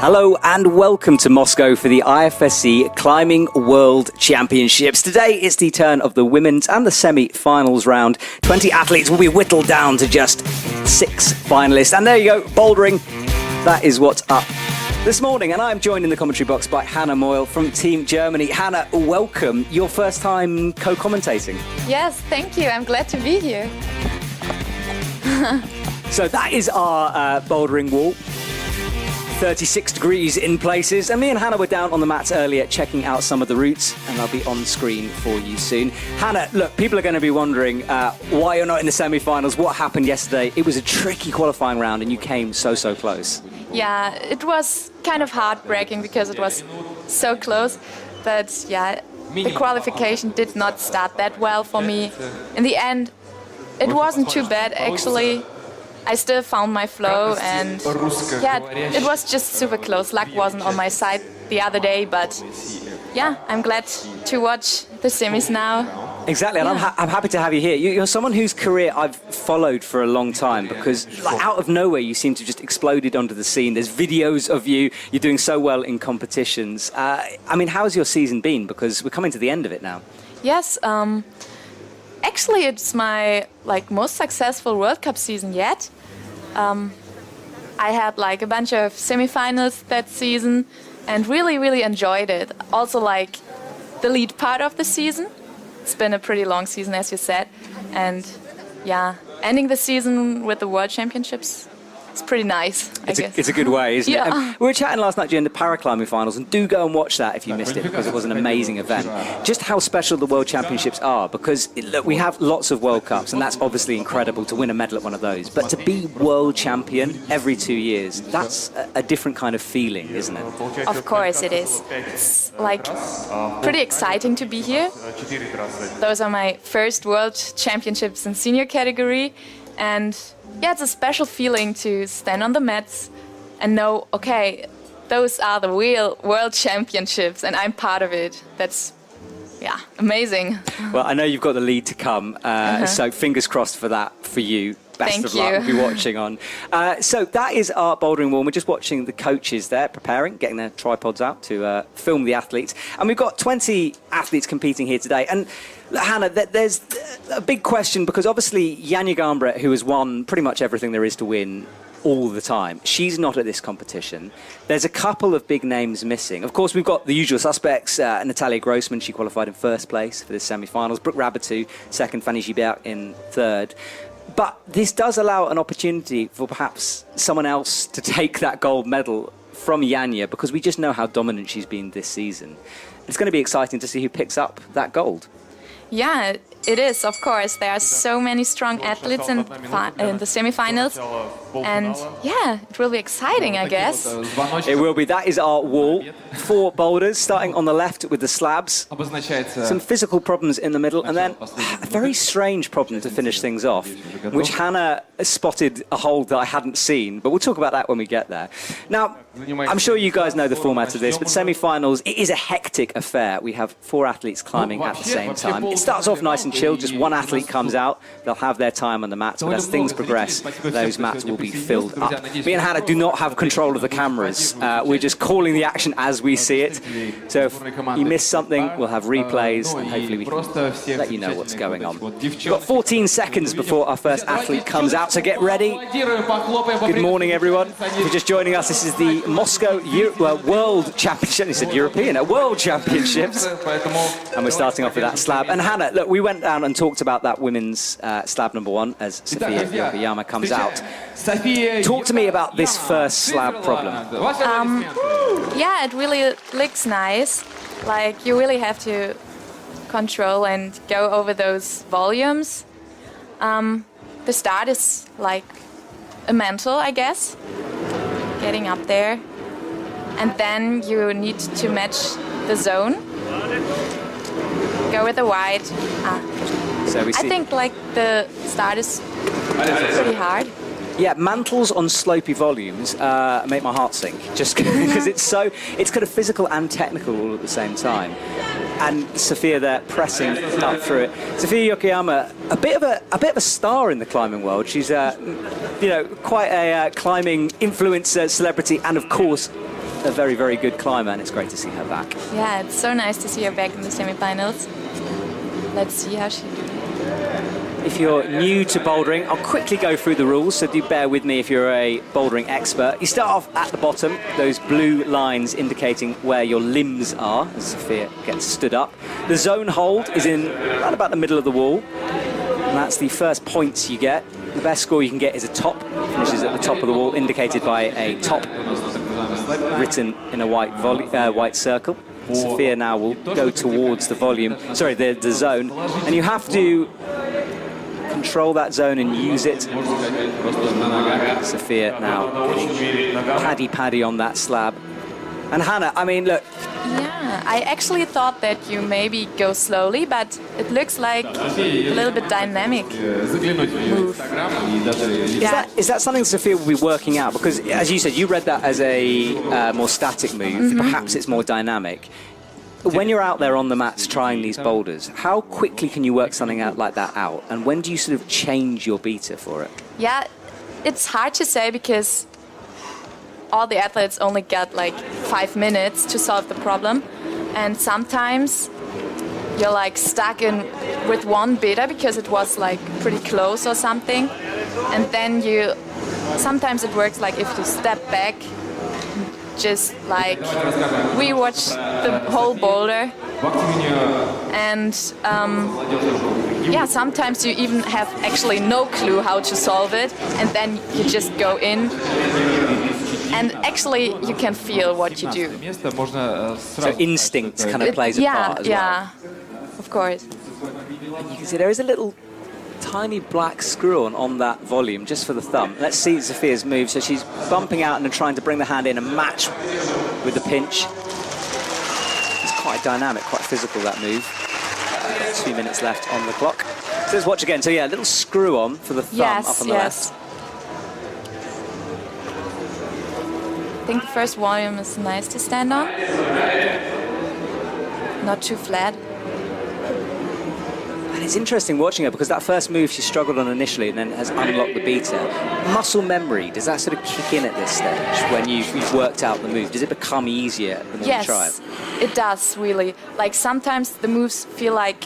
Hello and welcome to Moscow for the IFSC Climbing World Championships. Today it's the turn of the women's and the semi-finals round. 20 athletes will be whittled down to just 6 finalists. And there you go, bouldering. That is what's up this morning. And I'm joined in the commentary box by Hannah Moyle from Team Germany. Hannah, welcome. Your first time co-commentating. Yes, thank you. I'm glad to be here. So that is our bouldering wall. 36 degrees in places, and me and Hannah were down on the mats earlier checking out some of the routes, and they'll be on screen for you soon. Hannah, look, people are going to be wondering why you're not in the semi-finals. What happened yesterday? It was a tricky qualifying round and you came so close. Yeah, it was kind of heartbreaking because it was so close, but yeah, the qualification did not start that well for me. In the end, it wasn't too bad actually. I still found my flow, and yeah, it was just super close. Luck wasn't on my side the other day, but yeah, I'm glad to watch the semis now. Exactly, and Yeah. I'm happy to have you here. You're someone whose career I've followed for a long time because out of nowhere you seem to just exploded onto the scene. There's videos of you. You're doing so well in competitions. I mean, how's your season been? Because we're coming to the end of it now. Yes, actually it's my most successful World Cup season yet. I had a bunch of semifinals that season and really enjoyed it. Also the lead part of the season. It's been a pretty long season, as you said, and yeah, ending the season with the World Championships, it's pretty nice, I guess. It's a good way, isn't Yeah. it? We were chatting last night during the paraclimbing finals, and do go and watch that if you missed it, because it was an amazing event. Just how special the World Championships are, because look, we have lots of World Cups, and that's obviously incredible to win a medal at one of those. But to be world champion every 2 years, that's a different kind of feeling, isn't it? Of course it is. It's pretty exciting to be here. Those are my first World Championships in senior category, and yeah, it's a special feeling to stand on the mats and know, okay, those are the real World Championships and I'm part of it. That's, yeah, amazing. Well, I know you've got the lead to come, so fingers crossed for that for you. Best Thank of luck. you. We'll be watching on. So that is our bouldering wall. We're just watching the coaches there preparing, getting their tripods out to film the athletes. And we've got 20 athletes competing here today. And Hannah, there's a big question because obviously Janja Garnbret, who has won pretty much everything there is to win all the time, she's not at this competition. There's a couple of big names missing. Of course, we've got the usual suspects. Natalia Grossman, she qualified in first place for the semi-finals. Brooke Raboutou, second. Fanny Gibert in third. But this does allow an opportunity for perhaps someone else to take that gold medal from Janja, because we just know how dominant she's been this season. It's going to be exciting to see who picks up that gold. Yeah, it is, of course. There are so many strong athletes in the semi-finals. And yeah, it will be exciting, I guess. It will be. That is our wall. 4 boulders, starting on the left with the slabs. Some physical problems in the middle, and then a very strange problem to finish things off, which Hannah spotted a hold that I hadn't seen, but we'll talk about that when we get there. Now, I'm sure you guys know the format of this, but semi-finals, it is a hectic affair. We have 4 athletes climbing at the same time. It starts off nice and chill, just one athlete comes out, they'll have their time on the mats, but as things progress, those mats will be filled up. Me and Hannah do not have control of the cameras. We're just calling the action as we see it. So if you miss something, we'll have replays, and hopefully we can let you know what's going on. We've got 14 seconds before our first athlete comes out, so get ready. Good morning, everyone. If you're just joining us, this is the Moscow World Championship. He said European, World Championships. And we're starting off with that slab. And Hannah, look, we went down and talked about that women's slab number 1 as Sofia Yokoyama comes out. Talk to me about this first slab problem. Yeah, it really looks nice. You really have to control and go over those volumes. The start is a mental, I guess, getting up there. And then you need to match the zone. Go with the wide. So we see. I think the start is pretty hard. Yeah, mantles on slopey volumes make my heart sink, just because it's kind of physical and technical all at the same time. And Sofia there pressing up through it. Sofia Yokoyama, a bit of a star in the climbing world. She's quite a climbing influencer, celebrity, and of course a very, very good climber, and it's great to see her back. Yeah, it's so nice to see her back in the semifinals. Let's see how she does. If you're new to bouldering, I'll quickly go through the rules, so do bear with me if you're a bouldering expert. You start off at the bottom, those blue lines indicating where your limbs are as Sophia gets stood up. The zone hold is in right about the middle of the wall, and that's the first points you get. The best score you can get is a top, finishes at the top of the wall, indicated by a top written in a white circle. Sophia now will go towards the zone, and you have to control that zone and use it. Sophia now getting paddy on that slab. And Hannah, I mean, look. Yeah, I actually thought that you maybe go slowly, but it looks like a little bit dynamic move. Is that something Sophia will be working out? Because, as you said, you read that as a more static move. Perhaps it's more dynamic. When you're out there on the mats trying these boulders, how quickly can you work something out like that out? And when do you sort of change your beta for it? Yeah, it's hard to say because all the athletes only get like 5 minutes to solve the problem. And sometimes you're like stuck in with one beta because it was like pretty close or something. And then sometimes it works like if you step back, just like we watch the whole boulder, and yeah, sometimes you even have actually no clue how to solve it, and then you just go in, and actually you can feel what you do. So instinct kind of plays a part as well. Yeah, of course. And you can see there is a little tiny black screw on that volume just for the thumb. Let's see Sophia's move. So she's bumping out and then trying to bring the hand in and match with the pinch. It's quite dynamic, quite physical, that move. 2 minutes left on the clock. So let's watch again. So yeah, a little screw on for the thumb up on the left. I think the first volume is nice to stand on. Not too flat. And it's interesting watching her because that first move she struggled on initially and then has unlocked the beta. Muscle memory, does that sort of kick in at this stage when you've worked out the move? Does it become easier the more you try it? Yes, it does, really. Like sometimes the moves feel like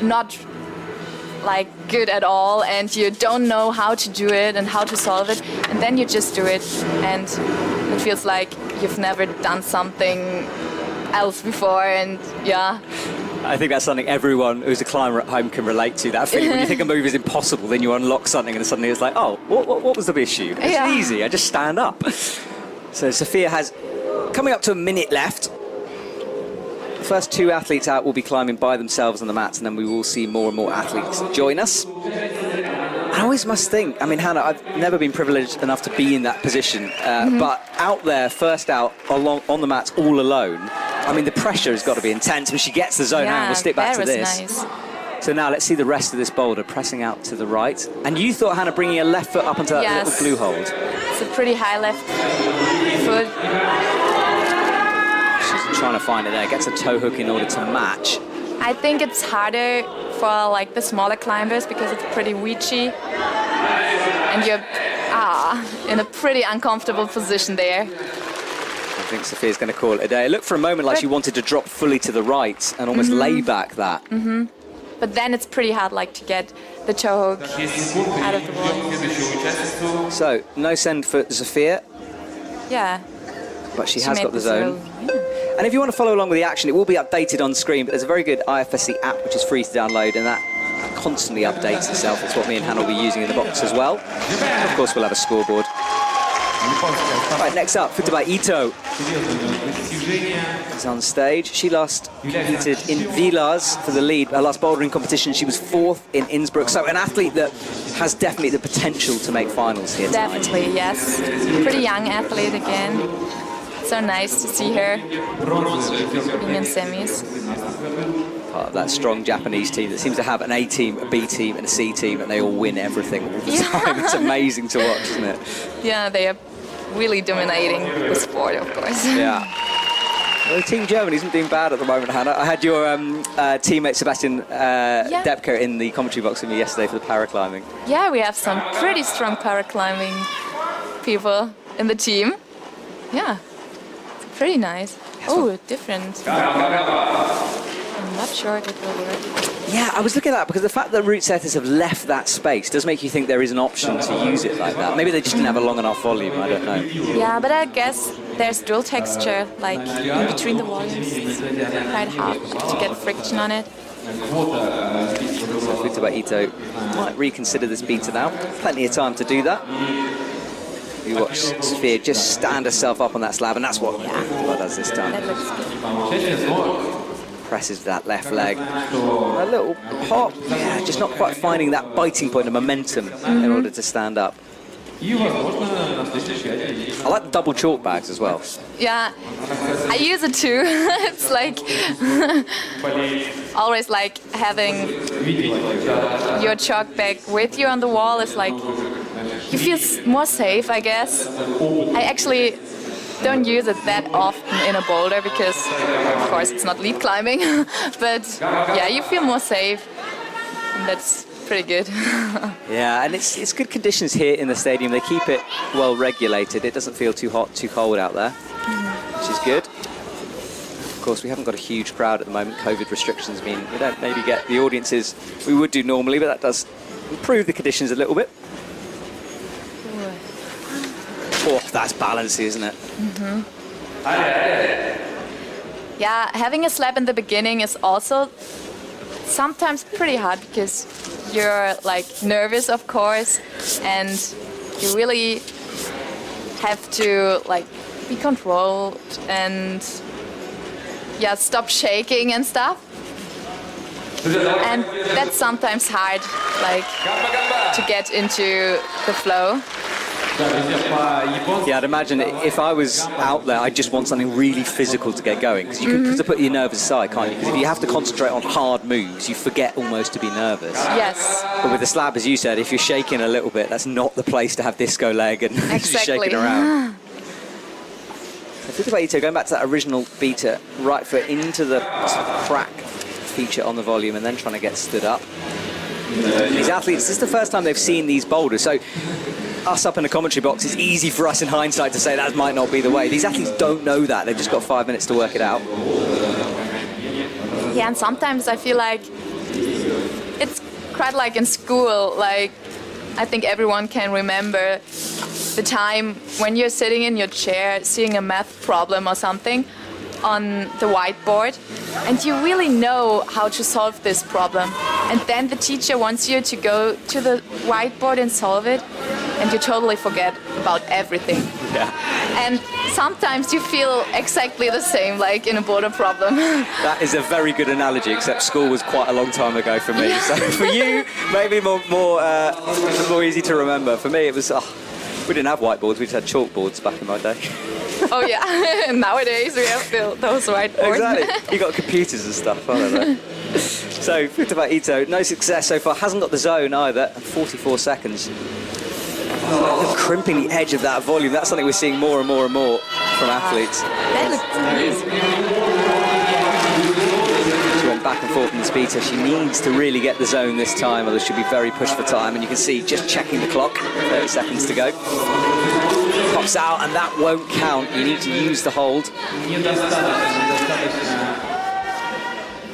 not like good at all and you don't know how to do it and how to solve it, and then you just do it and it feels like you've never done something else before, and yeah. I think that's something everyone who's a climber at home can relate to. That feeling when you think a move is impossible, then you unlock something and suddenly it's like, oh, what was the issue? It's easy, I just stand up. So Sophia has, coming up to a minute left. The first 2 athletes out will be climbing by themselves on the mats, and then we will see more and more athletes join us. I always must think, I mean, Hannah, I've never been privileged enough to be in that position, but out there, first out, on the mats, all alone, I mean, the pressure has got to be intense. When she gets the zone out, we'll stick back to this. Nice. So now let's see the rest of this boulder pressing out to the right. And you thought, Hannah, bringing a left foot up onto that little blue hold. It's a pretty high left foot. She's trying to find it there, gets a toe hook in order to match. I think it's harder for like the smaller climbers because it's pretty weedy. And you're in a pretty uncomfortable position there. I think Sophia's going to call it a day. It looked for a moment like she wanted to drop fully to the right and almost lay back that. But then it's pretty hard like to get the toe hook out of the wall. So, no send for Sophia. Yeah. But she has got the zone. And if you want to follow along with the action, it will be updated on screen, but there's a very good IFSC app which is free to download, and that constantly updates itself. It's what me and Hannah will be using in the box as well. And of course, we'll have a scoreboard. Right, next up, Futaba Ito is on stage. She last competed in Villars for the lead. Her last bouldering competition, she was 4th in Innsbruck. So an athlete that has definitely the potential to make finals here tonight. Definitely, yes. Pretty young athlete again. So nice to see her being in semis. Part of that strong Japanese team that seems to have an A team, a B team, and a C team, and they all win everything all the time. It's amazing to watch, isn't it? Yeah, they are really dominating the sport, of course. Yeah. Well, Team Germany isn't doing bad at the moment, Hannah. I had your teammate Sebastian Depker in the commentary box with me yesterday for the paraclimbing. Yeah, we have some pretty strong paraclimbing people in the team. yeah, it's pretty nice. Oh, different. I'm not sure if it will work. Yeah, I was looking at that because the fact that route setters have left that space does make you think there is an option to use it like that. Maybe they just didn't have a long enough volume, I don't know. Yeah, but I guess there's dual texture, like in between the volumes. It's quite hard to get friction on it. So Futaba Ito might reconsider this beta now. Plenty of time to do that. You watch Sophia just stand herself up on that slab, and that's what Futaba does this time. That looks good. Presses that left leg. A little hop, yeah, just not quite finding that biting point of momentum in order to stand up. I like the double chalk bags as well. Yeah, I use it too. It's like always like having your chalk bag with you on the wall is like, you feel more safe, I guess. I actually don't use it that often in a boulder because, of course, it's not lead climbing. But yeah, you feel more safe. And that's pretty good. Yeah, and it's good conditions here in the stadium. They keep it well regulated. It doesn't feel too hot, too cold out there, which is good. Of course, we haven't got a huge crowd at the moment. COVID restrictions mean we don't maybe get the audiences we would do normally, but that does improve the conditions a little bit. Oh, that's balancey, isn't it? Yeah, having a slab in the beginning is also sometimes pretty hard because you're like nervous, of course, and you really have to like be controlled and stop shaking and stuff. And that's sometimes hard, like to get into the flow. Yeah, I'd imagine if I was out there, I'd just want something really physical to get going, because you can put your nerves aside, can't you? Because if you have to concentrate on hard moves, you forget almost to be nervous. Yes. But with the slab, as you said, if you're shaking a little bit, that's not the place to have disco leg and shaking around. So Futaba Ito, going back to that original beta, right foot into the crack feature on the volume and then trying to get stood up. These athletes, this is the first time they've seen these boulders, so us up in the commentary box, it's easy for us in hindsight to say that might not be the way. These athletes don't know that. They've just got 5 minutes to work it out. Yeah, and sometimes I feel like it's quite like in school. Like, I think everyone can remember the time when you're sitting in your chair, seeing a math problem or something on the whiteboard, and you really know how to solve this problem. And then the teacher wants you to go to the whiteboard and solve it, and you totally forget about everything. Yeah. And sometimes you feel exactly the same, like in a Boulder problem. That is a very good analogy, except school was quite a long time ago for me. Yeah. So for you, maybe more easy to remember. For me, it was, we didn't have whiteboards, we just had chalkboards back in my day. Oh yeah, nowadays we have those whiteboards. Exactly, you got computers and stuff, I don't know. So, Futaba Ito, no success so far, hasn't got the zone either, 44 seconds. Crimping the edge of that volume, that's something we're seeing more and more and more from athletes. That looks easy. She went back and forth in the speed, so she needs to really get the zone this time, or she'll be very pushed for time. And you can see, just checking the clock, 30 seconds to go. Pops out, and that won't count. You need to use the hold.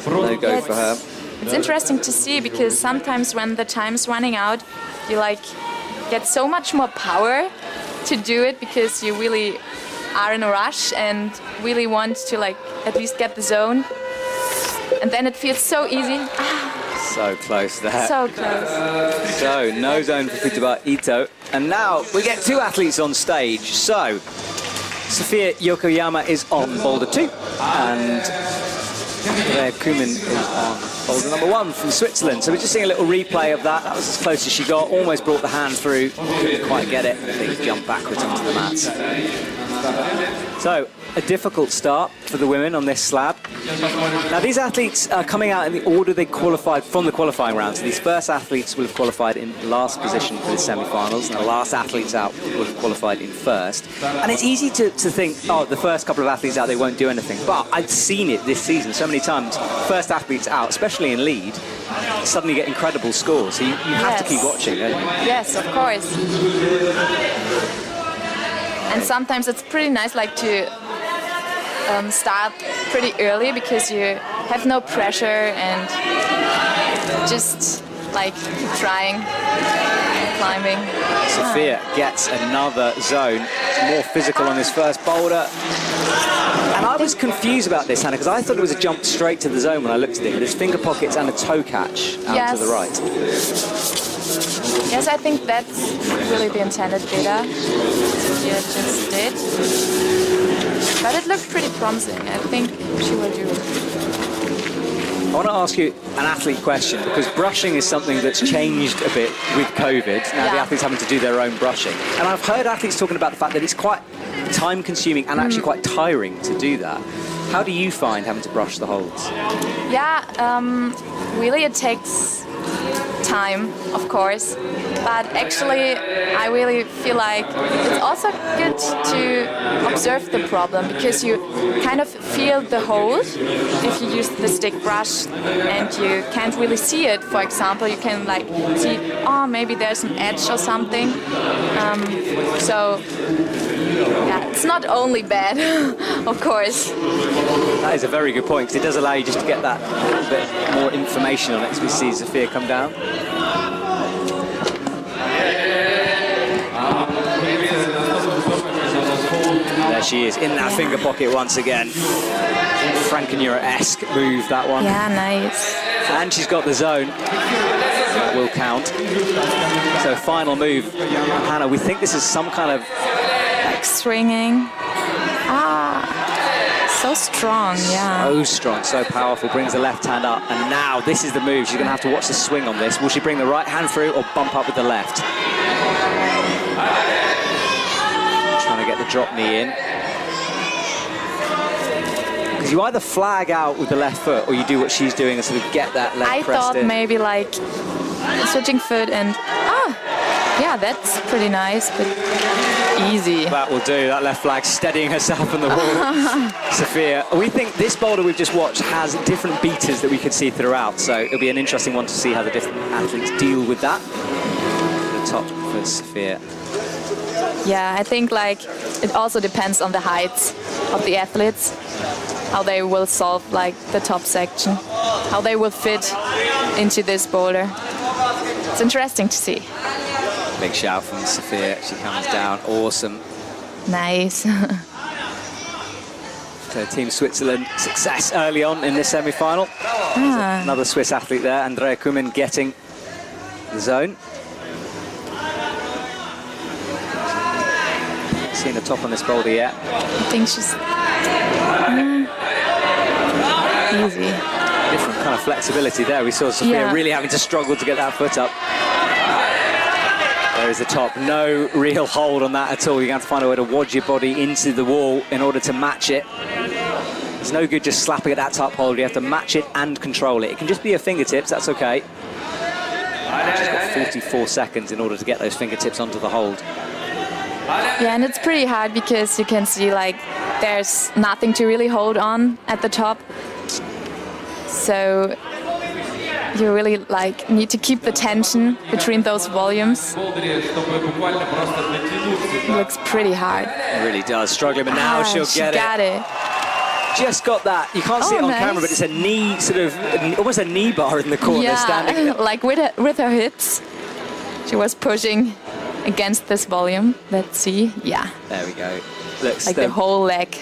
No go for her. It's interesting to see, because sometimes when the time's running out, you like get so much more power to do it because you really are in a rush and really want to like at least get the zone. And then it feels so easy. So close there. So close. So, no zone for Futaba Ito. And now we get two athletes on stage. So, Sophia Yokoyama is on Boulder 2. And Rea Kumin is on Boulder number 1 from Switzerland. So we're just seeing a little replay of that. That was as close as she got. Almost brought the hand through. Couldn't quite get it. Big jump backwards onto the mats. So, a difficult start for the women on this slab. Now, these athletes are coming out in the order they qualified from the qualifying round. So these first athletes will have qualified in last position for the semi-finals, and the last athletes out will have qualified in first. And it's easy to think, oh, the first couple of athletes out, they won't do anything. But I've seen it this season so many times. First athletes out, especially in lead, suddenly get incredible scores. So you have to keep watching, don't you? Yes, of course. And And sometimes it's pretty nice, like to start pretty early because you have no pressure and just like keep trying, climbing. Sophia gets another zone. It's more physical on this first boulder. And I was confused about this, Hannah, because I thought it was a jump straight to the zone when I looked at it. There's finger pockets and a toe catch out to the right. Yes, I think that's really the intended data Sophia just did. But it looked pretty promising. I think she will do it. I want to ask you an athlete question, because brushing is something that's changed a bit with COVID. Now the athletes having to do their own brushing. And I've heard athletes talking about the fact that it's quite time-consuming and actually quite tiring to do that. How do you find having to brush the holds? Yeah, really it takes time, of course, but actually I really feel like it's also good to observe the problem, because you kind of feel the hold if you use the stick brush and you can't really see it. For example, you can like see, oh, maybe there's an edge or something. So yeah, it's not only bad, of course. That is a very good point, because it does allow you just to get that little bit more information on it as we see Sophia come down. There she is, in that finger pocket once again. Frankenura-esque move, that one. Yeah, nice. And she's got the zone. That will count. So final move. Hannah, we think this is some kind of... like swinging. So strong, yeah. So strong, so powerful, brings the left hand up, and now this is the move. She's going to have to watch the swing on this. Will she bring the right hand through or bump up with the left? Trying to get the drop knee in. Because you either flag out with the left foot or you do what she's doing and sort of get that leg pressed in. I thought maybe like switching foot and, yeah, that's pretty nice, but easy. That will do, that left flag steadying herself on the wall. Sophia, we think this boulder we've just watched has different beaters that we could see throughout, so it'll be an interesting one to see how the different athletes deal with that. The top for Sophia. Yeah, I think like it also depends on the heights of the athletes, how they will solve like the top section, how they will fit into this boulder. It's interesting to see. Big shout from Sophia. She comes down. Awesome. Nice. So Team Switzerland success early on in this semi-final. Another Swiss athlete there, Andrea Kummen, getting the zone. Seen the top on this boulder yet. I think she's easy. Different kind of flexibility there. We saw Sophia really having to struggle to get that foot up. There is the top. No real hold on that at all. You have to find a way to wad your body into the wall in order to match it. It's no good just slapping at that top hold. You have to match it and control it. It can just be your fingertips. That's okay. She's got 44 seconds in order to get those fingertips onto the hold. Yeah, and it's pretty hard because you can see like there's nothing to really hold on at the top. So you really like need to keep the tension between those volumes. It looks pretty hard. It really does. Struggling, but now she'll get it. Got it. Just got that. You can't see it on camera, but it's a knee, sort of, almost a knee bar in the corner standing. Like with her hips. She was pushing against this volume. Let's see. Yeah. There we go. Looks like the whole leg.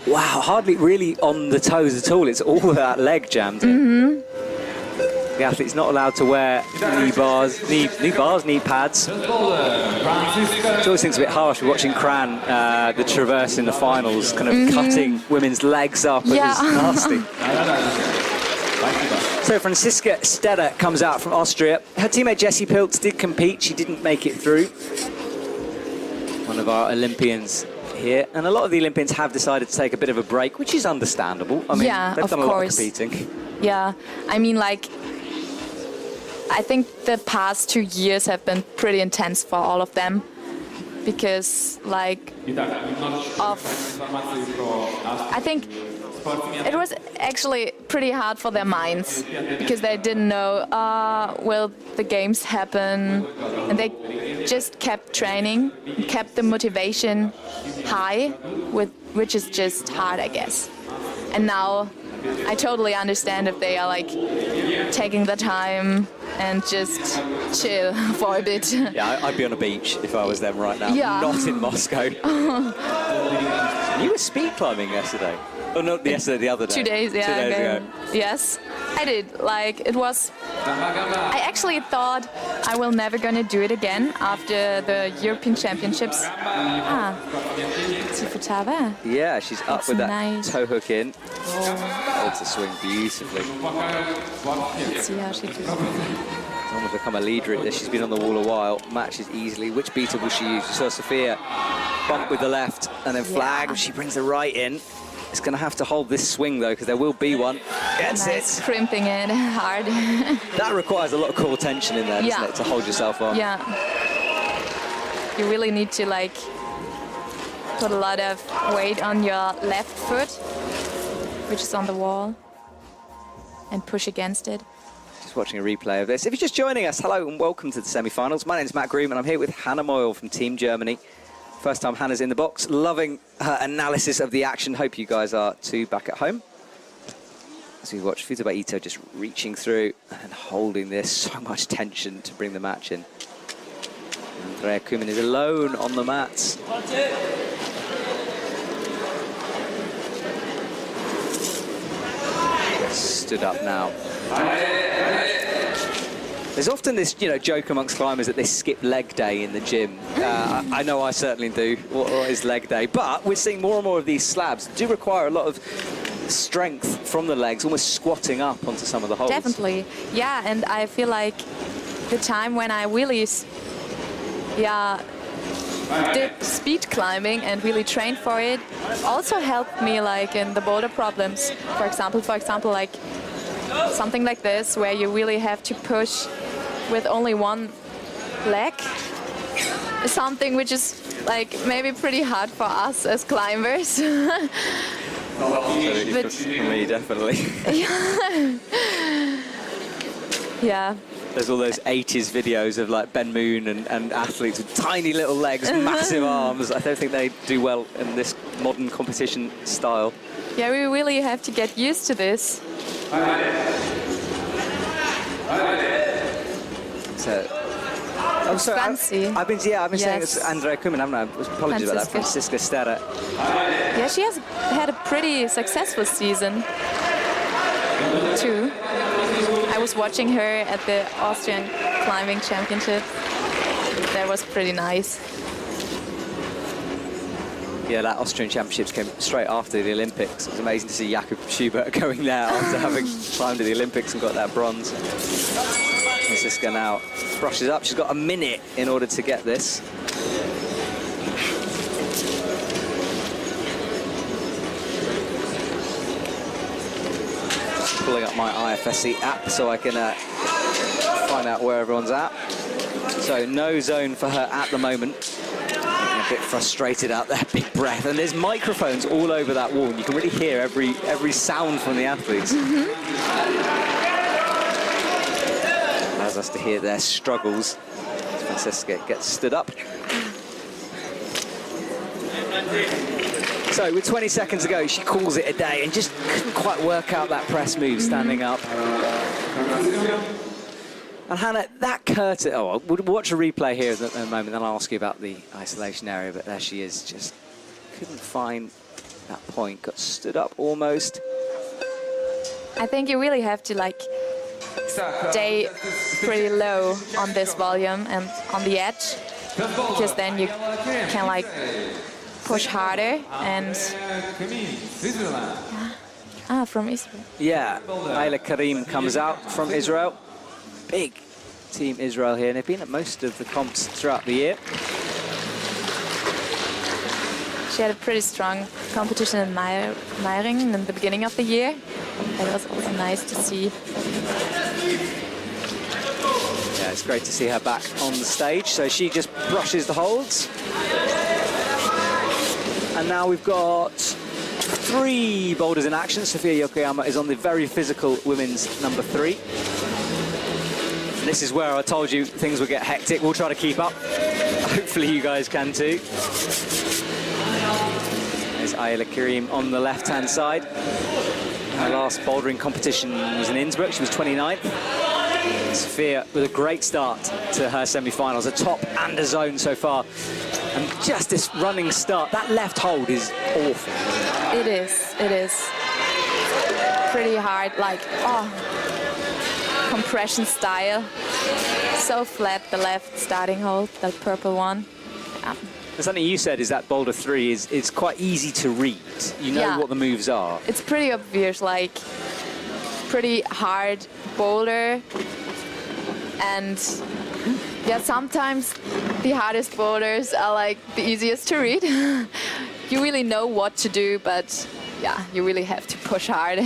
Wow, hardly really on the toes at all. It's all that leg jammed in. The athlete's not allowed to wear knee pads. Which always seems a bit harsh. We're watching Kran, the traverse in the finals, kind of cutting women's legs up. It was nasty. So Franziska Steder comes out from Austria. Her teammate Jessie Pilz did compete. She didn't make it through. One of our Olympians here. And a lot of the Olympians have decided to take a bit of a break, which is understandable. I mean, they've done a lot of competing. Yeah, I mean, like, I think the past 2 years have been pretty intense for all of them because, like, I think It was actually pretty hard for their minds because they didn't know, will the games happen? And they just kept training, kept the motivation high, which is just hard, I guess. And now I totally understand if they are like taking the time and just chill for a bit. Yeah, I'd be on a beach if I was them right now. Yeah. Not in Moscow. You were speed climbing yesterday. Oh, not yesterday, the other day. 2 days, yeah. 2 days ago. Yes, I did. Like, it was... I actually thought I will never gonna do it again after the European Championships. Tsifutava. Yeah, she's up It's with that nice. toe hook in. Oh, to swing beautifully. Let's see how she does. Someone will become a leader at this. She's been on the wall a while. Matches easily. Which beater will she use? You saw Sophia bump with the left and then flag. Yeah. She brings the right in. It's going to have to hold this swing, though, because there will be one. Gets Nice, it. crimping it hard. That requires a lot of core tension in there, doesn't Yeah. it, to hold yourself on? Yeah. You really need to, like, put a lot of weight on your left foot, which is on the wall, and push against it. Just watching a replay of this. If you're just joining us, hello and welcome to the semi-finals. My name's Matt Groom and I'm here with Hannah Moyle from Team Germany. First time Hannah's in the box. Loving her analysis of the action. Hope you guys are too back at home. As we watch Futaba Ito just reaching through and holding this. So much tension to bring the match in. Andrea Kumin is alone on the mats. Stood up now. There's often this, joke amongst climbers that they skip leg day in the gym. I know I certainly do. What is leg day? But we're seeing more and more of these slabs do require a lot of strength from the legs, almost squatting up onto some of the holds. Definitely, yeah. And I feel like the time when I really, did speed climbing and really trained for it, also helped me like in the boulder problems. For example, like something like this, where you really have to push with only one leg, is something which is like maybe pretty hard for us as climbers. But for me, definitely. Yeah. There's all those 80s videos of like Ben Moon and athletes with tiny little legs, massive arms. I don't think they do well in this modern competition style. Yeah, we really have to get used to this. So, I'm sorry. Fancy. I've been saying Yes. it's Andrea Kumin, haven't I? Apologies about that. Franziska Sterra. Yeah, she has had a pretty successful season too. I was watching her at the Austrian climbing championship. That was pretty nice. Yeah, that Austrian Championships came straight after the Olympics. It was amazing to see Jakob Schubert going there after having climbed to the Olympics and got that bronze. Franziska now brushes up. She's got a minute in order to get this. Just pulling up my IFSC app so I can find out where everyone's at. So no zone for her at the moment. A bit frustrated out there, big breath, and there's microphones all over that wall, and you can really hear every sound from the athletes. Allows us to hear their struggles. Franziska gets stood up. So with 20 seconds to go, she calls it a day and just couldn't quite work out that press move standing up. And Hannah, that curtain, we'll watch a replay here in a moment, then I'll ask you about the isolation area, but there she is, just couldn't find that point, got stood up almost. I think you really have to like stay pretty low on this volume and on the edge, because then you can like push harder and... from Israel. Yeah, Ayla Karim comes out from Israel. Big Team Israel here, and they've been at most of the comps throughout the year. She had a pretty strong competition in Meiringen in the beginning of the year. That was also nice to see. Yeah, it's great to see her back on the stage. So she just brushes the holds. And now we've got 3 boulders in action. Sofia Yokoyama is on the very physical women's number 3. And this is where I told you things would get hectic. We'll try to keep up. Hopefully you guys can too. There's Ayla Karim on the left-hand side. Her last bouldering competition was in Innsbruck. She was 29th. Sofia with a great start to her semi-finals, a top and a zone so far. And just this running start, that left hold is awful. It is pretty hard, like, compression style. So flat, the left starting hold, that purple one. Yeah. And something you said is that boulder 3 is quite easy to read. You know what the moves are. It's pretty obvious, like, pretty hard boulder. And yeah, sometimes the hardest boulders are like the easiest to read. You really know what to do, but yeah, you really have to push hard.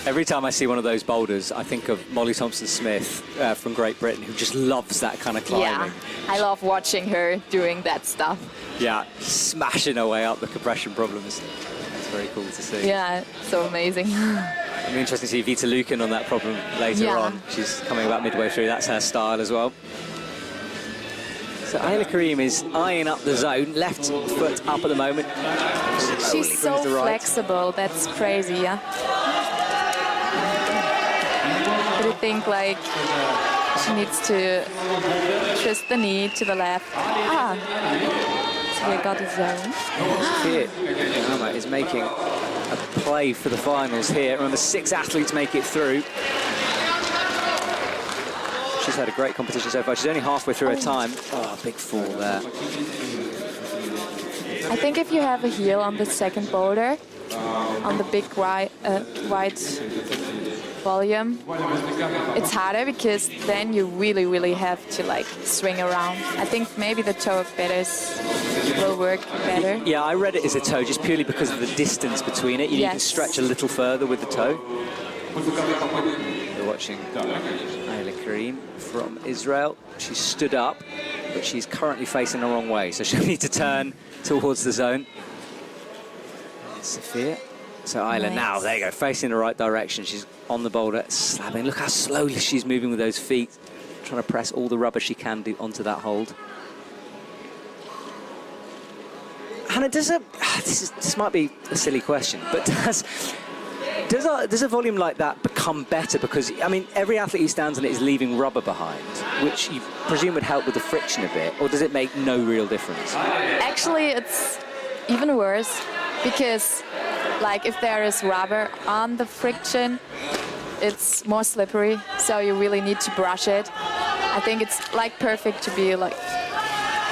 Every time I see one of those boulders, I think of Molly Thompson-Smith from Great Britain, who just loves that kind of climbing. Yeah, I love watching her doing that stuff. Yeah, smashing her way up the compression problems. It's very cool to see. Yeah, so amazing. It'll be interesting to see Vita Lukin on that problem later on. She's coming about midway through. That's her style as well. So Ayla Karim is eyeing up the zone, left foot up at the moment. She's so flexible. That's crazy, yeah. But I think like she needs to twist the knee to the left. So we got a zone. Here, Emma is making a play for the finals here. Remember, 6 athletes make it through. She's had a great competition so far. She's only halfway through her time. Oh, big fall there. I think if you have a heel on the second boulder, on the big wide volume, it's harder because then you really have to like swing around. I think maybe the toe of betters will work better. Yeah, I read it as a toe just purely because of the distance between it. You can stretch a little further with the toe. You're watching Ayla Karim from Israel. She's stood up, but she's currently facing the wrong way, so she'll need to turn towards the zone. Sofia. So Ayla now, there you go, facing the right direction. She's on the boulder, slamming. Look how slowly she's moving with those feet, trying to press all the rubber she can do onto that hold. Hannah, this might be a silly question, but does a volume like that become better? Because, I mean, every athlete who stands on it is leaving rubber behind, which you presume would help with the friction a bit, or does it make no real difference? Actually, it's even worse, because like if there is rubber on the friction, it's more slippery, so you really need to brush it. I think it's like perfect to be like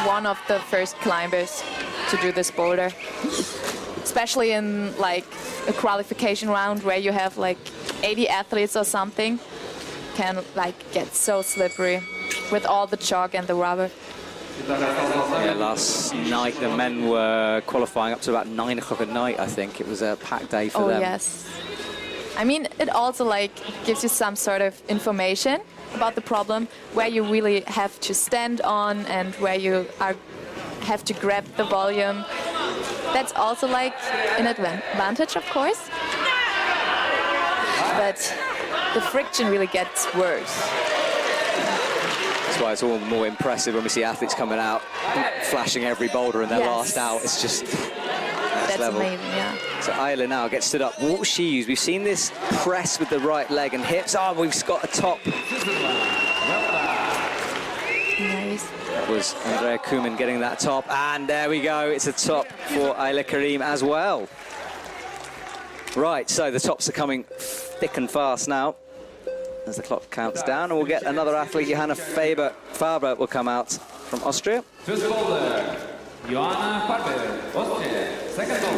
one of the first climbers to do this boulder, especially in like a qualification round where you have like 80 athletes or something. Can like get so slippery with all the chalk and the rubber. Yeah, last night the men were qualifying up to about 9 o'clock at night, I think. It was a packed day for them. Oh, yes. I mean, it also like gives you some sort of information about the problem, where you really have to stand on and where you have to grab the volume. That's also like an advantage, of course. But the friction really gets worse. That's why it's all more impressive when we see athletes coming out, flashing every boulder in their last out. It's just that's level. Amazing, yeah. So Ayla now gets stood up. What will she use? We've seen this press with the right leg and hips. Oh, we've got a top. Nice. That was Andrea Kuman getting that top. And there we go. It's a top for Ayla Karim as well. Right, so the tops are coming thick and fast now as the clock counts down, and we'll get another athlete. Johanna Faber will come out from Austria.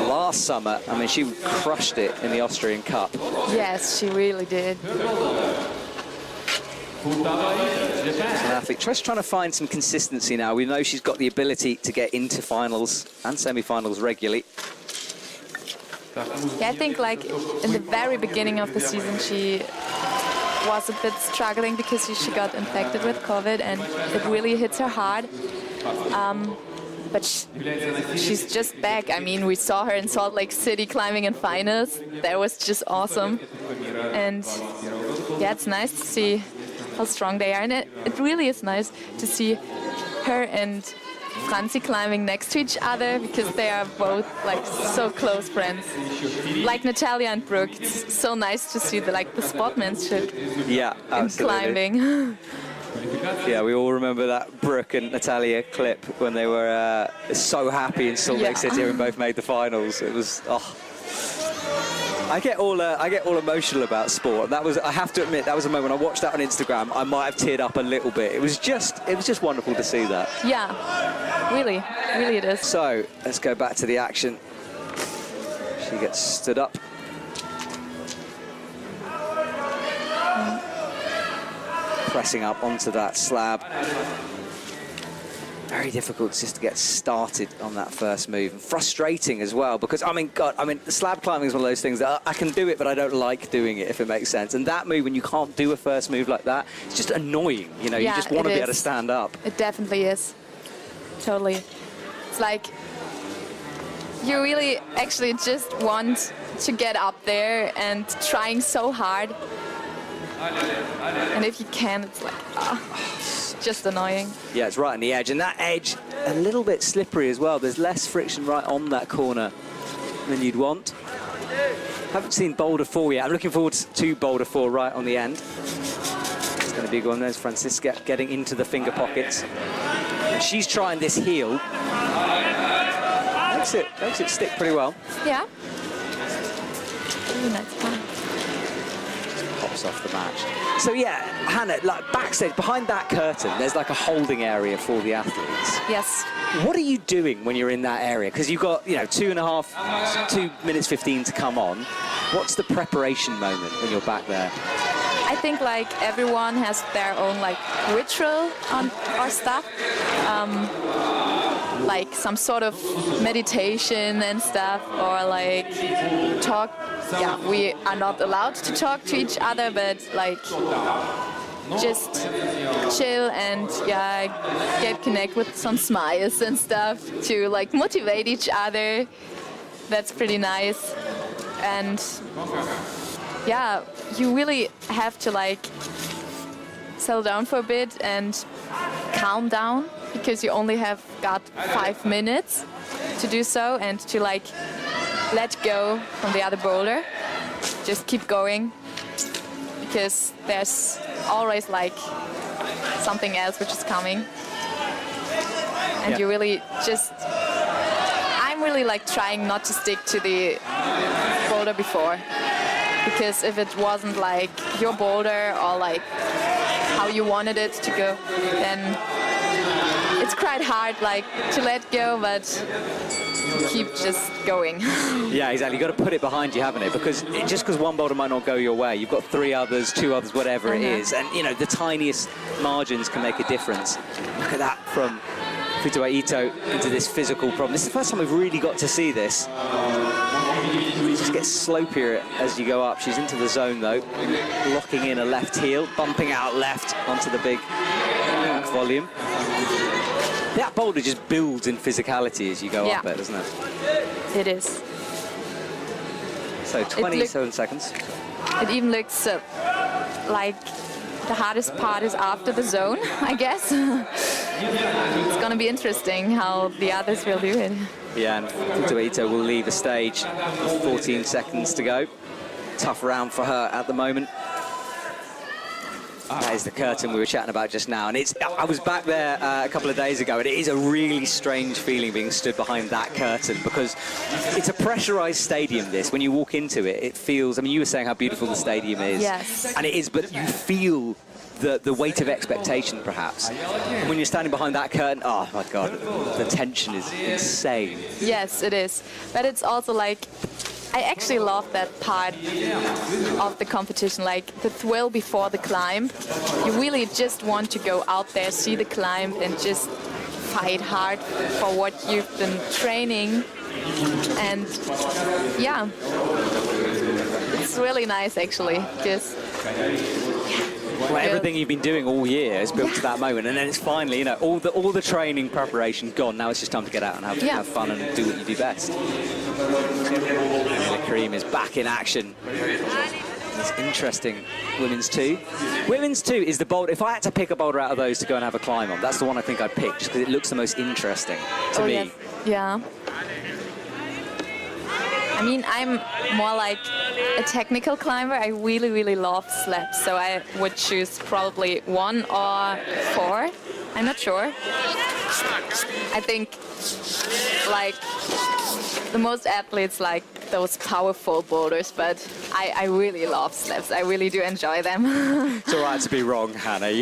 Last summer, I mean, she crushed it in the Austrian Cup. Yes, she really did. She's an athlete just trying to find some consistency now. We know she's got the ability to get into finals and semi-finals regularly. Yeah, I think like in the very beginning of the season she was a bit struggling because she got infected with COVID and it really hits her hard. but she's just back. I mean, we saw her in Salt Lake City climbing in finals. That was just awesome. And yeah, it's nice to see how strong they are. And it really is nice to see her and Franzi climbing next to each other, because they are both like so close friends. Like Natalia and Brooke, it's so nice to see the sportsmanship in climbing. Yeah, we all remember that Brooke and Natalia clip when they were so happy in Salt Lake City and both made the finals. It was I get all emotional about sport. That was, I have to admit, that was a moment when I watched that on Instagram. I might have teared up a little bit. It was just wonderful to see that. Yeah, really it is. So let's go back to the action. She gets stood up. Pressing up onto that slab. Very difficult just to get started on that first move. And frustrating as well, because, the slab climbing is one of those things that I can do it, but I don't like doing it, if it makes sense. And that move, when you can't do a first move like that, it's just annoying. You know, you just want to be able to stand up. It definitely is. Totally. It's like you really actually just want to get up there and trying so hard. And if you can, it's like, just annoying. Yeah, it's right on the edge, and that edge a little bit slippery as well. There's less friction right on that corner than you'd want. Haven't seen Boulder 4 yet. I'm looking forward to Boulder 4 right on the end. It's going to be a good one. There's Franziska getting into the finger pockets. And she's trying this heel. Makes it stick pretty well. Yeah. Really nice one. Pops off the match. So yeah, Hannah, like backstage, behind that curtain, there's like a holding area for the athletes. Yes. What are you doing when you're in that area? Because you've got, 2 minutes 15 to come on. What's the preparation moment when you're back there? I think like everyone has their own like ritual on our stuff. Like some sort of meditation and stuff, or like talk. Yeah, we are not allowed to talk to each other, but like just chill and get connect with some smiles and stuff to like motivate each other. That's pretty nice. And yeah, you really have to like settle down for a bit and calm down, because you only have got 5 minutes to do so, and to like let go from the other boulder. Just keep going, because there's always like something else which is coming. And you really I'm really like trying not to stick to the boulder before, because if it wasn't like your boulder or like how you wanted it to go, then it's quite hard like to let go, but keep just going. Yeah, exactly. You've got to put it behind you, haven't it? Because just because one boulder might not go your way, you've got 3 others, 2 others, whatever it is. And, the tiniest margins can make a difference. Look at that from Futaba Ito into this physical problem. This is the first time we've really got to see this. It just gets slopier as you go up. She's into the zone, though. Locking in a left heel, bumping out left onto the big volume. That boulder just builds in physicality as you go up it, doesn't it? It is. So 27 seconds. It even looks like the hardest part is after the zone, I guess. It's going to be interesting how the others will do it. Yeah, and Futaba Ito will leave the stage with 14 seconds to go. Tough round for her at the moment. That is the curtain we were chatting about just now, and I was back there a couple of days ago, and it is a really strange feeling being stood behind that curtain, because it's a pressurized stadium. This, when you walk into it, it feels, you were saying how beautiful the stadium is. Yes. And it is, but you feel the weight of expectation, perhaps. And when you're standing behind that curtain, oh my God, the tension is insane. Yes, it is. But it's also like, I actually love that part of the competition, like the thrill before the climb. You really just want to go out there, see the climb, and just fight hard for what you've been training. And yeah, it's really nice actually, because Well, everything you've been doing all year has built to that moment, and then it's finally, you know, all the training preparation gone. Now it's just time to get out and have fun and do what you do best. Karim is back in action. It's interesting. Women's 2. Women's 2 is the boulder. If I had to pick a boulder out of those to go and have a climb on, that's the one I think I'd pick, just because it looks the most interesting to me. Yes. Yeah. I mean, I'm more like a technical climber. I really, really love slabs, so I would choose probably 1 or 4. I'm not sure. I think, like, the most athletes like those powerful boulders, but I really love slabs. I really do enjoy them. It's all right to be wrong, Hannah.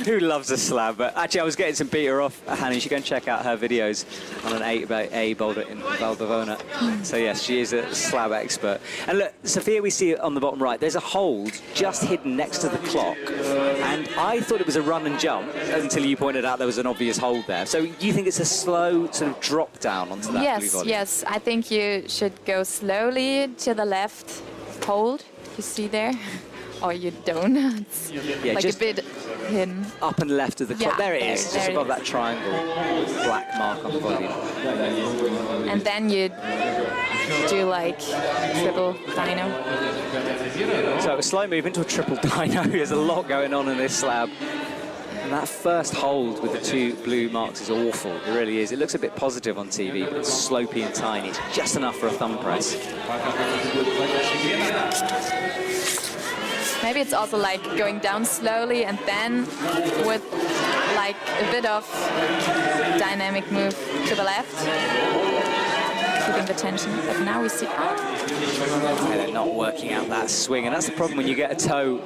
Who loves a slab? But actually, I was getting some beater off Hannah. You should go and check out her videos on an 8x8 boulder in Boulder. So yes, she is a slab expert. And look, Sophia, we see on the bottom right, there's a hold just hidden next to the clock. And I thought it was a run and jump until you pointed out there was an obvious hold there. So you think it's a slow sort of drop down onto that blue volley? Yes. I think you should go slowly to the left, hold, you see there, or you don't. It's like just a bit hidden. Up and left of the clock. There it is, just above that triangle, black mark on the volume. And then you do like triple dyno. So a slow move into a triple dyno. There's a lot going on in this slab. And that first hold with the 2 blue marks is awful. It really is. It looks a bit positive on TV, but it's slopey and tiny. It's just enough for a thumb press. Maybe it's also like going down slowly and then with like a bit of dynamic move to the left, keeping the tension. But now we see they're not working out that swing, and that's the problem when you get a toe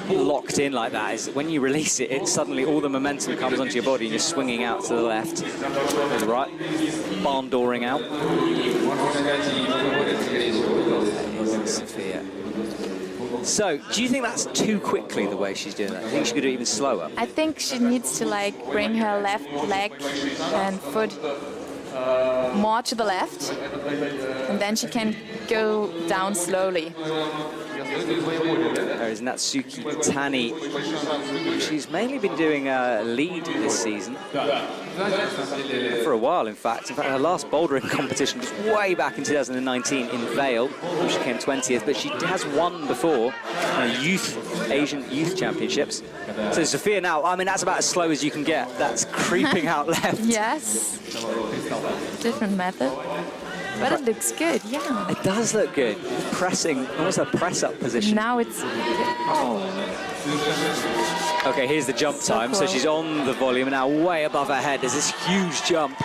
locked in like that, is that when you release it, it suddenly all the momentum comes onto your body and you're swinging out to the left or the right, barn dooring out. Sophia. So, do you think that's too quickly the way she's doing that? Do you think she could do it even slower? I think she needs to like bring her left leg and foot more to the left, and then she can go down slowly. There is Natsuki Tani. She's mainly been doing lead this season. For a while, in fact. In fact, her last bouldering competition was way back in 2019 in Vail. She came 20th, but she has won before Asian Youth Championships. So Sophia now, I mean, that's about as slow as you can get. That's creeping out left. Yes. Different method. But it looks good, yeah. It does look good. Pressing, almost a press-up position. Now it's... Okay, here's the jump time. So she's on the volume, and now way above her head. There's this huge jump.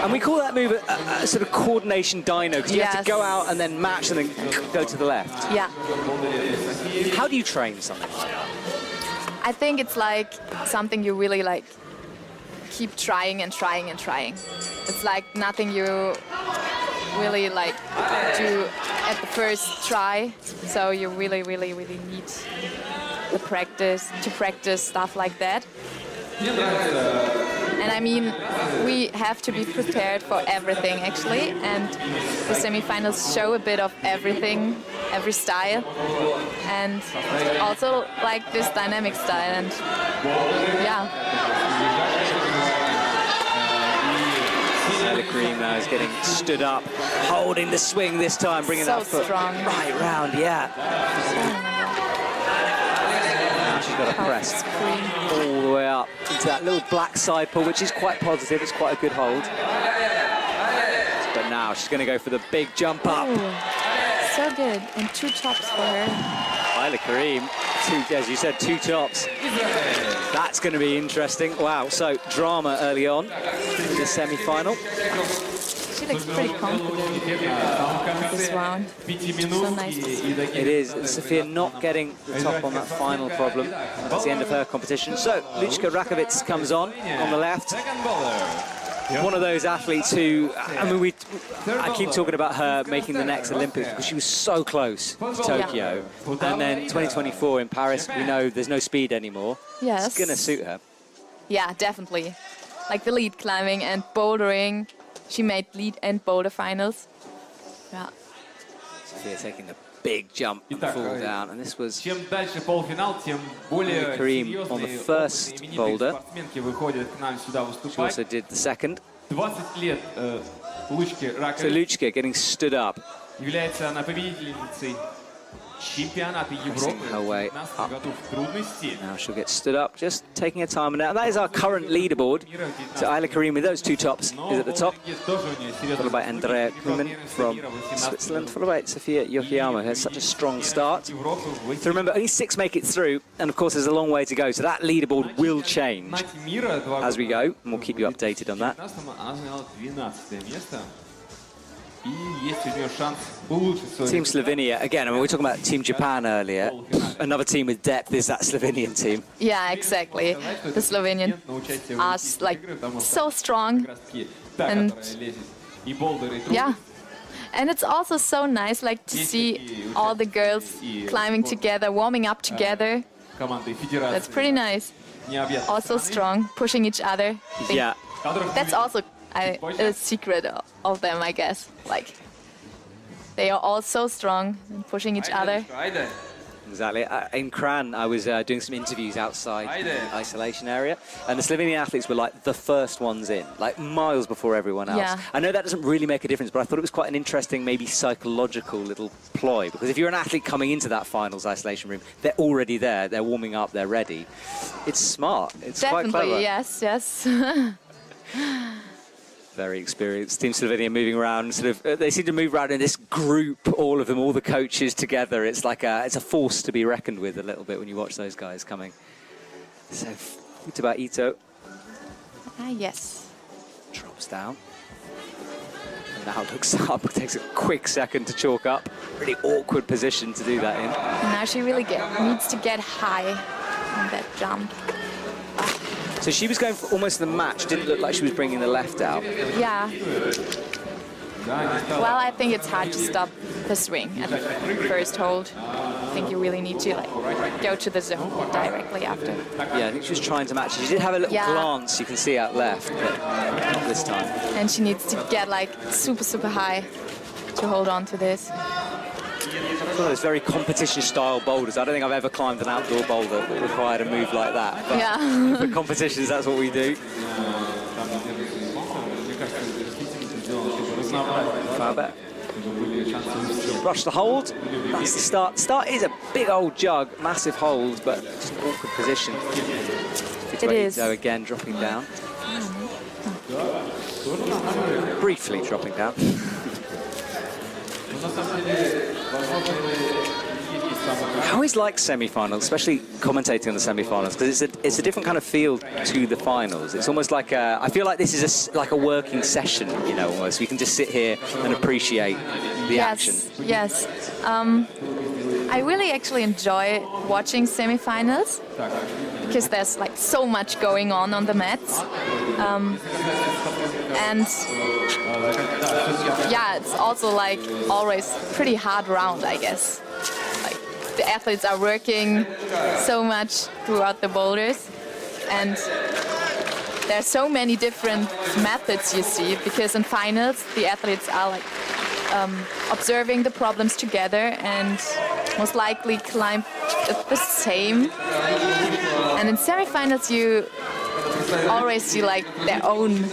And we call that move a sort of coordination dyno, because you have to go out and then match and then go to the left. Yeah. How do you train something like that? I think it's like something you really like keep trying and trying and trying. It's like nothing you really like do at the first try. So you really, really, really need the practice to practice stuff like that. And I mean, we have to be prepared for everything actually, and the semifinals show a bit of everything, every style, and also like this dynamic style, and yeah. The Karim now is getting stood up, holding the swing this time, bringing that foot strong. Right round, yeah. Now she's got to press all the way up into that little black side pull, which is quite positive. It's quite a good hold. But now she's going to go for the big jump up. Ooh, so good, and 2 tops for her. Isla Karim, as you said, 2 tops. That's going to be interesting. Wow, so drama early on in the semi-final. She looks pretty confident this round. So nice. It is. Sophia not getting the top on that final problem. That's the end of her competition. So, Lučka Rakovic comes on the left. One of those athletes who, I mean, I keep talking about her making the next Olympics because she was so close to Tokyo. And then 2024 in Paris, we know there's no speed anymore. Yes. It's going to suit her. Yeah, definitely. Like the lead climbing and bouldering. She made lead and boulder finals. Yeah. Sophia taking the big jump and fall down. And this was Чем дальше полуфинал, тем более Karim on the серьезные, first опытные, именитые boulder. спортсменки выходят к нам сюда She выступать. also did the second. 20 лет Лучке So Ракове. Luchka getting stood up. Является она победительницей чемпионата Европы her way в 2019 году в трудности. Now she'll get stood up, just taking her time. Now that is our current leaderboard. So Ayla Karim with those two tops is at the top, followed by Andrea Kuhlmann from Switzerland, followed by Sofia Yokoyama, who has such a strong start. So remember, only 6 make it through, and of course there's a long way to go. So that leaderboard will change as we go, and we'll keep you updated on that. Team Slovenia, again, I mean, we were talking about Team Japan earlier. Another team with depth is that Slovenian team. Yeah, exactly. The Slovenian are like so strong. And yeah. And it's also so nice like to see all the girls climbing together, warming up together. That's pretty nice. Also strong, pushing each other. Yeah. That's also a secret of them, I guess. Like, they are all so strong and pushing each other. Exactly. In Kran, I was doing some interviews outside the isolation area, and the Slovenian athletes were like the first ones in, like miles before everyone else. Yeah. I know that doesn't really make a difference, but I thought it was quite an interesting, maybe psychological little ploy, because if you're an athlete coming into that finals isolation room, they're already there, they're warming up, they're ready. It's smart. It's quite clever. Definitely, yes. Very experienced. Team Slovenia moving around, sort of. They seem to move around in this group, all of them, all the coaches together. It's like it's a force to be reckoned with a little bit when you watch those guys coming. So, Futaba Ito. Yes. Drops down. And now looks up. Takes a quick second to chalk up. Really awkward position to do that in. Now she really needs to get high on that jump. So she was going for almost the match. Didn't look like she was bringing the left out. Yeah. Well, I think it's hard to stop the swing at the first hold. I think you really need to like go to the zone directly after. Yeah, I think she was trying to match it. She did have a little glance, you can see out left, but not this time. And she needs to get like super high to hold on to this. One of those very competition-style boulders. I don't think I've ever climbed an outdoor boulder that required a move like that. But yeah. For competitions, that's what we do. Far back. Brush the hold. That's the start. Start is a big old jug, massive hold, but just an awkward position. It is. So again, dropping down. Briefly dropping down. I always like semi-finals, especially commentating on the semi-finals, because it's a different kind of feel to the finals. It's almost like I feel like this is like a working session, you know, almost. We can just sit here and appreciate the action. Yes. I really actually enjoy watching semi-finals because there's like so much going on the mats. And yeah, it's also like always pretty hard round, I guess. Like the athletes are working so much throughout the boulders, and there's so many different methods you see, because in finals the athletes are like observing the problems together and most likely climb the same. And in semifinals you always see like their own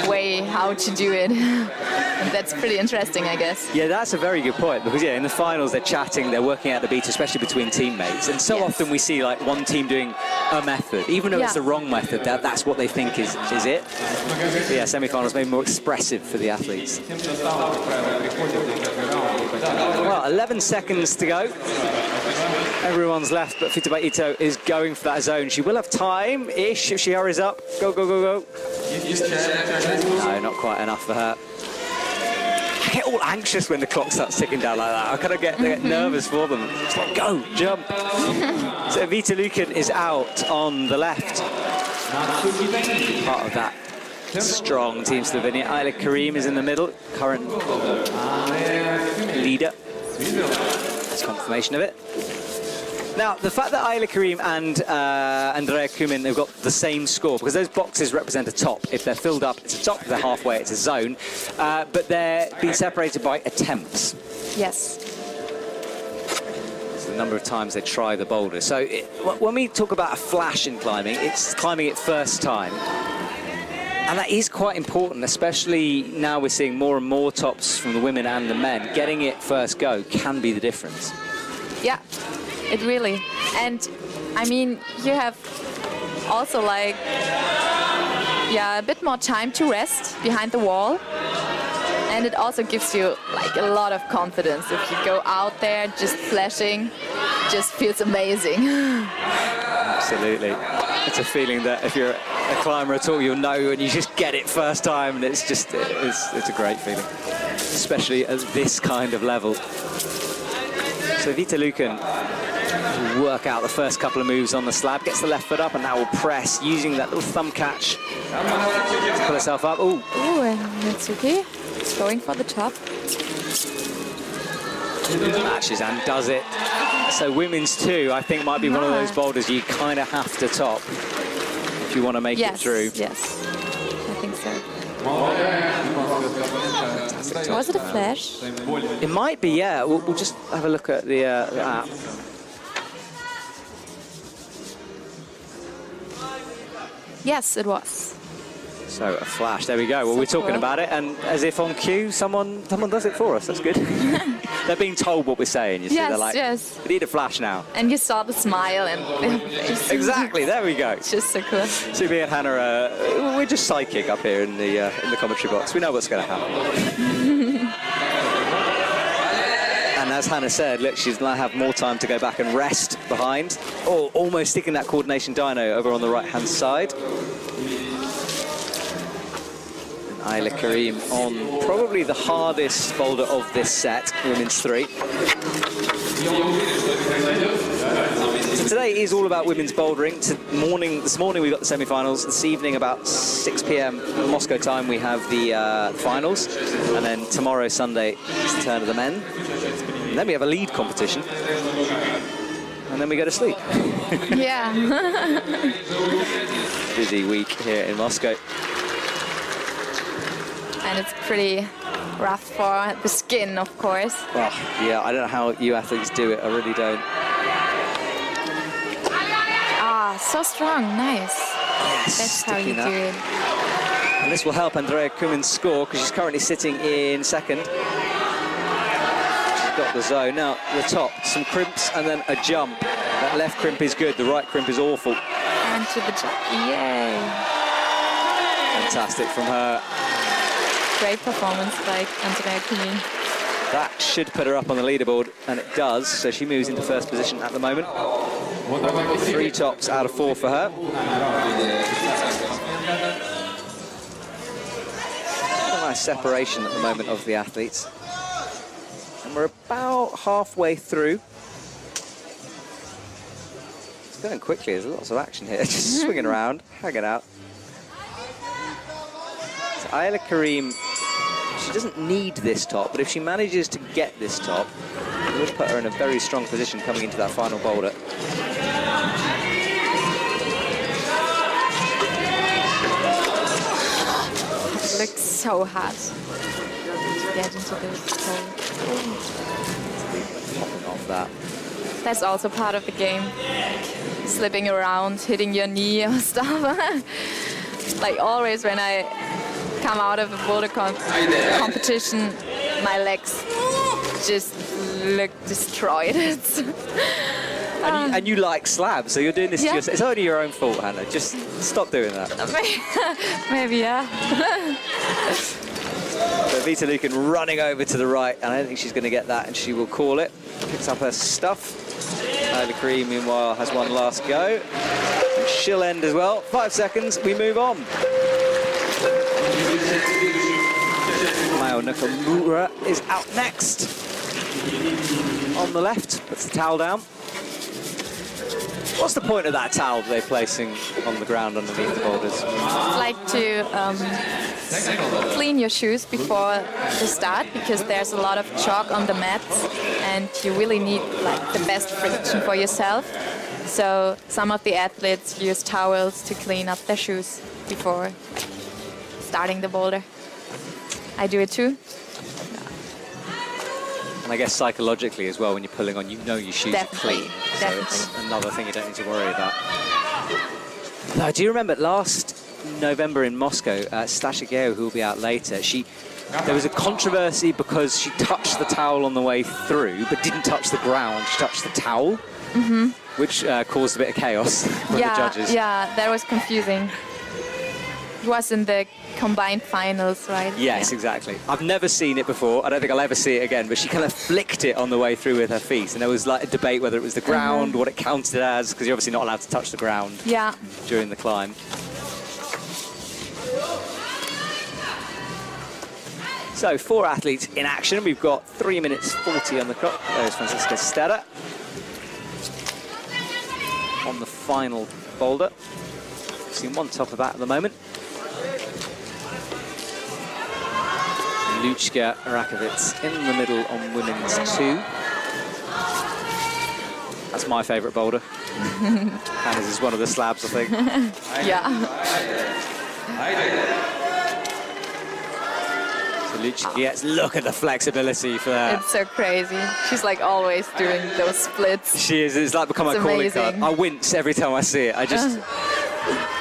way how to do it. And that's pretty interesting, I guess. Yeah, that's a very good point, because yeah, in the finals they're chatting, they're working out the beat, especially between teammates, and so often we see like one team doing a method, even though it's the wrong method, that's what they think is it. But yeah, semi-finals maybe more expressive for the athletes. Well, 11 seconds to go. Everyone's left, but Futaba Ito is going for that zone. She will have time-ish if she hurries up. Go, go, go, go. No, not quite enough for her. I get all anxious when the clock starts ticking down like that. I kind of get nervous for them. It's like, go, jump. So Vita Lukin is out on the left. Part of that strong Team Slovenia. Ayla Karim is in the middle, current leader. That's confirmation of it. Now, the fact that Ayla Karim and Andrea Kuhlmann have got the same score, because those boxes represent a top. If they're filled up, it's a top. If they're halfway, it's a zone. But they're being separated by attempts. Yes. the number of times they try the boulder. So when we talk about a flash in climbing, it's climbing it first time. And that is quite important, especially now we're seeing more and more tops from the women and the men. Getting it first go can be the difference. Yeah, it really. And I mean, you have also like, yeah, a bit more time to rest behind the wall. And it also gives you like a lot of confidence. If you go out there just flashing, just feels amazing. Absolutely. It's a feeling that if you're a climber at all, you'll know when you just get it first time, and it's just, it's a great feeling, especially at this kind of level. So Vita Luken will work out the first couple of moves on the slab, gets the left foot up, and now will press using that little thumb catch to pull herself up. Ooh. Ooh, and Mitsuki is going for the top. Matches and does it. So women's 2, I think, might be one of those boulders you kind of have to top if you want to make it through. Yes, I think so. Was it a flash? It might be, yeah. We'll just have a look at the app. Yes, it was. So a flash, there we go. Well, we're talking about it, and as if on cue, someone does it for us. That's good. They're being told what we're saying, you see. Yes, they're like, yes. We need a flash now. And you saw the smile and Exactly, there we go. It's just so cool. Subi and Hannah, we're just psychic up here in the commentary box. We know what's going to happen. And as Hannah said, look, she's going to have more time to go back and rest behind. Oh, almost sticking that coordination dyno over on the right-hand side. Ayla Karim on probably the hardest boulder of this set, women's 3. So today is all about women's bouldering. This morning we got the semi-finals. This evening about 6 p.m. Moscow time we have the finals. And then tomorrow, Sunday, it's the turn of the men. And then we have a lead competition. And then we go to sleep. Yeah. Busy week here in Moscow. And it's pretty rough for the skin, of course. Well, yeah, I don't know how you athletes do it. I really don't. Ah, so strong. Nice. Yes, That's how you do it. And this will help Andrea Kumin's score, because she's currently sitting in second. She's got the zone. Now, the top, some crimps, and then a jump. That left crimp is good. The right crimp is awful. And to the jump. Yay. Fantastic from her. Great performance by Andrea Kumin. That should put her up on the leaderboard, and it does. So she moves into first position at the moment. 3 tops out of 4 for her. A nice separation at the moment of the athletes. And we're about halfway through. It's going quickly. There's lots of action here. Just swinging around, hanging out. So Ayla Karim, she doesn't need this top, but if she manages to get this top, it would put her in a very strong position coming into that final boulder. It looks so hard to get into this hole. Popping off that. That's also part of the game. Like, slipping around, hitting your knee or stuff. Like always when I come out of a boulder competition, my legs just look destroyed. And you like slabs, so you're doing this to yourself. It's only your own fault, Hannah. Just stop doing that. Maybe, yeah. So Vita Luken running over to the right, and I don't think she's going to get that, and she will call it. Picks up her stuff. Ayla Karim, meanwhile, has one last go. And she'll end as well. 5 seconds, we move on. Mayo Nakamura is out next. On the left, puts the towel down. What's the point of that towel they're placing on the ground underneath the boulders? I like to clean your shoes before the start, because there's a lot of chalk on the mats and you really need like the best friction for yourself. So some of the athletes use towels to clean up their shoes before starting the boulder. I do it too. And I guess psychologically as well, when you're pulling on, you know your shoes Definitely, are clean. So definitely. it's another thing you don't need to worry about. Now, do you remember last November in Moscow, Stasha Geo, who will be out later, there was a controversy because she touched the towel on the way through, but didn't touch the ground. She touched the towel, which caused a bit of chaos for the judges. Yeah, that was confusing. It was in the combined finals, right? Yes, exactly. I've never seen it before. I don't think I'll ever see it again, but she kind of flicked it on the way through with her feet. And there was like a debate whether it was the ground, what it counted as, because you're obviously not allowed to touch the ground during the climb. So 4 athletes in action. We've got 3 minutes 40 on the clock. There's Franziska Stera on the final boulder. Seen one top of that at the moment. Luchka Rakovits in the middle on women's 2. That's my favourite boulder. And this is one of the slabs, I think. So Luchka gets, look at the flexibility for that. It's so crazy. She's like always doing those splits. She is. It's like become a calling card. I wince every time I see it.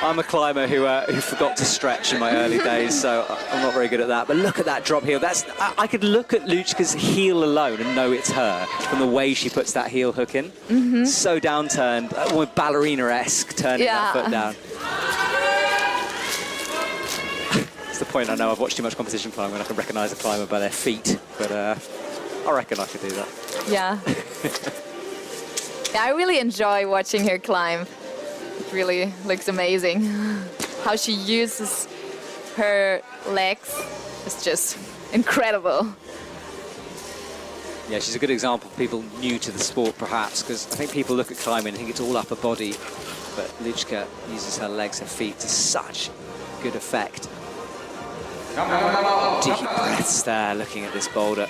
I'm a climber who forgot to stretch in my early days, so I'm not very good at that. But look at that drop heel. I could look at Luchka's heel alone and know it's her from the way she puts that heel hook in. So downturned, almost ballerina-esque, turning that foot down. It's the point I know I've watched too much competition climbing when I can recognise a climber by their feet, but I reckon I could do that. Yeah. I really enjoy watching her climb. It really looks amazing. How she uses her legs is just incredible. Yeah, she's a good example for people new to the sport, perhaps, because I think people look at climbing and think it's all upper body, but Luchka uses her legs, her feet to such good effect. Deep breaths there, looking at this boulder.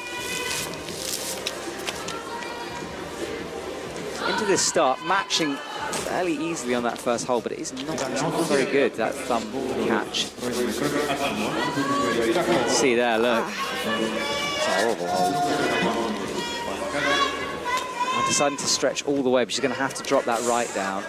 Into this start, matching fairly easily on that first hole, but it is not very good, that thumb catch. See there, look. It's a horrible hole. I'm deciding to stretch all the way, but she's going to have to drop that right down.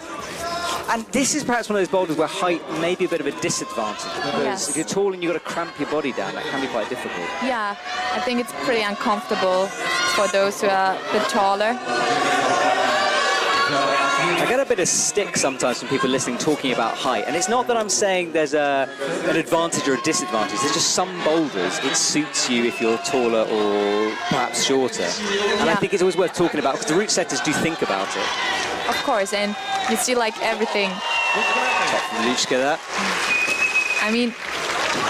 And this is perhaps one of those boulders where height may be a bit of a disadvantage, because if you're tall and you've got to cramp your body down, that can be quite difficult. Yeah, I think it's pretty uncomfortable for those who are a bit taller. I get a bit of stick sometimes from people listening talking about height, and it's not that I'm saying there's an advantage or a disadvantage. There's just some boulders it suits you if you're taller or perhaps shorter, and I think it's always worth talking about because the route setters do think about it. Of course, and you see like everything. Top from Luchka there. I mean,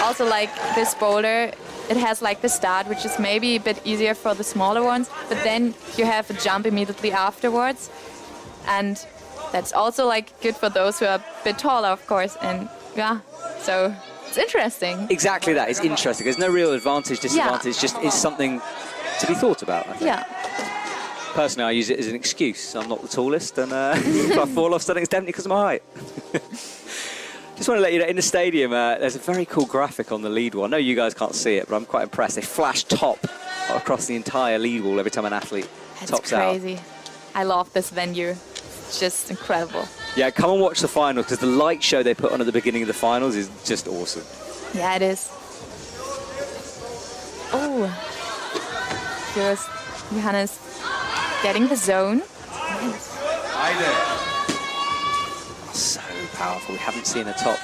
also like this boulder, it has like the start, which is maybe a bit easier for the smaller ones, but then you have a jump immediately afterwards. And that's also like good for those who are a bit taller, of course. And yeah, so it's interesting. Exactly that. It's interesting. There's no real advantage, disadvantage. Just it's something to be thought about, I think. Yeah. Personally, I use it as an excuse. I'm not the tallest, and if I fall off something, it's definitely because of my height. Just want to let you know, in the stadium, there's a very cool graphic on the lead wall. I know you guys can't see it, but I'm quite impressed. They flash top across the entire lead wall every time an athlete tops out. That's crazy. I love this venue. It's just incredible. Yeah, come and watch the final, because the light show they put on at the beginning of the finals is just awesome. Yeah, it is. Oh, here's Johannes getting the zone. Nice. So powerful. We haven't seen a top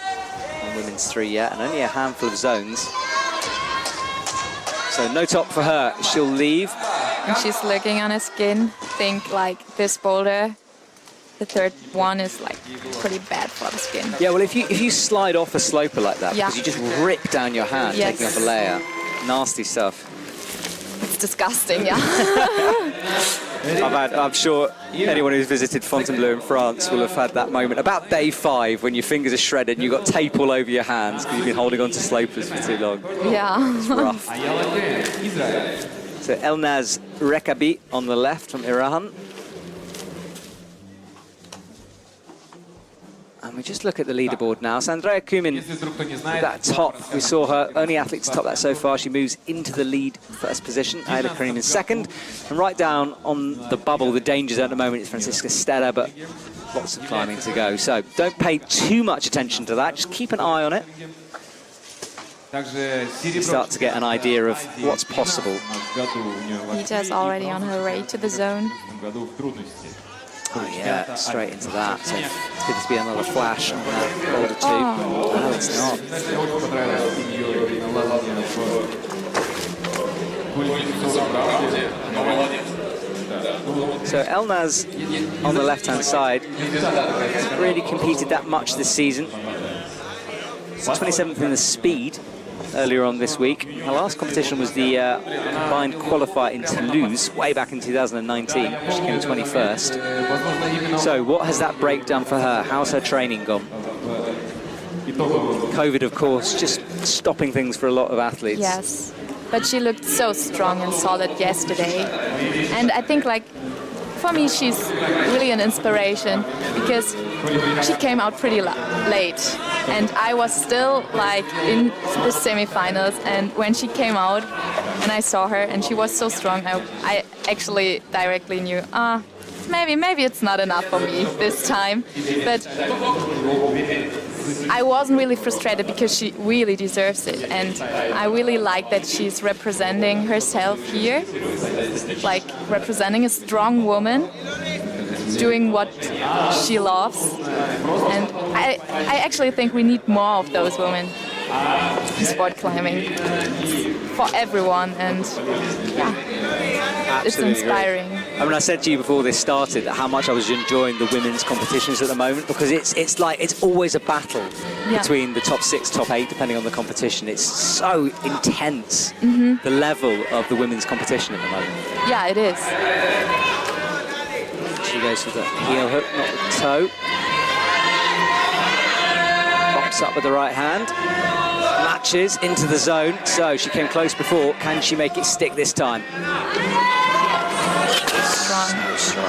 on women's 3 yet, and only a handful of zones. So no top for her. She'll leave. And she's looking on her skin. Think like this boulder, the third one is like pretty bad for the skin. Yeah, well, if you slide off a sloper like that, because you just rip down your hand, taking off a layer, nasty stuff. It's disgusting, yeah. I'm sure anyone who's visited Fontainebleau in France will have had that moment about day 5 when your fingers are shredded and you've got tape all over your hands because you've been holding on to slopers for too long. Yeah. It's rough. So Elnaz Rekabi on the left from Iran. And And we just look at the leaderboard now. So Andrea Kumin, Если вдруг кто не at знает, that top, we saw her only athlete to top that so far. She moves into the lead first position. Ayla Karim in second. And right down on the bubble, the danger zone at the moment is Francisca Stella, but lots of climbing to go. So don't pay too much attention to that. Just keep an eye on it. также серебро Start to get an idea of what's possible. в году у нее Nita is already on her way to the zone. в этом году в трудности. Oh yeah, straight into that. So it's good to be another flash on that Boulder 2. No, it's not. Мне очень понравилось ее налаживание в культуре. So Elnaz on the left-hand side hasn't really competed that much this season. 27th in the speed earlier on this week. Her last competition was the combined qualifier in Toulouse way back in 2019. She came 21st. So what has that break done for her? How's her training gone? COVID, of course, just stopping things for a lot of athletes. Yes, but she looked so strong and solid yesterday. And I think, like, for me, she's really an inspiration because she came out pretty late. And I was still, like, in the semifinals. And when she came out and I saw her and she was so strong, I actually directly knew, maybe it's not enough for me this time. But I wasn't really frustrated because she really deserves it. And I really like that she's representing herself here, like representing a strong woman, doing what she loves. And I actually think we need more of those women in sport climbing for everyone. And yeah, it's inspiring. Agree. I mean, I said to you before this started how much I was enjoying the women's competitions at the moment because it's like it's always a battle between the top 6, top 8, depending on the competition. It's so intense, the level of the women's competition at the moment. Yeah, it is. She goes for the heel hook, not the toe. Bops up with the right hand. Matches into the zone. So she came close before. Can she make it stick this time? Strong.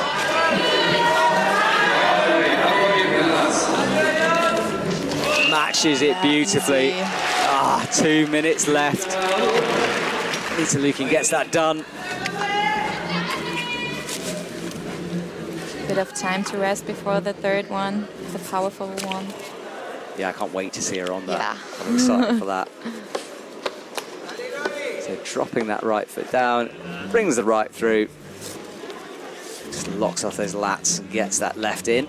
Matches it beautifully. 2 minutes left. Nita Lukin gets that done. Bit of time to rest before the third one, the powerful one. Yeah, I can't wait to see her on that. Yeah. I'm excited for that. So dropping that right foot down, brings the right through. Just locks off those lats and gets that left in.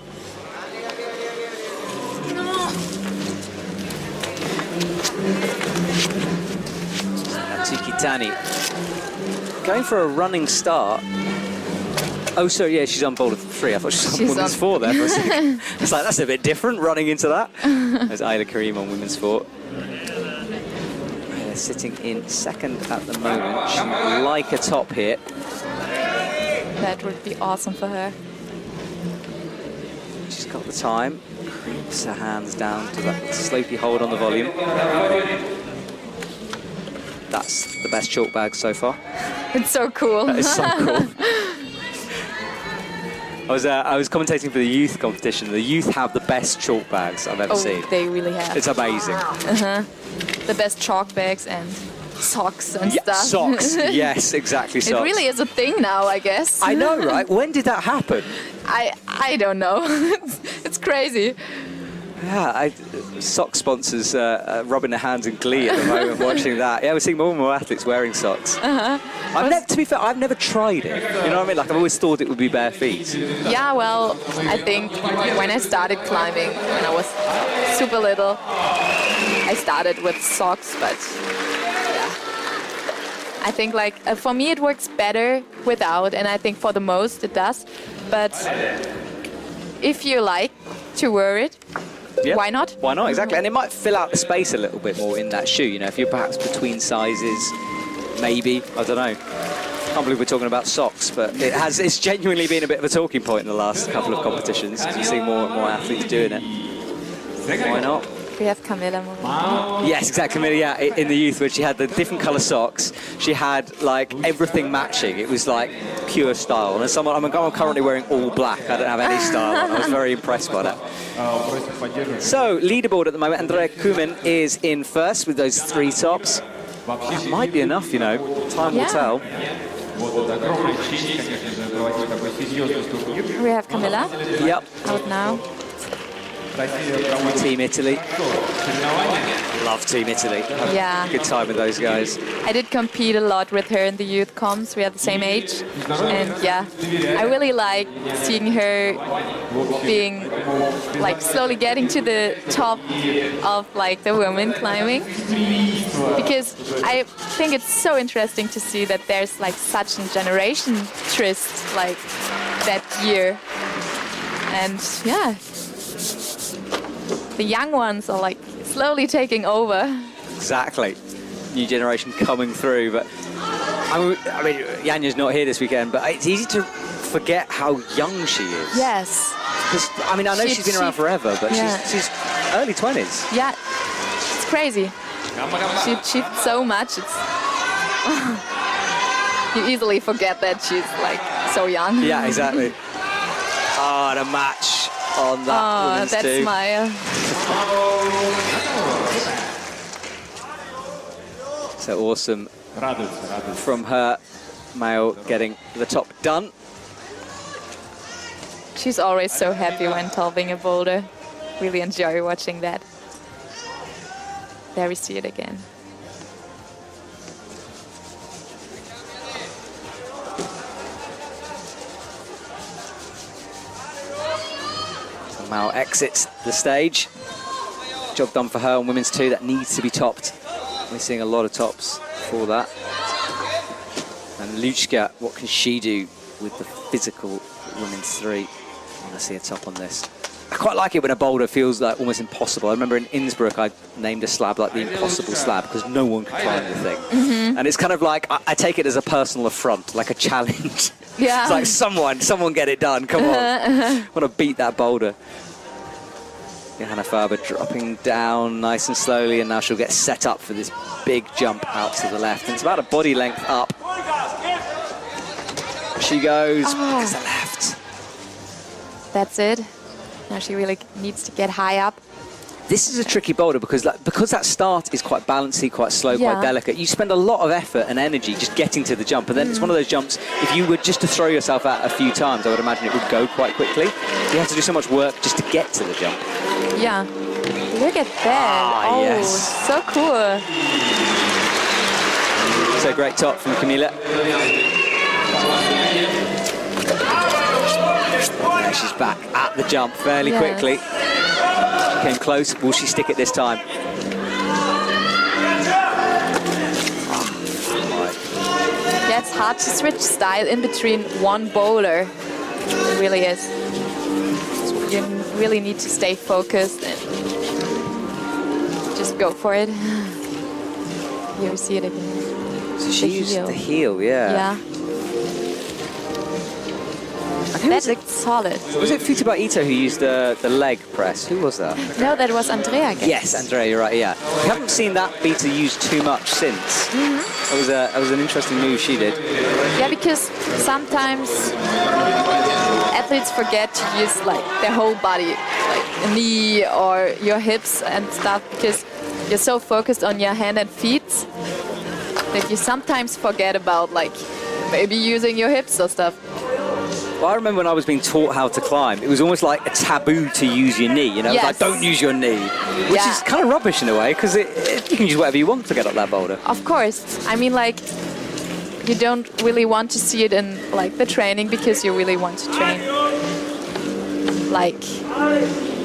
Tukitani going for a running start. Oh, sorry, yeah, she's on Boulder 3. I thought she was on Women's 4 there for a second. It's like, that's a bit different, running into that. There's Ayla Karim on Women's 4. They're sitting in second at the moment. She would like a top here. That would be awesome for her. She's got the time. Creeps her hands down to that slopey hold on the volume. That's the best chalk bag so far. It's so cool. That is so cool. I was commentating for the youth competition. The youth have the best chalk bags I've ever seen. They really have. It's amazing. The best chalk bags and socks and stuff. Socks. Yes, exactly. Socks. It really is a thing now, I guess. I know, right? When did that happen? I don't know. It's craysy. Yeah, sock sponsors rubbing their hands in glee at the moment watching that. Yeah, we're seeing more and more athletes wearing socks. To be fair, I've never tried it. You know what I mean? Like, I've always thought it would be bare feet. Yeah, well, I think when I started climbing, when I was super little, I started with socks, but yeah. I think, like, for me it works better without, and I think for the most it does. But if you like to wear it, yeah. Why not? Why not, exactly. And it might fill out the space a little bit more in that shoe. You know, if you're perhaps between sizes, maybe, I don't know. I can't believe we're talking about socks, but it's genuinely been a bit of a talking point in the last couple of competitions. You see more and more athletes doing it. Why not? We have Camilla Moreno. Yes, exactly. Yeah, in the youth, where she had the different colour socks, she had like everything matching. It was like pure style. And as someone, I'm currently wearing all black. I don't have any style on. I was very impressed by that. So, leaderboard at the moment, Andrea Kumin is in first with those 3 tops. That might be enough, you know. Time will tell. We have Camilla. Yep. Out now. Team Italy. Love Team Italy. Have Yeah. a good time with those guys. I did compete a lot with her in the youth comps. We are the same age. And yeah, I really like seeing her being like slowly getting to the top of like the women climbing. Because I think it's so interesting to see that there's like such a generation tryst like that year. And yeah, the young ones are like slowly taking over. Exactly. New generation coming through. But I mean, Janja's not here this weekend, but it's easy to forget how young she is. Yes. Because, I mean, I know she's been around forever, but she's early 20s. Yeah, it's crazy. She achieved so much. It's you easily forget that she's like so young. Yeah, exactly. Oh, and a match on that women's that's too. Maya. So awesome from her. Mayo getting the top done. She's always so happy when topping a boulder. Really enjoy watching that. There we see it again. So Mao exits the stage. Job done for her on women's 2. That needs to be topped. We're seeing a lot of tops for that. And Luchka, what can she do with the physical women's 3? I want to see a top on this. I quite like it when a boulder feels like almost impossible. I remember in Innsbruck, I named a slab like the impossible slab because no one could climb the thing. And it's kind of like, I take it as a personal affront, like a challenge. Yeah. It's like, someone get it done, come on. I want to beat that boulder. Johanna Faber dropping down nice and slowly, and now she'll get set up for this big jump out to the left. And it's about a body length up. She goes, to the left. That's it. Now she really needs to get high up. This is a tricky boulder because that start is quite bouncy, quite slow, quite delicate. You spend a lot of effort and energy just getting to the jump, and then it's one of those jumps, if you were just to throw yourself out a few times, I would imagine it would go quite quickly. You have to do so much work just to get to the jump. Yeah. Look at that. Yes. So cool. So great top from Camilla. Now she's back at the jump fairly quickly. She came close. Will she stick it this time? Yeah, it's hard to switch style in between one boulder. It really is. You really need to stay focused and just go for it. Here we see it again. So she used the heel, yeah. That looked solid. Was it Futaba Ito who used the leg press? Who was that? No, that was Andrea again. Yes, Andrea, you're right, yeah. We haven't seen that beater used too much since. That was an interesting move she did. Yeah, because sometimes athletes forget to use like their whole body, like a knee or your hips and stuff, because you're so focused on your hand and feet that you sometimes forget about like maybe using your hips or stuff. Well, I remember when I was being taught how to climb, it was almost like a taboo to use your knee, you know? Yes. It was like, don't use your knee, which is kind of rubbish in a way, because you can use whatever you want to get up that boulder. Of course. I mean, like, you don't really want to see it in, like, the training, because you really want to train, like,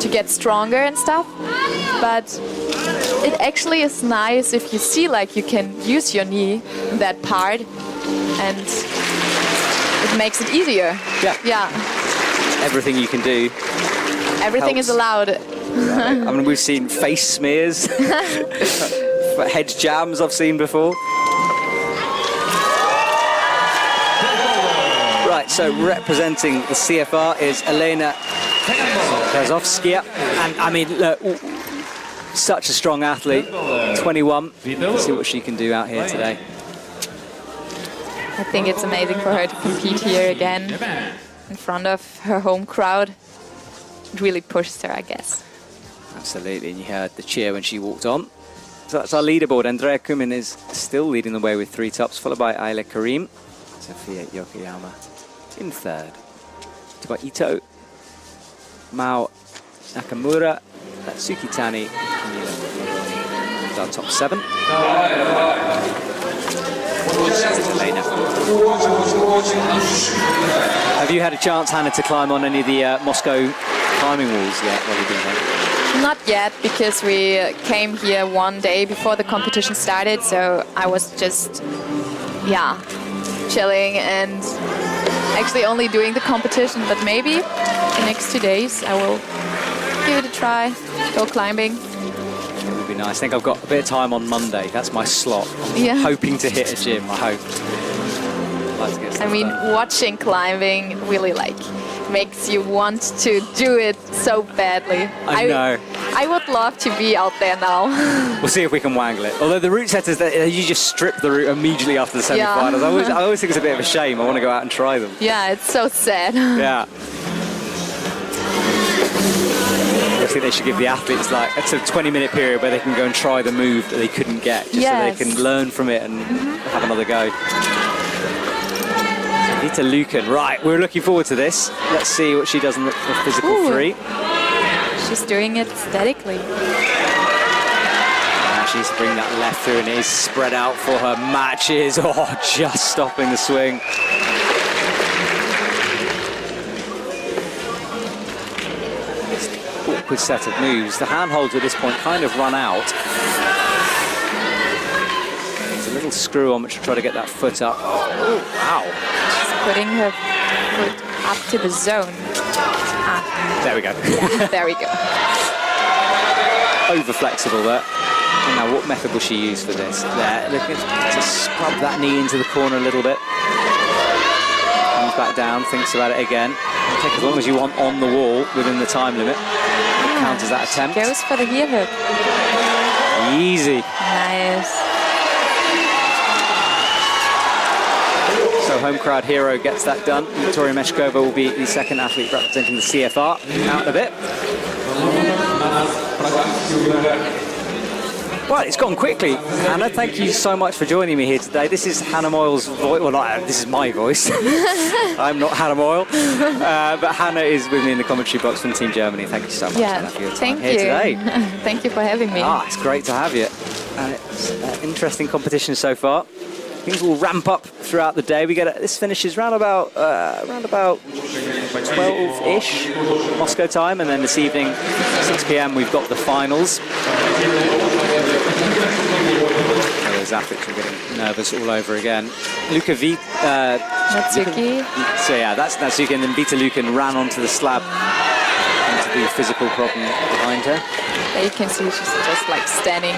to get stronger and stuff. But it actually is nice if you see, like, you can use your knee in that part, and it makes it easier. Yeah. Everything you can do. Everything helps. is allowed. I mean, we've seen face smears, head jams I've seen before. Right, so representing the CFR is Elena Krasovskia. And I mean, look, such a strong athlete. 21. Let's see what she can do out here today. I think it's amazing for her to compete here again in front of her home crowd. It really pushes her, I guess. Absolutely, and you heard the cheer when she walked on. So that's our leaderboard. Andrea Kumin is still leading the way with 3 tops, followed by Ayla Karim. Sofia Yokoyama in 3rd. We've got Ito, Mao Nakamura, Suki Tani, and our top 7. Have you had a chance, Hannah, to climb on any of the Moscow climbing walls yet while you've been here? Not yet, because we came here one day before the competition started, so I was just, yeah, chilling and actually only doing the competition, but maybe the next 2 days I will give it a try, go climbing. It would be nice. I think I've got a bit of time on Monday. That's my slot. I'm hoping to hit a gym, I hope. I'd like to get I mean, done. watching climbing really makes you want to do it so badly. I know. I would love to be out there now. We'll see if we can wangle it. Although the route setters, you just strip the route immediately after the semi-finals. Yeah. I always think it's a bit of a shame. I want to go out and try them. Yeah, it's so sad. Yeah. I think they should give the athletes like a sort of 20-minute period where they can go and try the move that they couldn't get, just so they can learn from it and have another go. Vita Lucan, right, we're looking forward to this. Let's see what she does in the physical 3. She's doing it statically. And she's bringing that left through and it is spread out for her matches. Oh, just stopping the swing. Awkward set of moves. The handholds at this point kind of run out. There's a little screw on which to try to get that foot up. Oh, wow. Putting her foot up to the zone. There we go. Yeah, there we go. Over flexible there. And now what method will she use for this? There, looking to scrub that knee into the corner a little bit. Comes back down, thinks about it again. Take as long as you want on the wall within the time limit. Counters that attempt. Goes for the heel hook. Easy. Nice. So home crowd hero gets that done. Victoria Meshkova will be the 2nd athlete representing the CFR. Out a bit. Well, it's gone quickly. Hannah, thank you so much for joining me here today. This is Hannah Moyle's voice. Well, this is my voice. I'm not Hannah Moyle. But Hannah is with me in the commentary box from Team Germany. Thank you so much, Hannah, for your time here today. Thank you for having me. It's great to have you. And it's an interesting competition so far. Things will ramp up throughout the day. This finishes around about 12-ish Moscow time, and then this evening, 6 p.m. we've got the finals. Those athletes are getting nervous all over again. Natsuki. So yeah, that's Natsuki, and then Vita Lucan ran onto the slab into the physical problem behind her. There you can see she's just like standing.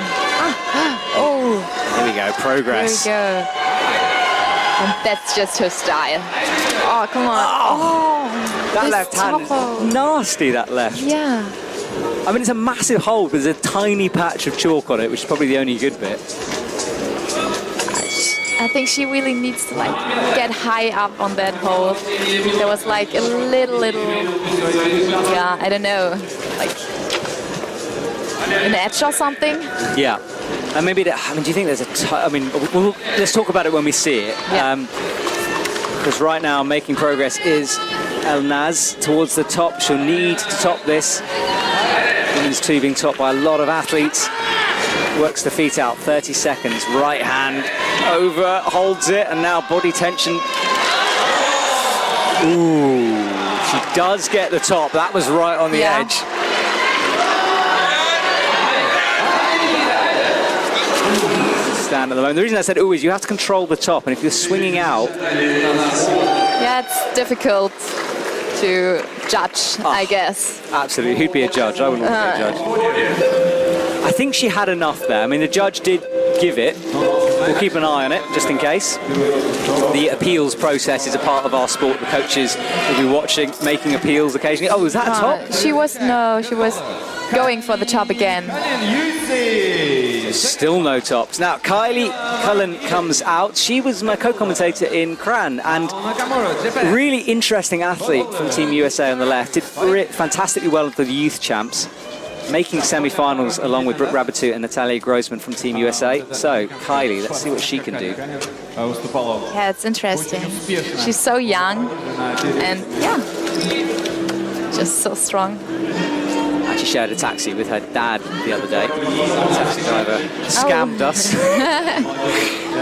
Oh. There we go, progress. There we go. And that's just her style. Oh, come on. Oh, that left hand is nasty, that left. Yeah. I mean, it's a massive hold, but there's a tiny patch of chalk on it, which is probably the only good bit. I think she really needs to like get high up on that hold. There was like a little, yeah, I don't know, like an edge or something. Yeah. And maybe, do you think there's let's talk about it when we see it. Yeah. Because right now, making progress is Elnaz towards the top. She'll need to top this. Women's 2 being topped by a lot of athletes. Works the feet out, 30 seconds. Right hand over, holds it, and now body tension. Ooh, she does get the top. That was right on the edge. Stand at the moment. The reason I said ooh is you have to control the top, and if you're swinging out, yeah, it's difficult to judge, I guess. Absolutely, who'd be a judge? I wouldn't want to be a judge. I think she had enough there. I mean, the judge did give it. We'll keep an eye on it just in case. The appeals process is a part of our sport. The coaches will be watching, making appeals occasionally. Oh, was that a top? She was going for the top again. Still no tops. Now, Kylie Cullen comes out. She was my co-commentator in Cran, and really interesting athlete from Team USA on the left. Did fantastically well at the youth champs, making semi-finals along with Brooke Rabatou and Natalia Grossman from Team USA. So, Kylie, let's see what she can do. Yeah, it's interesting. She's so young and, yeah, just so strong. She shared a taxi with her dad the other day. The taxi driver scammed us.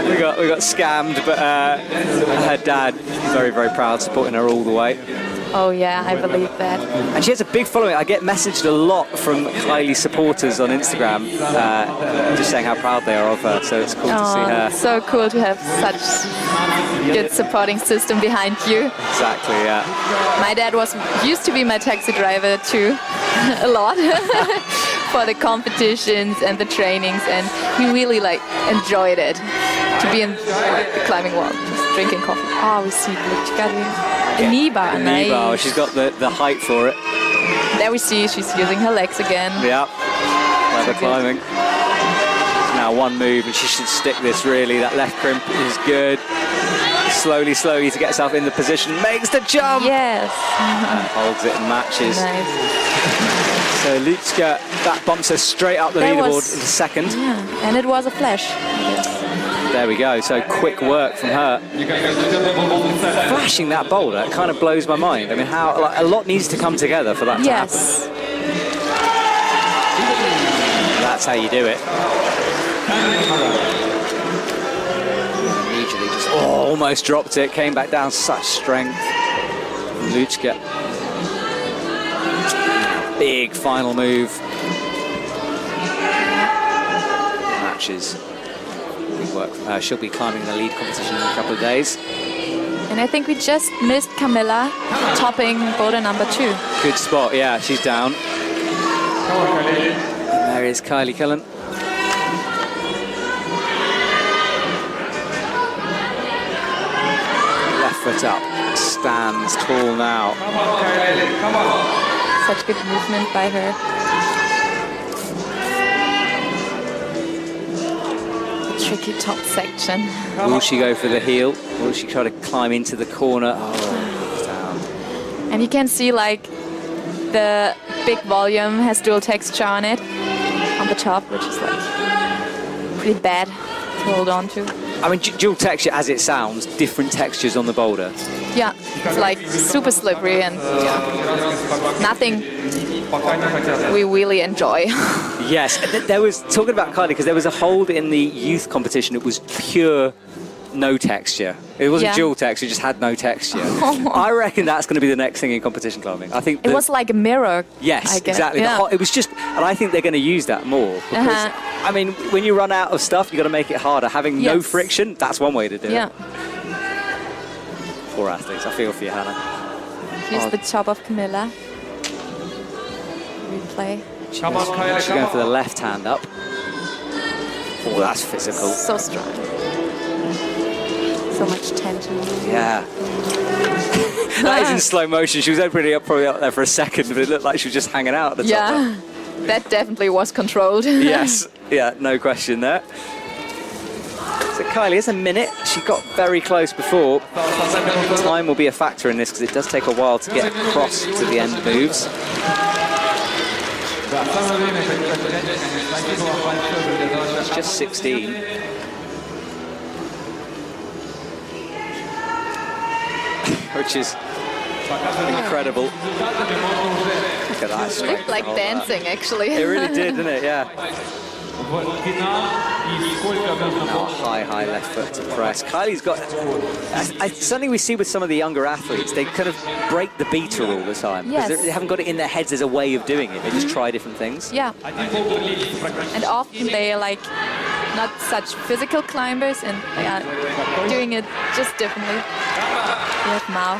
we got scammed, but her dad, very, very proud, supporting her all the way. Oh yeah, I believe that. And she has a big following. I get messaged a lot from Kylie supporters on Instagram, just saying how proud they are of her. So it's cool to see her. So cool to have such good supporting system behind you. Exactly, yeah. My dad used to be my taxi driver too, a lot, for the competitions and the trainings, and he really enjoyed it to be in the climbing wall, just drinking coffee. Oh, we see a knee bar. Knee bar. She's got the height for it. There we see she's using her legs again. Yeah, leather climbing. Now one move, and she should stick this really. That left crimp is good. Slowly to get herself in the position. Makes the jump. Yes. And holds it and matches. Nice. So Lutska, that bumps her straight up the leaderboard in a second. Yeah, and it was a flash. There we go. So quick work from her. Flashing that boulder, it kind of blows my mind. I mean, how a lot needs to come together for that to happen. That's how you do it. Immediately just almost dropped it, came back down. Such strength from Lutska. Big final move. Matches. Big work from her. She'll be climbing the lead competition in a couple of days. And I think we just missed Camilla topping Boulder number 2. Good spot, yeah, she's down. And there is Kylie Cullen. Left foot up, stands tall now. Such good movement by her. Tricky top section. Will she go for the heel? Will she try to climb into the corner? Oh, down. And you can see the big volume has dual texture on it on the top, which is pretty bad to hold on to. I mean, dual texture as it sounds, different textures on the boulder. Yeah, it's super slippery and nothing we really enjoy. Yes, there was, talking about Kylie, because there was a hold in the youth competition, it was pure no texture. It wasn't dual texture, it just had no texture. I reckon that's going to be the next thing in competition climbing. I think it was like a mirror. Yes, I guess. exactly. Yeah. It was just, and I think they're going to use that more. Because, I mean, when you run out of stuff, you've got to make it harder. Having no friction, that's one way to do it. Poor athletes, I feel for you, Hannah. Here's the top of Camilla. Replay. She's going for the left hand up. Oh, that's physical. So strong. So much tension. Yeah. That is in slow motion. She was probably up there for a second, but it looked like she was just hanging out at the top. Yeah, that definitely was controlled. Yes. Yeah, no question there. So Kylie, it's a minute. She got very close before. Time will be a factor in this because it does take a while to get across to the end moves. It's just 16. Which is incredible. Look at that. It looked like dancing, actually. It really did, didn't it? Yeah. Now high left foot to press. Kylie's got... something we see with some of the younger athletes, they kind of break the beater all the time. Yes. Because they haven't got it in their heads as a way of doing it. They just try different things. Yeah. And often they are not such physical climbers and they are doing it just differently. We have Mao.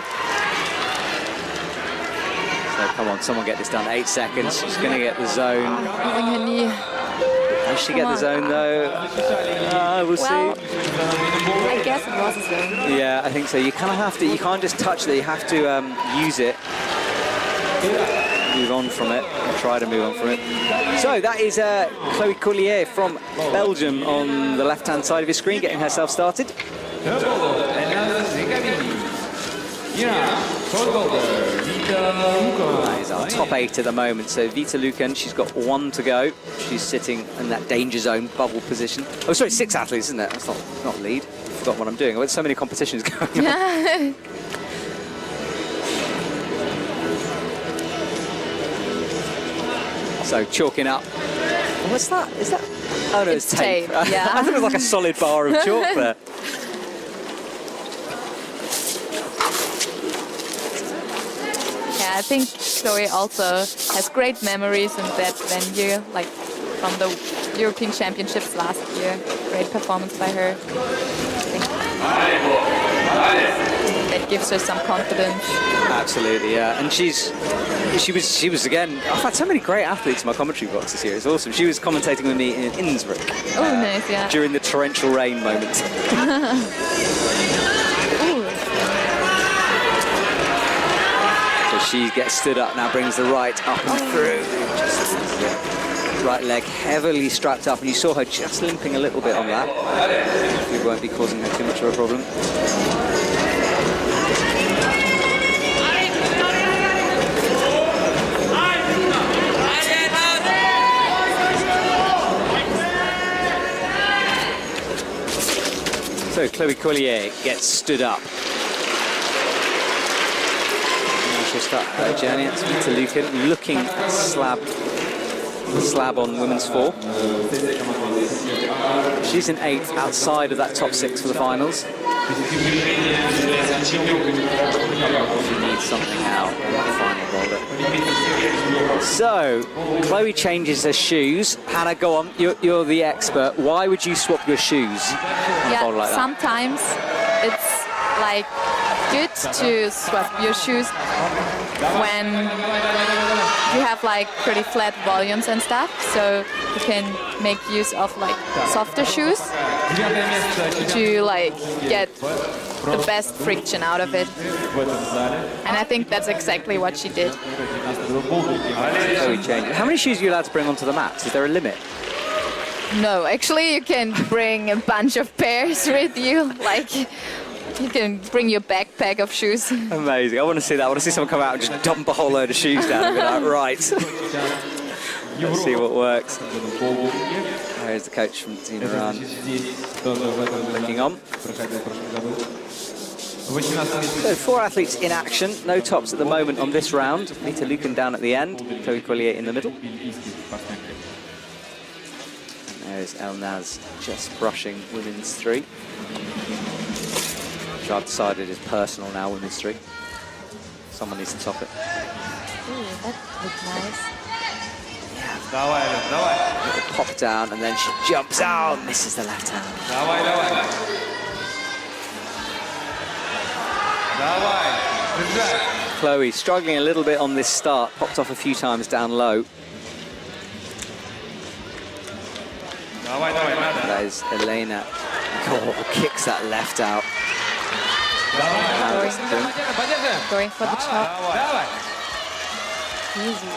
So come on, someone get this done. 8 seconds. She's going to get the zone. Using her knee. Does she get the zone though? We'll see. I guess it was a zone. Yeah, I think so. You kind of have to. You can't just touch it. You have to use it. move on from it, or try to move on from it. So that is Chloe Collier from Belgium on the left-hand side of your screen, getting herself started. That is our top 8 at the moment. So Vita Lucan, she's got 1 to go. She's sitting in that danger zone bubble position. Oh, sorry, 6 athletes, isn't it? That's not lead. I forgot what I'm doing. I've got so many competitions going on. So chalking up. What's that? Is that? Oh no, it's tape. Yeah. I thought it was like a solid bar of chalk there. Yeah, I think Chloe also has great memories in that venue, like from the European Championships last year. Great performance by her. That gives her some confidence. Absolutely, yeah. And she was again. I've had so many great athletes in my commentary box this year. It's awesome. She was commentating with me in Innsbruck. Oh, nice, yeah. During the torrential rain moment. So she gets stood up now, brings the right up and through. Just, right leg heavily strapped up, and you saw her just limping a little bit on that. We won't be causing her too much of a problem. So Chloe Collier gets stood up. Now she'll start her journey. It's Vita Lucan looking at the slab on women's 4. She's in 8th outside of that top 6 for the finals. She needs something out in the final Boulder. So, Chloe changes her shoes. Hannah, go on. You're the expert. Why would you swap your shoes on a boulder like that? Sometimes it's like good to swap your shoes when you have like pretty flat volumes and stuff, so you can make use of like softer shoes to like get the best friction out of it. And I think that's exactly what she did. How many shoes are you allowed to bring onto the mats? Is there a limit? No, actually you can bring a bunch of pairs with you, like you can bring your backpack of shoes. Amazing. I want to see that. I want to see someone come out and just dump a whole load of shoes down and be like, right. Let's see what works. There's the coach from Tina Run looking on. So 4 athletes in action. No tops at the moment on this round. Vita Lucan down at the end. Chloe Collier in the middle. And there's Elnaz just brushing women's 3. Which I've decided is personal now, women's 3. Someone needs to top it. Ooh, that looks nice. Little pop down, and then she jumps out, misses the left hand. Chloe struggling a little bit on this start, popped off a few times down low. That is Elena. Oh, kicks that left out. Going for the top. Easy.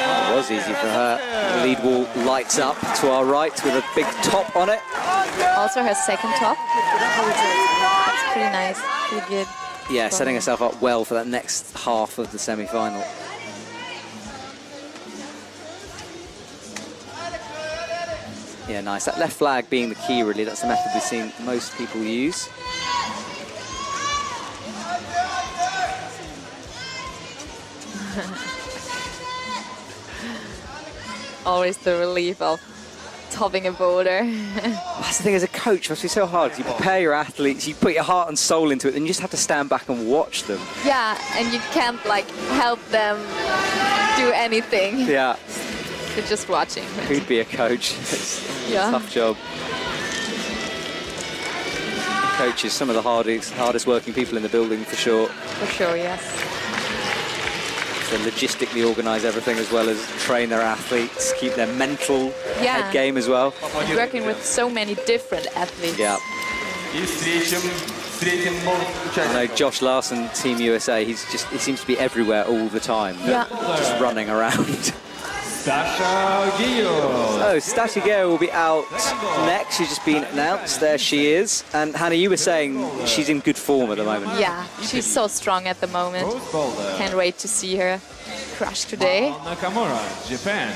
Oh, it was easy for her. The lead wall lights up to our right with a big top on it. Also her second top. That's pretty nice, pretty good. Yeah, setting herself up well for that next half of the semi-final. Yeah, nice. That left flag being the key, really. That's the method we've seen most people use. Always the relief of topping a boulder. That's the thing, as a coach, it must be so hard. You prepare your athletes, you put your heart and soul into it, and you just have to stand back and watch them. Yeah, and you can't like help them do anything. Yeah. You're just watching. Who'd be a coach? It's a tough job. Coaches, some of the hardest working people in the building, for sure. For sure, yes. To logistically organise everything, as well as train their athletes, keep their mental head game as well. Working with so many different athletes. Yeah. И встретим новых I know участников. Josh Larson, Team USA, he seems to be everywhere all the time. Yeah. Just running around. Stasha Gil. Oh, Stasha Gale will be out next. She's just been announced. There she is. And Hannah, you were saying she's in good form at the moment. Yeah, she's so strong at the moment. Boulder. Can't wait to see her crush today. Nakamura, Japan.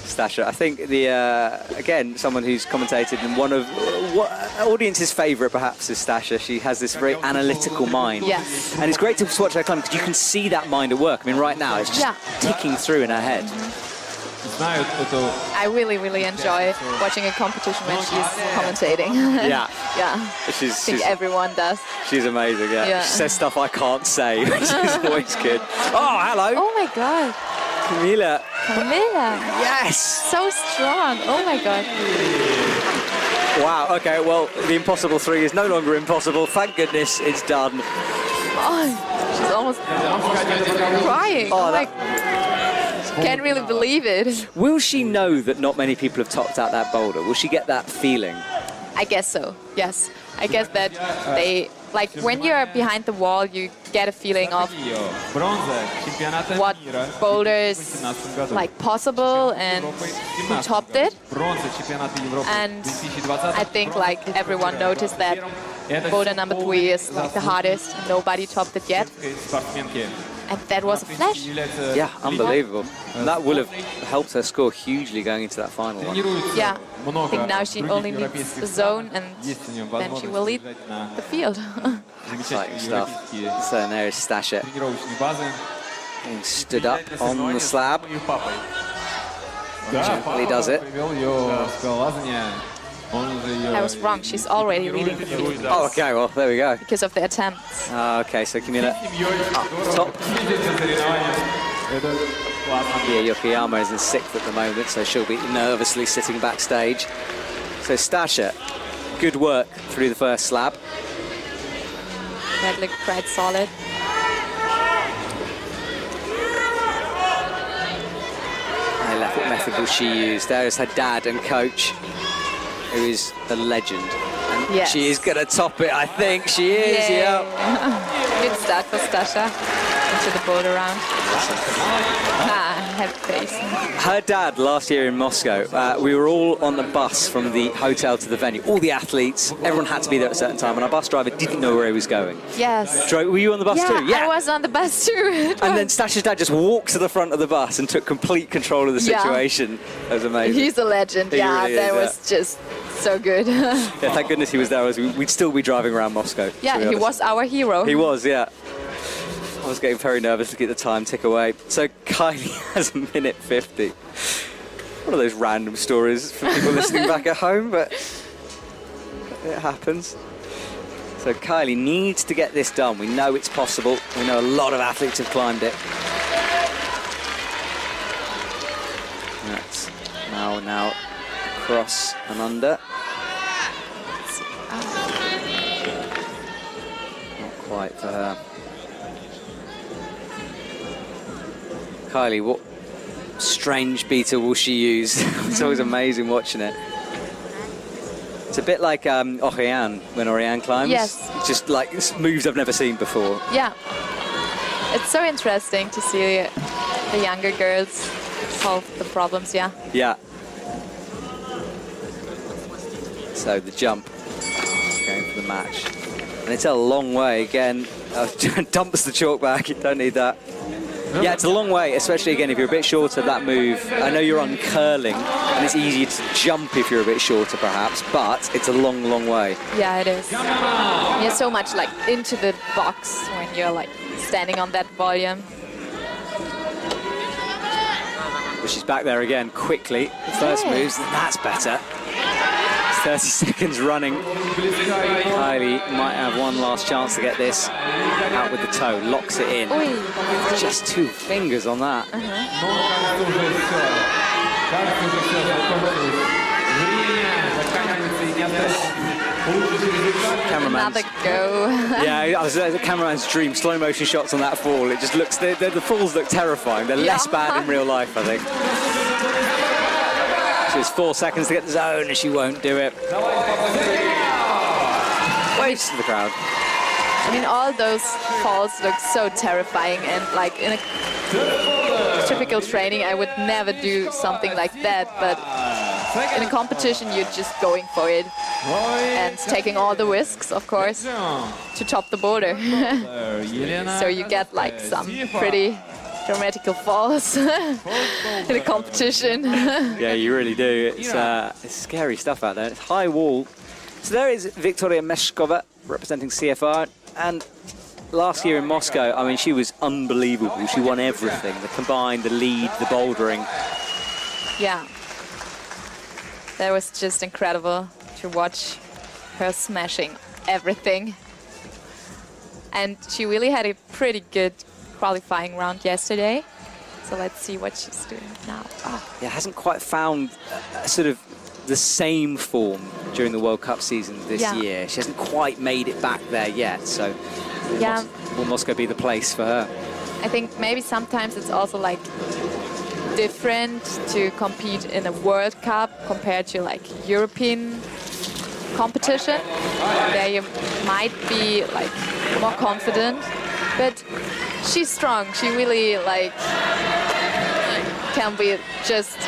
Stasha, I think again, someone who's commentated in one of what audience's favourite perhaps is Stasha. She has this very analytical mind. Yes. And it's great to watch her climb because you can see that mind at work. I mean, right now it's just ticking through in her head. Знают эту I really, really enjoy watching a competition when she's commentating. Yeah. Yeah. I think everyone does. She's amazing, yeah. She says stuff I can't say, which is always good. Oh, hello. Oh my God. Camila. Camilla. Yes. So strong. Oh my God. Wow, okay, well, the impossible 3 is no longer impossible. Thank goodness it's done. Oh, she's almost crying. Oh my. Can't really believe it. Will she know that not many people have topped out that boulder? Will she get that feeling? I guess so, yes. I guess that they, like, when you're behind the wall, you get a feeling of what boulder is, like, possible and who topped it. And I think, like, everyone noticed that boulder number 3 is, like, the hardest. Nobody topped it yet. And that was a flash. Yeah, unbelievable. And that will have helped her score hugely going into that final one. Yeah, I think now she only needs the zone and then she will lead the field. Exciting stuff. So there is Stasha being stood up on the slab. Gently does it. I was wrong, she's already leading the field. Oh, okay, well, there we go. Because of the attempts. Okay, so Camila up top. Yeah, Yokoyama is in 6th at the moment, so she'll be nervously sitting backstage. So Stasha, good work through the first slab. That looked quite solid. What method will she use? There is her dad and coach, who is a legend. And Yes. she is going to top it, I think. She is, Yay. yeah. Good start for Stasha into the boulder round. Have faith. Her dad, last year in Moscow, we were all on the bus from the hotel to the venue. All the athletes, everyone had to be there at a certain time, and our bus driver didn't know where he was going. Yes. Were you on the bus too? Yeah, I was on the bus too. And then Stasha's dad just walked to the front of the bus and took complete control of the Yeah. situation. That was amazing. He's a legend. He Yeah, really that is, was just so good. Yeah, thank goodness he was there, as we'd still be driving around Moscow. Yeah, to be he honest. was our hero. He was, yeah. I was getting very nervous to get the time tick away. So Kylie has a minute 50. One of those random stories for people listening back at home, but it happens. So Kylie needs to get this done. We know it's possible. We know a lot of athletes have climbed it. That's now across and under. Not quite for her. Kylie, what strange beater will she use? It's always amazing watching it. It's a bit like Oriane, when Oriane climbs. Yes. It's just like moves I've never seen before. Yeah. It's so interesting to see the younger girls solve the problems, yeah. Yeah. So the jump, going for the match. And it's a long way again. Dumps the chalk back, you don't need that. Yeah, it's a long way, especially again if you're a bit short of that move. I know you're on curling, and it's easier to jump if you're a bit shorter perhaps, but it's a long, long way. Yeah, it is. You're so much like into the box when you're like standing on that volume. But she's back there again quickly. The first moves, and that's better. 30 seconds running. Kylie might have one last chance to get this out with the toe. Locks it in. Oi. Just 2 fingers on that. Another go. Yeah, the cameraman's dream. Slow motion shots on that fall. It just looks. The falls look terrifying. They're less bad in real life, I think. She has 4 seconds to get the zone, and she won't do it. waves to the crowd. I mean, all those falls look so terrifying, and like in a typical training, I would never do something like that, but in a competition, you're just going for it and taking all the risks, of course, to top the boulder. So you get like some pretty dramatical falls in a competition. Yeah, you really do. It's scary stuff out there. It's high wall. So there is Victoria Meshkova representing CFR, and last year in Moscow, I mean, she was unbelievable. She won everything, the combined, the lead, the bouldering. Yeah. That was just incredible to watch her smashing everything. And she really had a pretty good qualifying round yesterday. So let's see what she's doing now. Oh. Yeah, hasn't quite found sort of the same form during the World Cup season this year. She hasn't quite made it back there yet, so will Moscow be the place for her? I think maybe sometimes it's also like different to compete in a World Cup compared to like European competition. There you might be like more confident, but she's strong. She really like can be just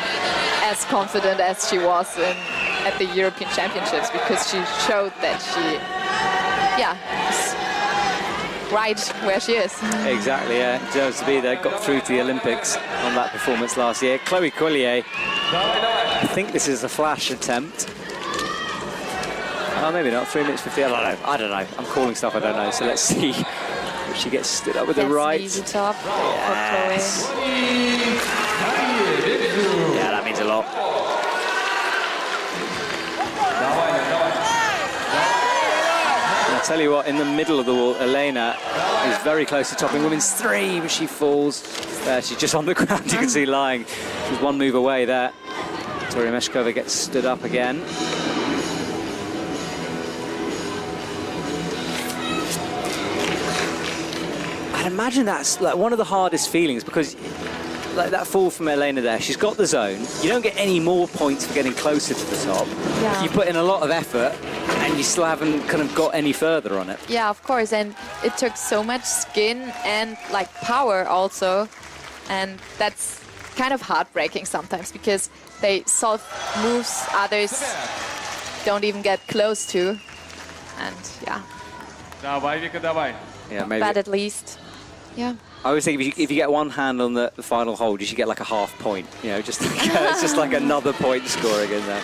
as confident as she was at the European Championships, because she showed that she, is right where she is. Exactly, yeah. Deserves to be there. Got through to the Olympics on that performance last year. Chloe Collier. I think this is a flash attempt. Oh, maybe not. 3 minutes 50. I don't know. I'm calling stuff I don't know. So let's see if she gets stood up with the right. Easy top for Yes. Yeah, that means a lot. I'll tell you what, in the middle of the wall, Elena is very close to topping women's 3, but she falls. There, she's just on the ground, you can see lying. She's one move away there. Victoria Meshkova gets stood up again. I'd imagine that's like one of the hardest feelings, because like that fall from Elena there, she's got the zone. You don't get any more points for getting closer to the top. Yeah. You put in a lot of effort and you still haven't kind of got any further on it. Yeah, of course, and it took so much skin and like power also, and that's kind of heartbreaking sometimes, because they solve moves others don't even get close to, and yeah. Yeah, maybe. But at least, yeah. I always think if you get one hand on the final hold, you should get like a half point. You know, just it's just like another point scoring in there.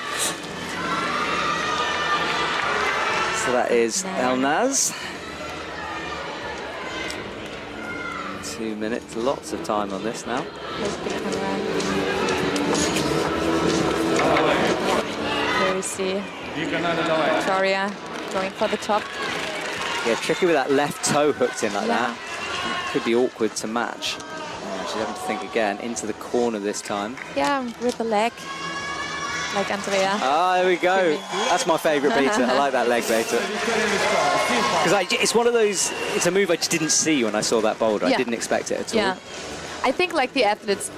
So that is Elnaz. 2 minutes, lots of time on this now. Here we see Victoria going for the top. Yeah, tricky with that left toe hooked in like that. Could be awkward to match. She's having to think again. Into the corner this time. Yeah, with the leg, like Andrea. Ah, there we go. That's my favourite beta. I like that leg beta. Because it's one of those, it's a move I just didn't see when I saw that boulder. I didn't expect it at all. Yeah, I think like the athletes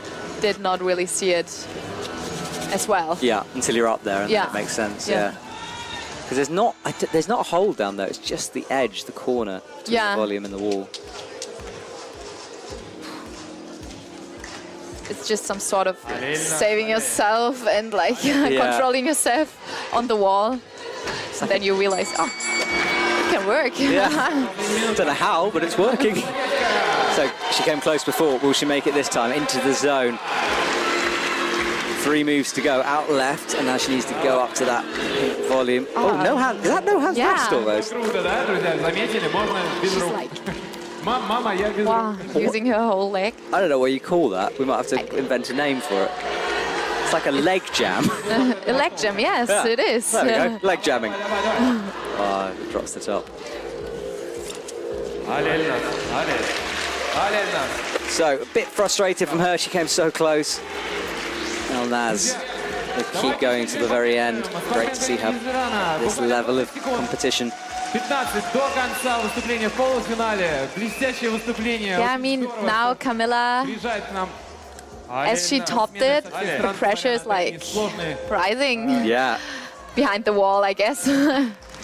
did not really see it as well. Yeah, until you're up there and then it makes sense, Because there's not a hole down there, it's just the edge, the corner, between the volume and the wall. It's just some sort of saving yourself and like controlling yourself on the wall. And then you realize, oh, it can work. Yeah, don't know how, but it's working. So she came close before. Will she make it this time? Into the zone. 3 moves to go, out left, and now she needs to go up to that volume. Oh, no hand. Is that no hands left almost? She's like, wow, using her whole leg. I don't know what you call that. We might have to invent a name for it. It's like a leg jam. A leg jam, yes, it is. There we go, leg jamming. Oh, it drops the top. So, a bit frustrated from her. She came so close. Elnaz will keep going to the very end. Great to see her this level of competition. 15 до конца выступления в полуфинале. Блестящее выступление. Yeah, I mean, now Camilla, as she topped it, the pressure is like rising Yeah. behind the wall, I guess.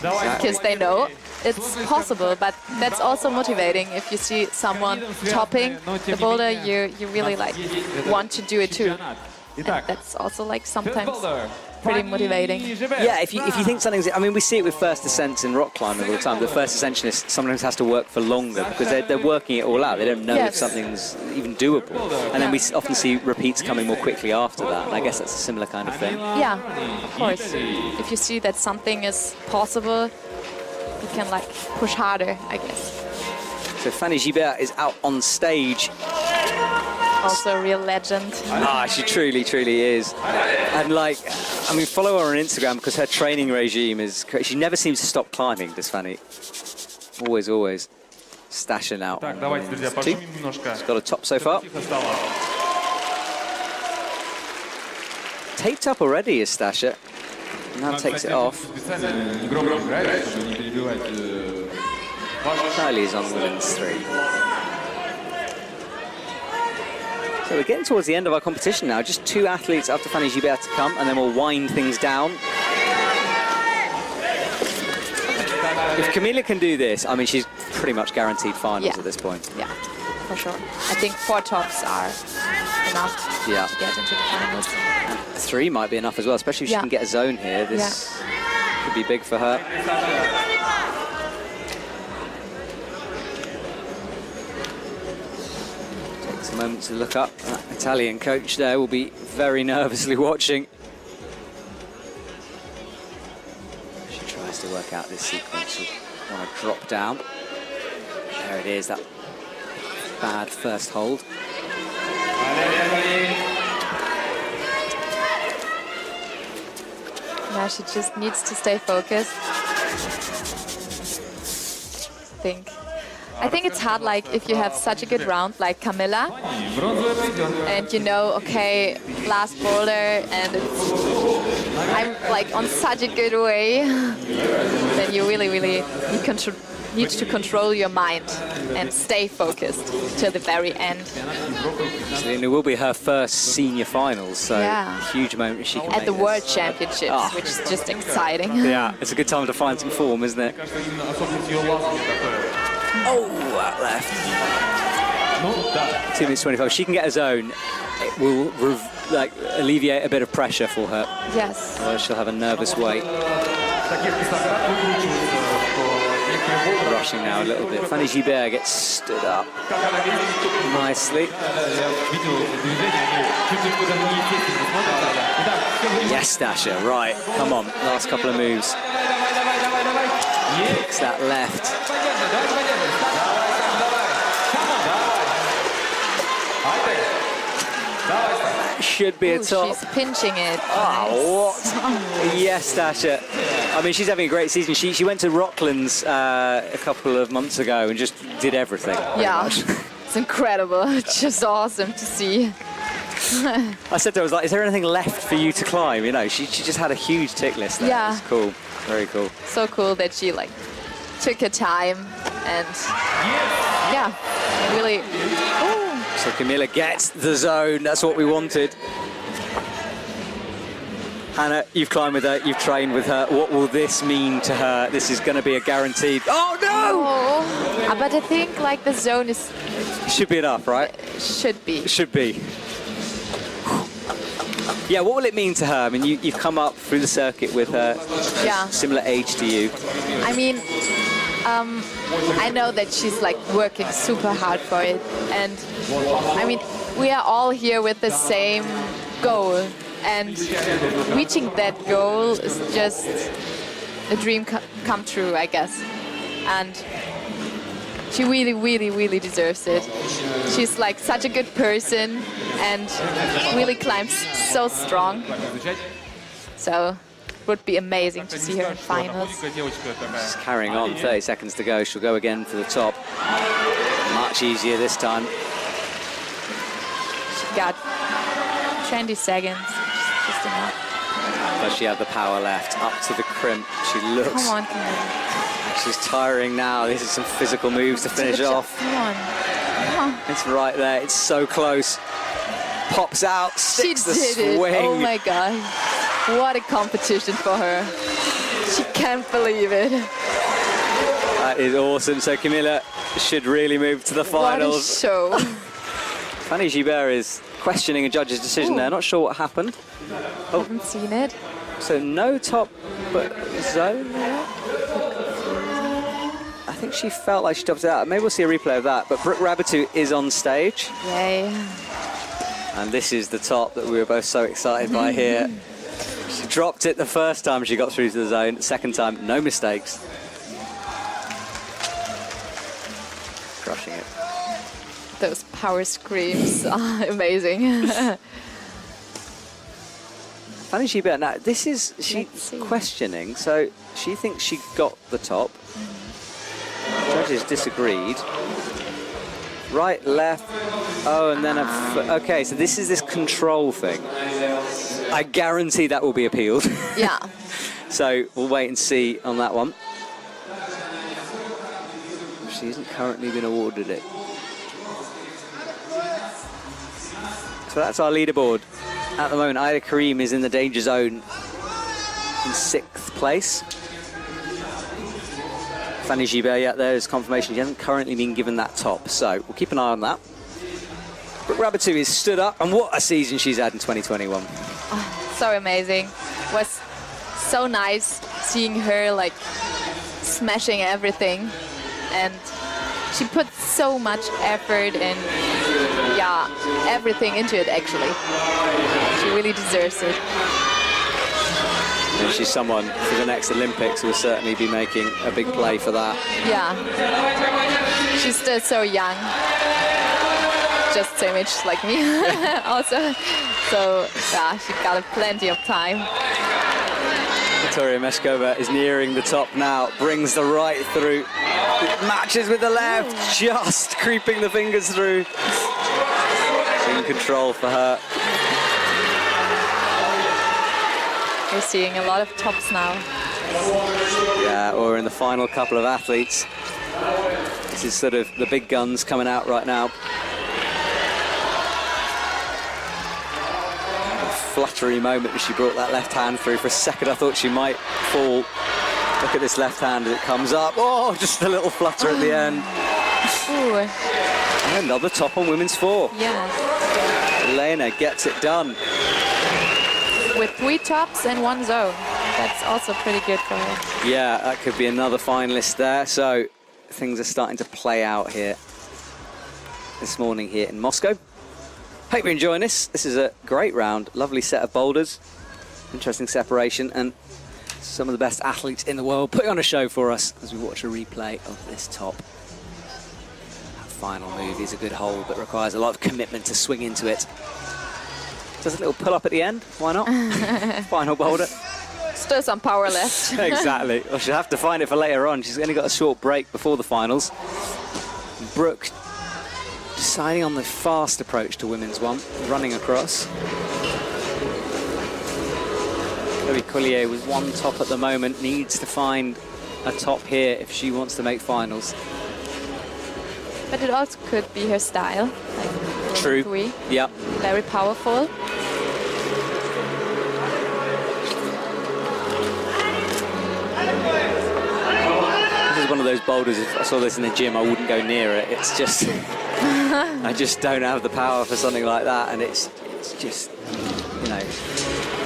Because they know it's possible, but that's also motivating. If you see someone topping the boulder, you really like want to do it too. And that's also like sometimes pretty motivating. Yeah, if you think something's, I mean, we see it with first ascents in rock climbing all the time. The first ascensionist sometimes has to work for longer because they're working it all out. They don't know if something's even doable. And then we often see repeats coming more quickly after that. And I guess that's a similar kind of thing. Yeah, of course. If you see that something is possible, you can like push harder, I guess. So Fanny Gibert is out on stage. Also a real legend. She truly, truly is. And like, I mean, follow her on Instagram because her training regime is crazy. She never seems to stop climbing, does Fanny. Always, always. Stashing out on two. She's got a top so far. Taped up already is Stasha. Now takes it off. Kylie's on women's 3. So we're getting towards the end of our competition now. Just 2 athletes after Fanny Gibert to come, and then we'll wind things down. If Camilla can do this, I mean, she's pretty much guaranteed finals at this point. Yeah, for sure. I think 4 tops are enough to get into the finals. And 3 might be enough as well, especially if she can get a zone here. This could be big for her. A moment to look up. That Italian coach there will be very nervously watching. She tries to work out this sequence. She'll want to drop down. There it is, that bad first hold. Now she just needs to stay focused. I think it's hard, like, if you have such a good round like Camilla, and you know, okay, last boulder, and I'm like on such a good way, then you really, really need to control your mind and stay focused till the very end. It will be her first senior finals, so huge moment she can at the World Championships, which is just exciting. Yeah, it's a good time to find some form, isn't it? Oh, that left. 2 minutes 25. She can get a zone. It will alleviate a bit of pressure for her. Yes. Otherwise she'll have a nervous wait. Rushing now a little bit. Fanny Gibert gets stood up nicely. Yes, Dasha. Right. Come on. Last couple of moves. Kicks that left. That should be a top. She's pinching it. Oh, what? Yes, Dasha. I mean, she's having a great season. She went to Rocklands a couple of months ago and just did everything. Yeah, it's incredible. It's just awesome to see. I said to her, I was like, is there anything left for you to climb? You know, she just had a huge tick list there. Yeah. It's cool. Very cool. So cool that she like took her time and really. Ooh. So Camilla gets the zone. That's what we wanted. Hannah, you've climbed with her, you've trained with her. What will this mean to her? This is going to be a guaranteed. Oh no! Oh, but I think like the zone is. Should be enough, right? Should be. Should be. Yeah, what will it mean to her? I mean, you've come up through the circuit with her, similar age to you. I mean, I know that she's like working super hard for it. And I mean, we are all here with the same goal. And reaching that goal is just a dream come true, I guess. And she really, really, really deserves it. She's like such a good person and really climbs so strong. So it would be amazing to see her in finals. She's carrying on, 30 seconds to go. She'll go again for the top. Much easier this time. She got 20 seconds, just enough. But she had the power left, up to the crimp. She looks. Come on, Camilla. She's tiring now. These are some physical moves to finish off. Come on. Come on. It's right there. It's so close. Pops out, sticks the swing. Oh my God. What a competition for her. She can't believe it. That is awesome. So Camilla should really move to the finals. What a show. Fanny Gibert is questioning a judge's decision there. Not sure what happened. Haven't seen it. So no top but zone there. I think she felt like she topped it out. Maybe we'll see a replay of that. But Brooke Rabatou is on stage. Yay. And this is the top that we were both so excited by here. She dropped it the first time she got through to the zone. Second time, no mistakes. Crushing it. Those power screams are amazing. Fanny Gibert, now this is, she's questioning, so she thinks she got the top. Judges disagreed. Right, left, oh, and then okay, so this is this control thing. I guarantee that will be appealed. Yeah. So we'll wait and see on that one. She hasn't currently been awarded it. So that's our leaderboard. At the moment, Ida Karim is in the danger zone in 6th place. Fanny Gibert, yeah, there's confirmation. She hasn't currently been given that top, so we'll keep an eye on that. But Rabatou is stood up, and what a season she's had in 2021. Oh, so amazing. It was so nice seeing her like smashing everything, and she put so much effort and everything into it actually. She really deserves it. And she's someone for the next Olympics who will certainly be making a big play for that. Yeah. She's still so young. Just same age like me also. So yeah, she got plenty of time. Victoria Meshkova is nearing the top now, brings the right through, matches with the left, just creeping the fingers through. In control for her. We're seeing a lot of tops now. Yeah, we're in the final couple of athletes. This is sort of the big guns coming out right now. A fluttery moment as she brought that left hand through. For a second I thought she might fall. Look at this left hand as it comes up. Oh, just a little flutter at the end. Ooh. And another top on women's 4. Yeah. Elena gets it done. With 3 tops and 1 zone. That's also pretty good for her. Yeah, that could be another finalist there. So things are starting to play out here this morning here in Moscow. Hope you're enjoying this. This is a great round. Lovely set of boulders. Interesting separation. And some of the best athletes in the world putting on a show for us as we watch a replay of this top. That final move is a good hold, but requires a lot of commitment to swing into it. Does a little pull up at the end, why not? Final boulder. Still some power left. Exactly. Well, she'll have to find it for later on. She's only got a short break before the finals. Brooke deciding on the fast approach to women's 1, running across. Chloe Collier with 1 top at the moment, needs to find a top here if she wants to make finals. But it also could be her style. Like True. 3. Yep. Very powerful. This is one of those boulders, if I saw this in the gym, I wouldn't go near it. It's just, I just don't have the power for something like that. And it's just, you know,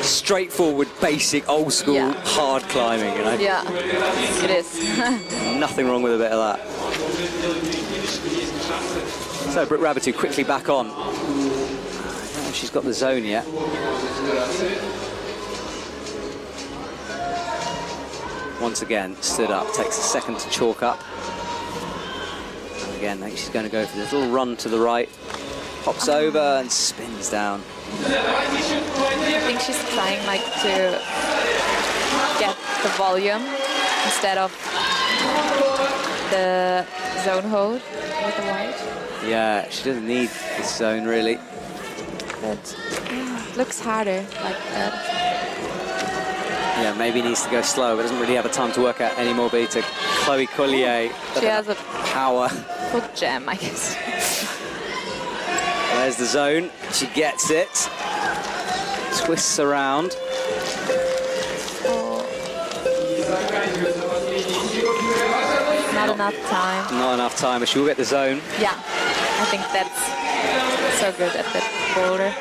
straightforward, basic, old school, hard climbing, you know? Yeah, it is. Nothing wrong with a bit of that. So Brooke Rabatou quickly back on. I don't know if she's got the zone yet. Once again, stood up, takes a second to chalk up. And again, I think she's going to go for this little run to the right. Pops over and spins down. I think she's trying like to get the volume instead of the zone hold with the white. Yeah, she doesn't need this zone really. But it looks harder like that. Yeah, maybe needs to go slow, but doesn't really have a time to work out anymore. Be to Chloe Collier. She has a power. foot jam, I guess. There's the zone. She gets it. Twists around. Not enough time. Not enough time, but she will get the zone. Yeah, I think that's so good at that boulder.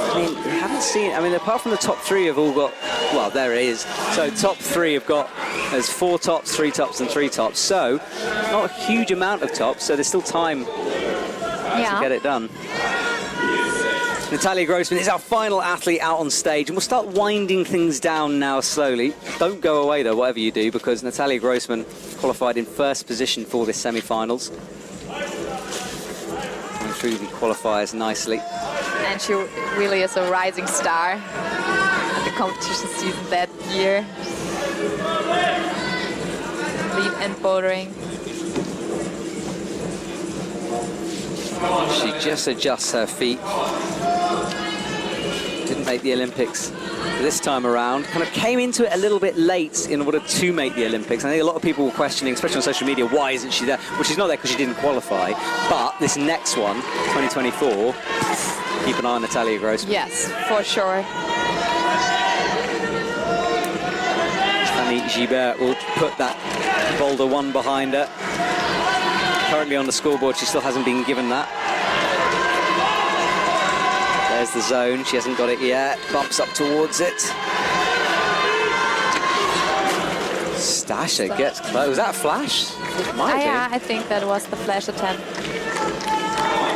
I mean, we haven't seen, I mean, apart from the top three have all got, well, there it is. So top three have got, there's 4 tops, 3 tops, and 3 tops. So not a huge amount of tops, so there's still time to get it done. Natalia Grossman is our final athlete out on stage, and we'll start winding things down now slowly. Don't go away though, whatever you do, because Natalia Grossman qualified in first position for this semi-finals. Going through the qualifiers nicely. And she really is a rising star at the competition season that year. Leap and bouldering. She just adjusts her feet. Didn't make the Olympics this time around. Kind of came into it a little bit late in order to make the Olympics. I think a lot of people were questioning, especially on social media, why isn't she there? Well, she's not there because she didn't qualify. But this next one, 2024, keep an eye on Natalia Grossman. Yes, for sure. Fanny Gibert will put that Boulder 1 behind her. Currently on the scoreboard, she still hasn't been given that. There's the zone, she hasn't got it yet. Bumps up towards it. Stasha gets close. Was that a flash? It might be. Yeah, I think that was the flash attempt.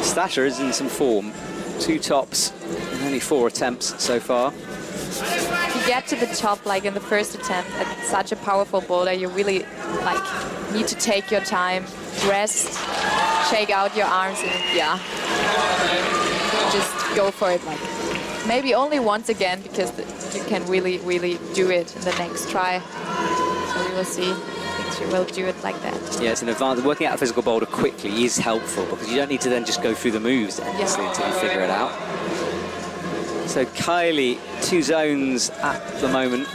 Stasha is in some form. 2 tops and only 4 attempts so far. If you get to the top, like in the first attempt, at such a powerful boulder, you really need to take your time, rest, shake out your arms, and just go for it. Like maybe only once again, because you can really, really do it in the next try. So we will see. She will do it like that. Yeah, it's an advantage. Working out a physical boulder quickly is helpful because you don't need to then just go through the moves endlessly until you figure it out. So Kylie, 2 zones at the moment.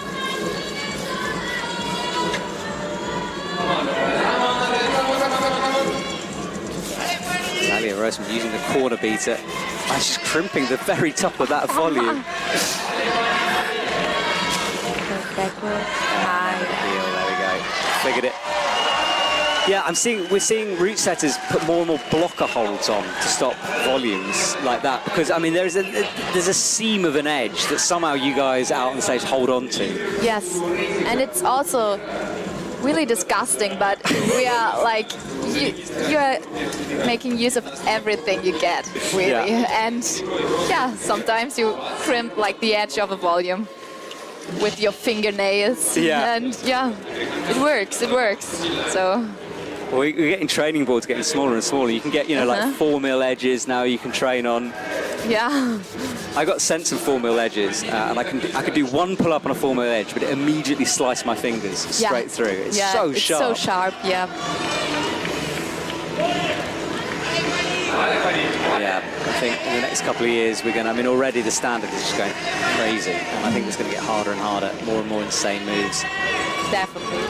Natalia Grossman using the corner beater. Oh, she's crimping the very top of that volume. Backward, high. There we go. Figured it. Yeah, we're seeing route setters put more and more blocker holds on to stop volumes like that, because I mean there's a seam of an edge that somehow you guys out on the stage hold on to. Yes, and it's also really disgusting, but we are like you're making use of everything you get, really, and sometimes you crimp like the edge of a volume with your fingernails, and it works. So. Well, we're getting training boards getting smaller and smaller. You can get, like 4mm edges now you can train on. Yeah. I got sent some 4mm edges, and I could do 1 pull-up on a 4mm edge, but it immediately sliced my fingers straight through. It's so sharp. So sharp, Yeah, I think in the next couple of years we're going to, I mean, already the standard is just going crazy, and I think it's going to get harder and harder, more and more insane moves. Definitely.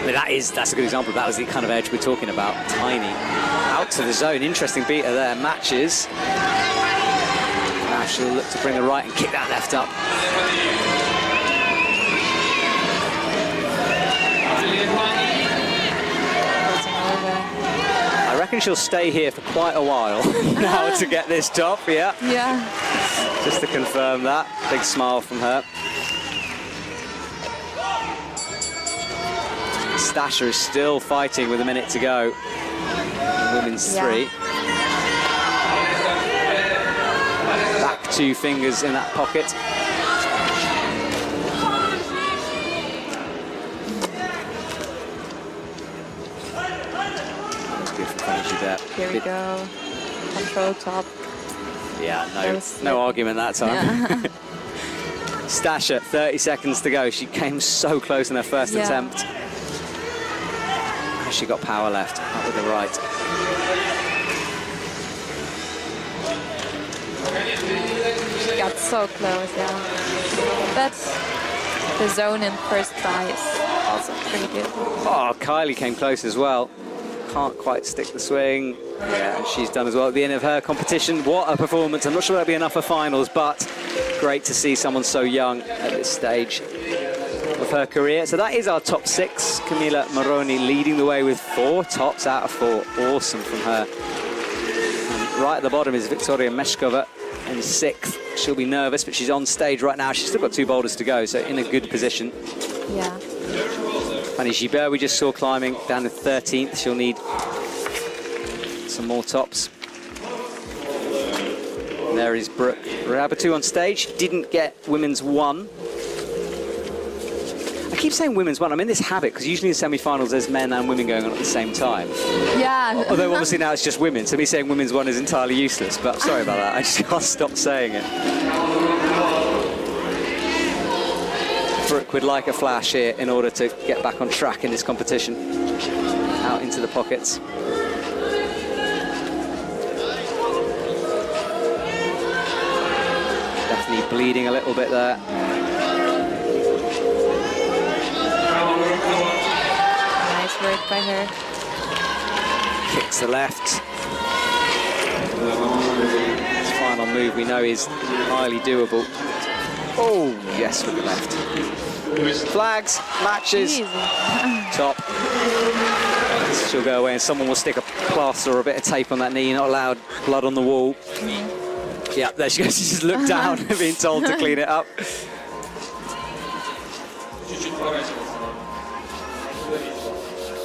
I mean, that's a good example. That was the kind of edge we're talking about. Tiny. Out to the zone. Interesting beater there. Matches. Now she'll look to bring the right and kick that left up. I reckon she'll stay here for quite a while now to get this top. Yeah. Just to confirm that. Big smile from her. Stasha is still fighting with a minute to go in women's 3. Back 2 fingers in that pocket. Good for Fanny there. Here we go. Control top. Yeah, no argument that time. Yeah. Stasha, 30 seconds to go. She came so close in her first attempt. She got power left, up with the right. She got so close, But the zone in first try is also pretty good. Oh, Kylie came close as well. Can't quite stick the swing. Yeah, and she's done as well at the end of her competition. What a performance. I'm not sure that'll be enough for finals, but great to see someone so young at this stage. of her career. So that is our top 6. Camila Moroni leading the way with 4 tops out of 4. Awesome from her. And right at the bottom is Victoria Meshkova in 6th. She'll be nervous, but she's on stage right now. She's still got 2 boulders to go, so in a good position. Yeah. Fanny Gibert, we just saw climbing down in 13th. She'll need some more tops. And there is Brooke Rabatu on stage. Didn't get women's 1. I keep saying women's 1. I'm in this habit because usually in semi-finals there's men and women going on at the same time. Yeah. Although obviously now it's just women, so me saying women's 1 is entirely useless. But I'm sorry about that. I just can't stop saying it. Brooke would like a flash here in order to get back on track in this competition. Out into the pockets. Definitely bleeding a little bit there. Nice work by her. Kicks the left. This final move we know is highly doable. Oh, yes, with the left. Flags, matches, top. She'll go away and someone will stick a plaster or a bit of tape on that knee. Not allowed blood on the wall. Yeah, there she goes. She just looked down, being told to clean it up.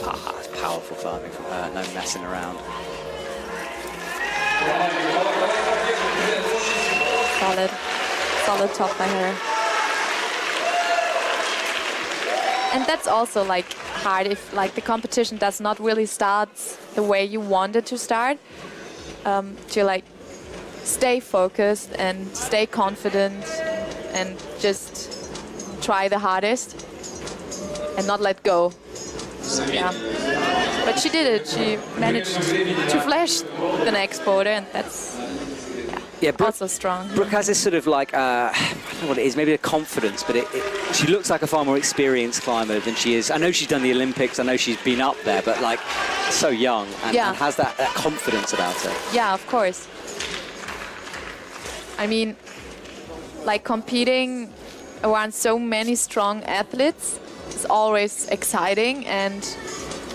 Ah, it's powerful climbing from her. No messing around. Solid top by her. And that's also like hard if like the competition does not really start the way you want it to start. To like stay focused and stay confident and just try the hardest and not let go. Yeah. But she did it. She managed to flash the next boulder, and that's Brooke, also strong. Brooke has this sort of like, I don't know what it is, maybe a confidence, but she looks like a far more experienced climber than she is. I know she's done the Olympics, I know she's been up there, but like so young and has that confidence about her. Yeah, of course. I mean, like competing around so many strong athletes is always exciting, and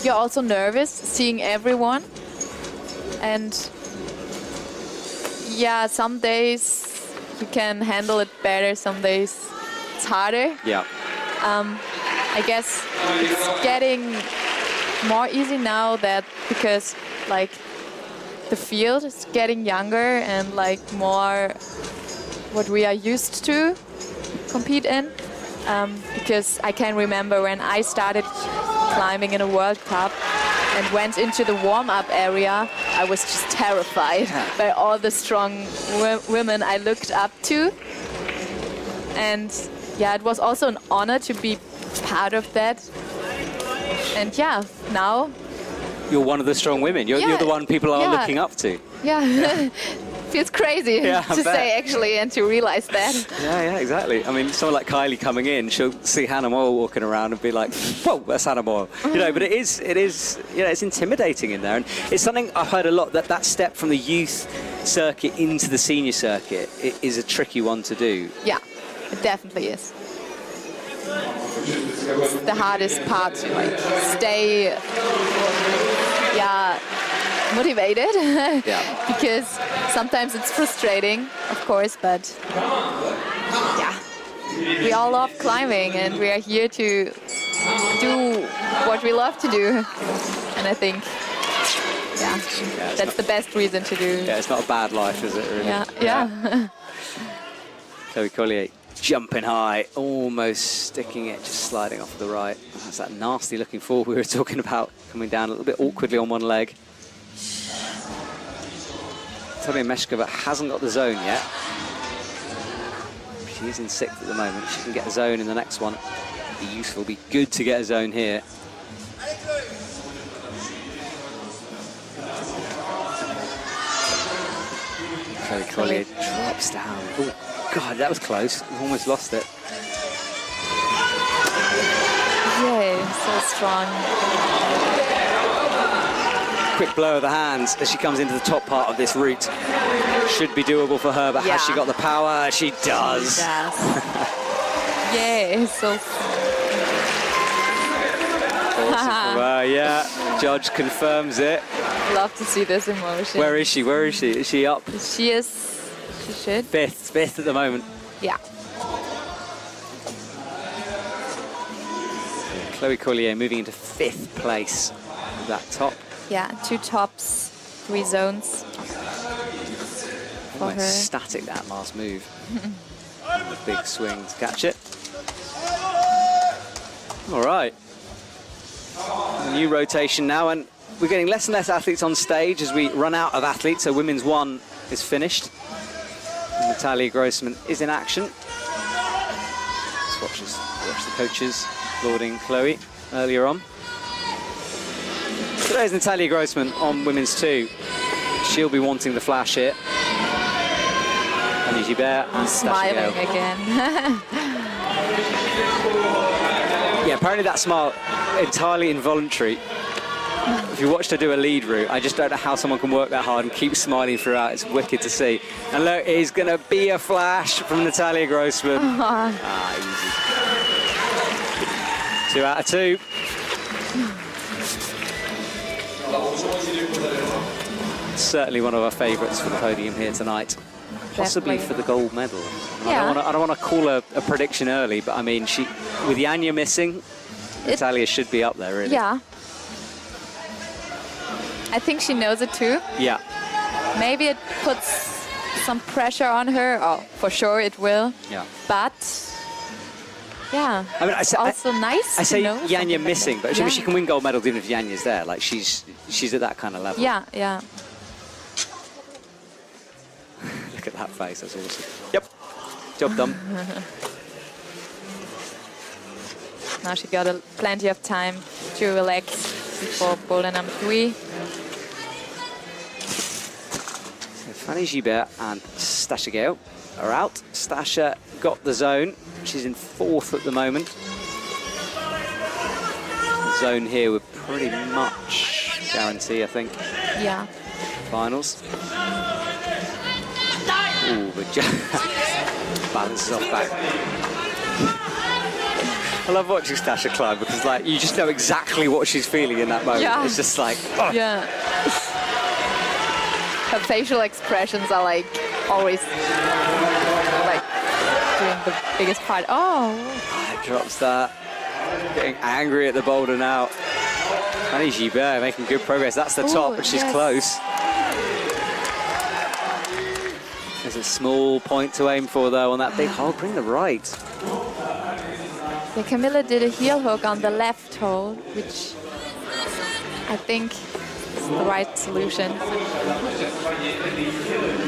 you're also nervous seeing everyone. And yeah, some days you can handle it better, some days it's harder. Yeah. I guess it's getting more easy now that because like the field is getting younger and like more what we are used to compete in. Because I can remember when I started climbing in a World Cup and went into the warm-up area, I was just terrified by all the strong women I looked up to. And yeah, it was also an honor to be part of that. And yeah, now... You're one of the strong women. You're the one people are looking up to. Yeah. Feels crazy to say, actually, and to realize that. Yeah, exactly. I mean, someone like Kylie coming in, she'll see Hannah Moyle walking around and be like, whoa, that's Hannah Moyle. You know, but it is, it's intimidating in there. And it's something I've heard a lot, that step from the youth circuit into the senior circuit is a tricky one to do. Yeah, it definitely is. It's the hardest part to like stay, motivated. Because sometimes it's frustrating, of course, but we all love climbing and we are here to do what we love to do. And I think, that's the best reason to do. Yeah, it's not a bad life, is it, really? Yeah. Chloe Collier jumping high, almost sticking it, just sliding off to the right. That's that nasty looking fall we were talking about, coming down a little bit awkwardly on one leg. Victoria Meshkova hasn't got the zone yet. She is in 6th at the moment. She can get a zone in the next one. Be useful, be good to get a zone here. Chloe Collier drops down. Oh, God, that was close. We almost lost it. Yeah, so strong. Quick blow of the hands as she comes into the top part of this route. Should be doable for her, but has she got the power? She does. Yeah, so impressive from her, yeah. Judge confirms it. Love to see this emotion. Where is she? Where is she? Is she up? She is. She should. Fifth at the moment. Yeah. Chloe Collier moving into 5th place with that top. Yeah, 2 tops, 3 zones. Almost static, that last move. Big swing to catch it. All right. New rotation now, and we're getting less and less athletes on stage as we run out of athletes. So women's 1 is finished. And Natalia Grossman is in action. Let's watch the coaches lauding Chloe earlier on. Today's Natalia Grossman on women's 2. She'll be wanting the flash here. Fanny Gibert and smiling again. Yeah, apparently that smile entirely involuntary. If you watched her do a lead route, I just don't know how someone can work that hard and keep smiling throughout. It's wicked to see. And look, it's going to be a flash from Natalia Grossman. Easy. 2 out of 2. Certainly one of our favourites for the podium here tonight. Possibly for the gold medal. Yeah. I don't want to call a prediction early, but I mean, with Janja missing, Natalia should be up there, really. Yeah. I think she knows it too. Yeah. Maybe it puts some pressure on her. Oh, for sure it will. Yeah. But yeah, I mean, it's also nice. I say to know Janja missing, like but she can win gold medals even if Janja's there. Like she's at that kind of level. Yeah, yeah. Look at that face. That's awesome. Yep. Job done. Now she got plenty of time to relax before boulder number 3. So Fanny Gibert and Stasha Gale are out. Stasha got the zone. She's in 4th at the moment. The zone here would pretty much guarantee, I think. Yeah. Finals. Ooh, but balances off back. I love watching Stasha climb because, like, you just know exactly what she's feeling in that moment. Yeah. It's just like, oh. Yeah. Her facial expressions are like always like doing the biggest part. Oh. Drops that. Getting angry at the boulder now. Fanny Gibert making good progress. That's the top, but she's close. There's a small point to aim for, though, on that big hole. Bring the right. Yeah, Camilla did a heel hook on the left hole, which I think is the right solution.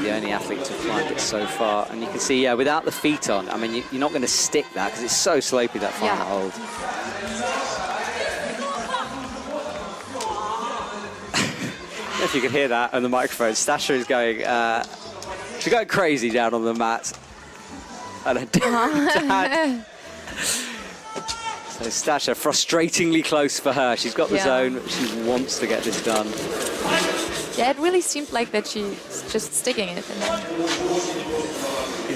The only athlete to have climbed it so far. And you can see, yeah, without the feet on, I mean, you're not going to stick that because it's so slopey, that final hold. If you could hear that on the microphone, Stasha is going, she's going crazy down on the mat. And her dad. So Stasha, frustratingly close for her. She's got the zone. She wants to get this done. Yeah, it really seemed like that she's just sticking it.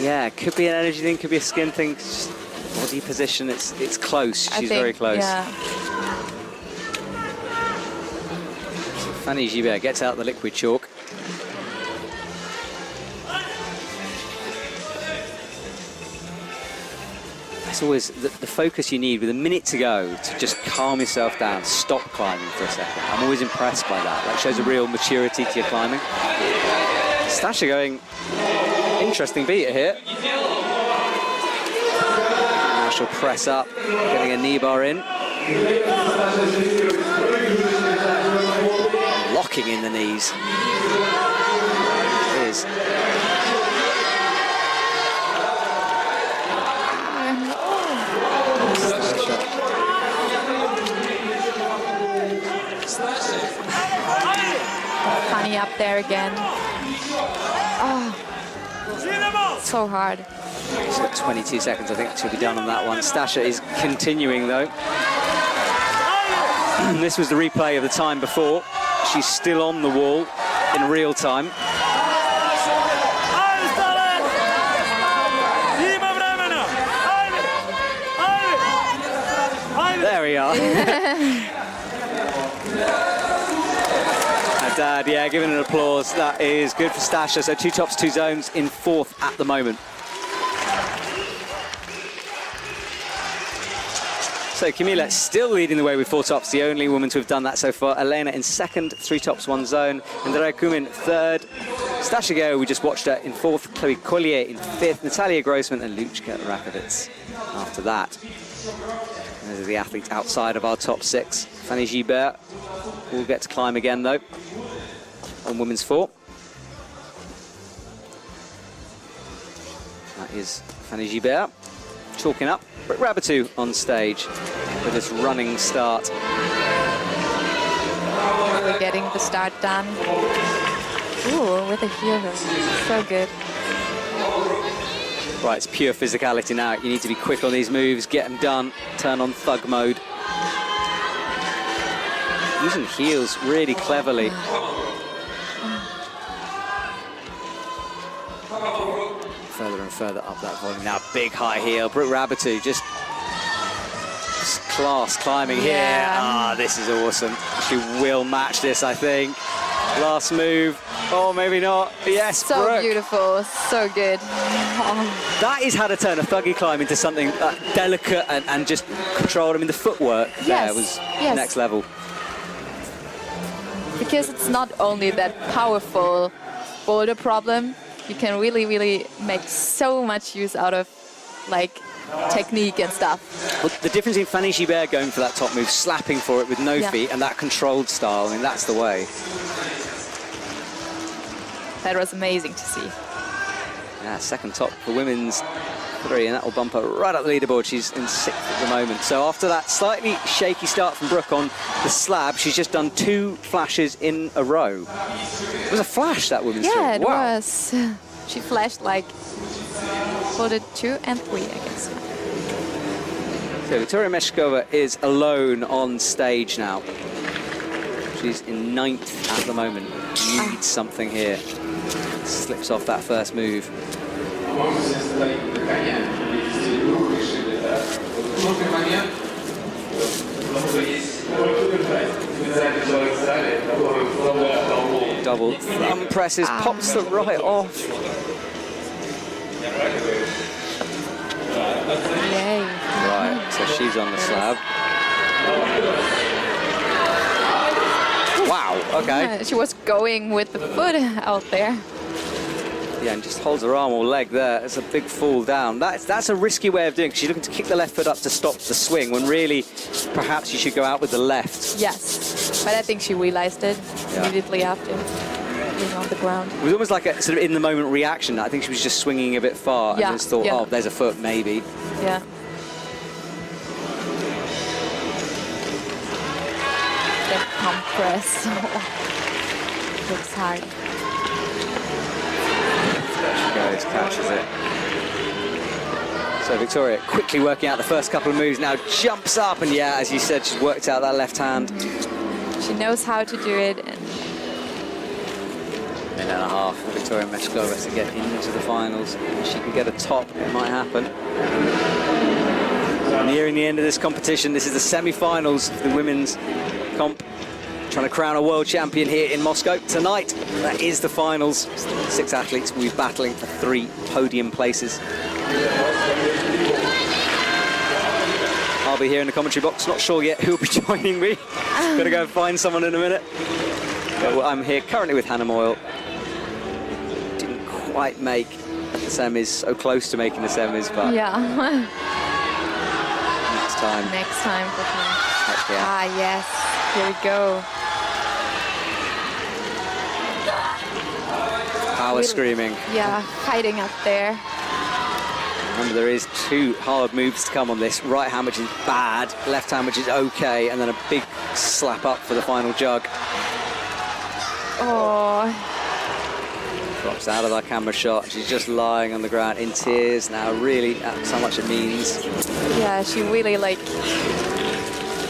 Yeah, could be an energy thing, could be a skin thing. Just body position, it's close. She's very close. Yeah. So Fanny Gibert gets out the liquid chalk. It's always the focus you need with a minute to go to just calm yourself down, stop climbing for a second. I'm always impressed by that. That shows a real maturity to your climbing. Stasha going, interesting beat here. Now she'll press up, getting a knee bar in. Locking in the knees. It is. Fanny up there again. Oh, so hard. She's got 22 seconds, I think, to be done on that one. Stasha is continuing, though. This was the replay of the time before. She's still on the wall in real time. There we are. are. Dad, yeah, giving an applause. That is good for Stasha. So 2 tops, 2 zones in 4th at the moment. So Camila still leading the way with 4 tops, the only woman to have done that so far. Elena in 2nd, 3 tops, 1 zone. Andrea Kumin 3rd. Stasha Go, we just watched her in 4th. Chloe Collier in 5th. Natalia Grossman and Luchka Rakovits after that. Those are the athletes outside of our top 6. Fanny Gibert will get to climb again, though, on women's 4. That is Fanny Gibert chalking up. Britt Rabatou on stage with this running start. Really getting the start done. Ooh, with a heel hook. So good. Right, it's pure physicality now. You need to be quick on these moves, get them done, turn on thug mode. Using heels really cleverly. Further and further up that volume. Now, big high heel. Britt Rabatou just class climbing here. Ah, this is awesome. She will match this, I think. Last move. Oh, maybe not. Yes, so Brooke. Beautiful. So good. Oh. That is how to turn a thuggy climb into something delicate and just controlled. I mean, the footwork there was next level. Because it's not only that powerful boulder problem, you can really, really make so much use out of, like, technique and stuff. Well, the difference in Fanny Gibert going for that top move, slapping for it with no feet, and that controlled style, I mean, that's the way. That was amazing to see. Yeah, 2nd top for women's 3, and that will bump her right up the leaderboard. She's in 6th at the moment. So after that slightly shaky start from Brooke on the slab, she's just done 2 flashes in a row. It was a flash, that women's 3. Yeah, it wow. was. She flashed like boulder 2 and 3, I guess. So Victoria Meshkova is alone on stage now. She's in 9th at the moment. Needs something here. Slips off that first move. Double thumb presses, pops the right off. Yay. Right, so she's on the slab. Wow, okay. She was going with the foot out there. Yeah, and just holds her arm or leg there. It's a big fall down. That's a risky way of doing it. She's looking to kick the left foot up to stop the swing, when really, perhaps you should go out with the left. Yes, but I think she realized it immediately after being on the ground. It was almost like a sort of in-the-moment reaction. I think she was just swinging a bit far and just thought, oh, there's a foot, maybe. Yeah. The pump press. Looks hard. There she goes, catches it. So Victoria quickly working out the first couple of moves, now jumps up, and yeah, as you said, she's worked out that left hand. She knows how to do it. And minute and a half for Victoria Meshkova to get into the finals. If she can get a top, it might happen. Nearing the end of this competition, this is the semi-finals of the women's comp. Trying to crown a world champion here in Moscow tonight. That is the finals. 6 athletes will be battling for 3 podium places. I'll be here in the commentary box, not sure yet who'll be joining me. Gotta go and find someone in a minute. But I'm here currently with Hannah Moyle. Didn't quite make the semis, so close to making the semis, but yeah. next time. Next time for her. Heck yeah. Ah, yes. Here we go. Power screaming. Yeah, fighting up there. Remember, there is 2 hard moves to come on this. Right hand, which is bad. Left hand, which is okay. And then a big slap up for the final jug. Oh. Drops out of that camera shot. She's just lying on the ground in tears now. Really, that's how much it means. Yeah, she really, like,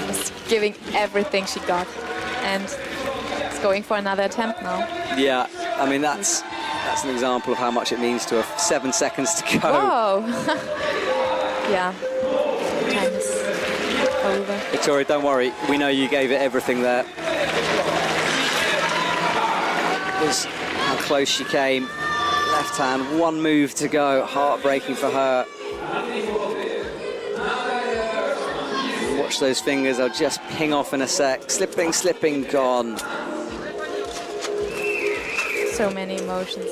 was giving everything she got. And it's going for another attempt now. Yeah, I mean, that's an example of how much it means to her. 7 seconds to go. Whoa. Yeah. Time is over. Victoria, don't worry. We know you gave it everything there. It was how close she came. Left hand, one move to go. Heartbreaking for her. Watch those fingers. They'll just ping off in a sec. Slipping, slipping, gone. So many emotions.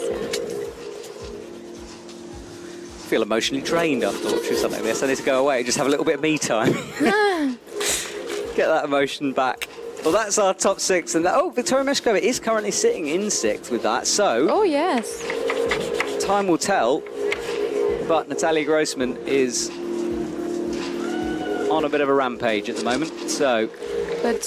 Feel emotionally drained after watching something like this. I need to go away, just have a little bit of me time. Get that emotion back. Well, that's our top 6. And Victoria Meshkova is currently sitting in 6th with that. So, oh yes, time will tell. But Natalia Grossman is on a bit of a rampage at the moment. So, but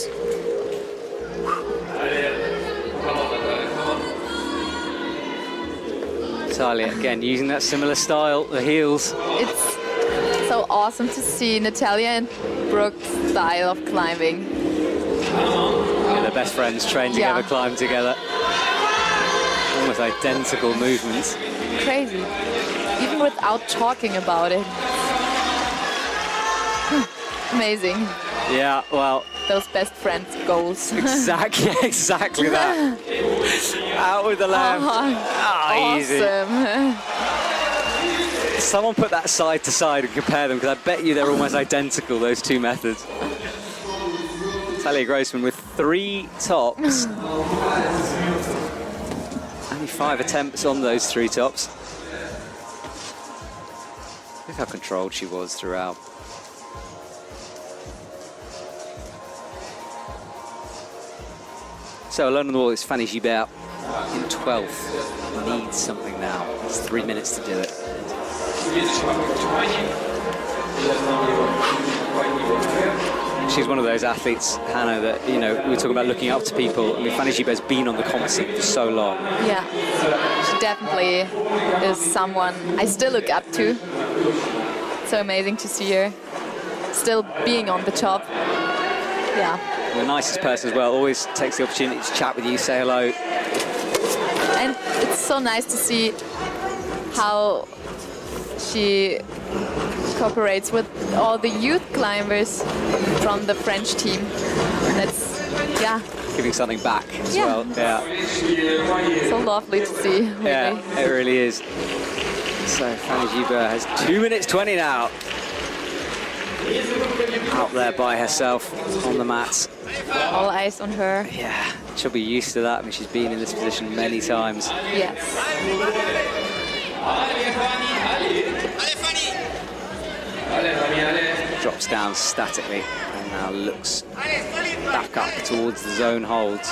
Natalia again using that similar style, the heels. it's so awesome to see Natalia and Brooke's style of climbing. Yeah, they're best friends, train together, Yeah. climb together. Almost identical movements. Crazy, even without talking about it. Amazing. Yeah, well, Those best friends goals. exactly that. Out with the left. Easy. Awesome. Someone put that side to side and compare them, because I bet you they're almost identical, those two methods. Natalia Grossman with 3 tops. Only 5 attempts on those 3 tops. Look how controlled she was throughout. So alone on the wall is Fanny Gibert in 12th. Needs something now. It's 3 minutes to do it. She's one of those athletes, Hannah, that, you know, we were talking about looking up to people. I mean, Fanny Gibert's been on the comp scene for so long. Yeah, she definitely is someone I still look up to. So amazing to see her still being on the top. Yeah. And the nicest person as well, always takes the opportunity to chat with you, say hello. And it's so nice to see how she cooperates with all the youth climbers from the French team. That's, yeah. Giving something back as well. Yeah. So lovely to see, really. Yeah, it really is. So Fanny Gibert has 2 minutes 20 now. Out there by herself on the mats. All eyes on her. Yeah, she'll be used to that. I mean, she's been in this position many times. Yes. Drops down statically and now looks back up towards the zone holds.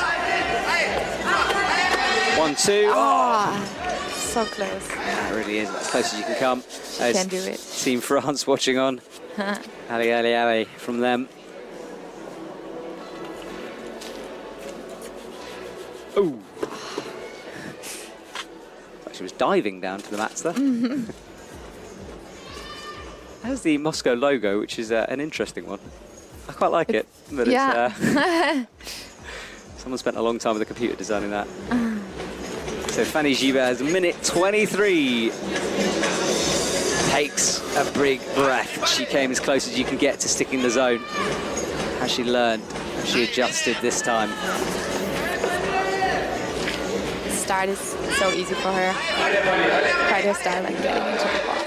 1, 2. Oh, so close. Yeah, it really is as close as you can come. Can do it. Team France watching on. Allez, allez, allez from them. Oh. She was diving down to the mats there. There's the Moscow logo, which is an interesting one. I quite like it. But yeah. Someone spent a long time with the computer designing that. So Fanny Gibert has 1:23. Takes a big breath. She came as close as you can get to sticking the zone. Has she learned? Has she adjusted this time? Start is so easy for her. Quite her style, like getting into the box.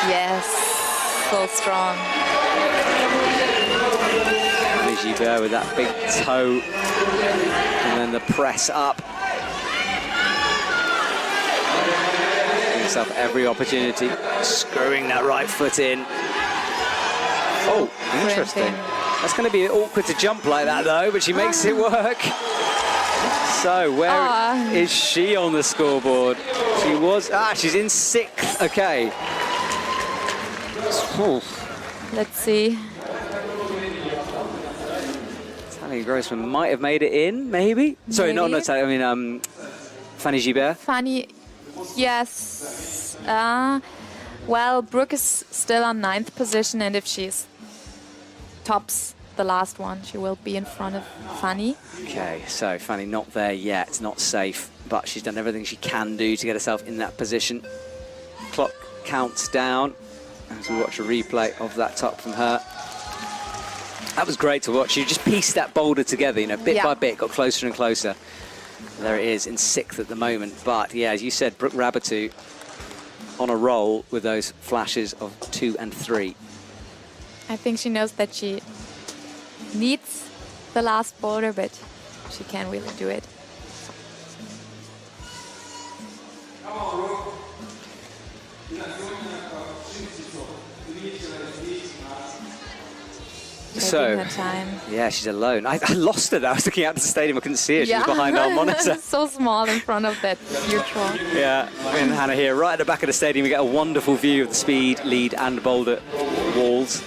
Yes, so strong. Fanny Gibert with that big toe, and then the press up. Giving herself every opportunity, screwing that right foot in. Oh, interesting. That's going to be awkward to jump like that, though, but she makes it work. So, where is she on the scoreboard? She was... she's in 6th. Okay. Let's see. Natalia Grossman might have made it in, maybe? Sorry, not Natalia, I mean, Fanny Gibert. Fanny, yes. Well, Brooke is still on 9th position, and if she's tops the last one, she will be in front of Fanny. Okay, so Fanny not there yet, not safe, but she's done everything she can do to get herself in that position. Clock counts down. as we watch a replay of that tuck from her. That was great to watch. She just pieced that boulder together, you know, bit by bit, got closer and closer. There it is in 6th at the moment. But yeah, as you said, Brooke Rabatu on a roll with those flashes of 2 and 3. I think she knows that she needs the last boulder, but she can't really do it. So, her time. Yeah, she's alone. I lost her. I was looking out to the stadium. I couldn't see her. She was behind our monitor. So small in front of that huge wall. Yeah, and Hannah here, right at the back of the stadium. We get a wonderful view of the speed, lead, and boulder walls.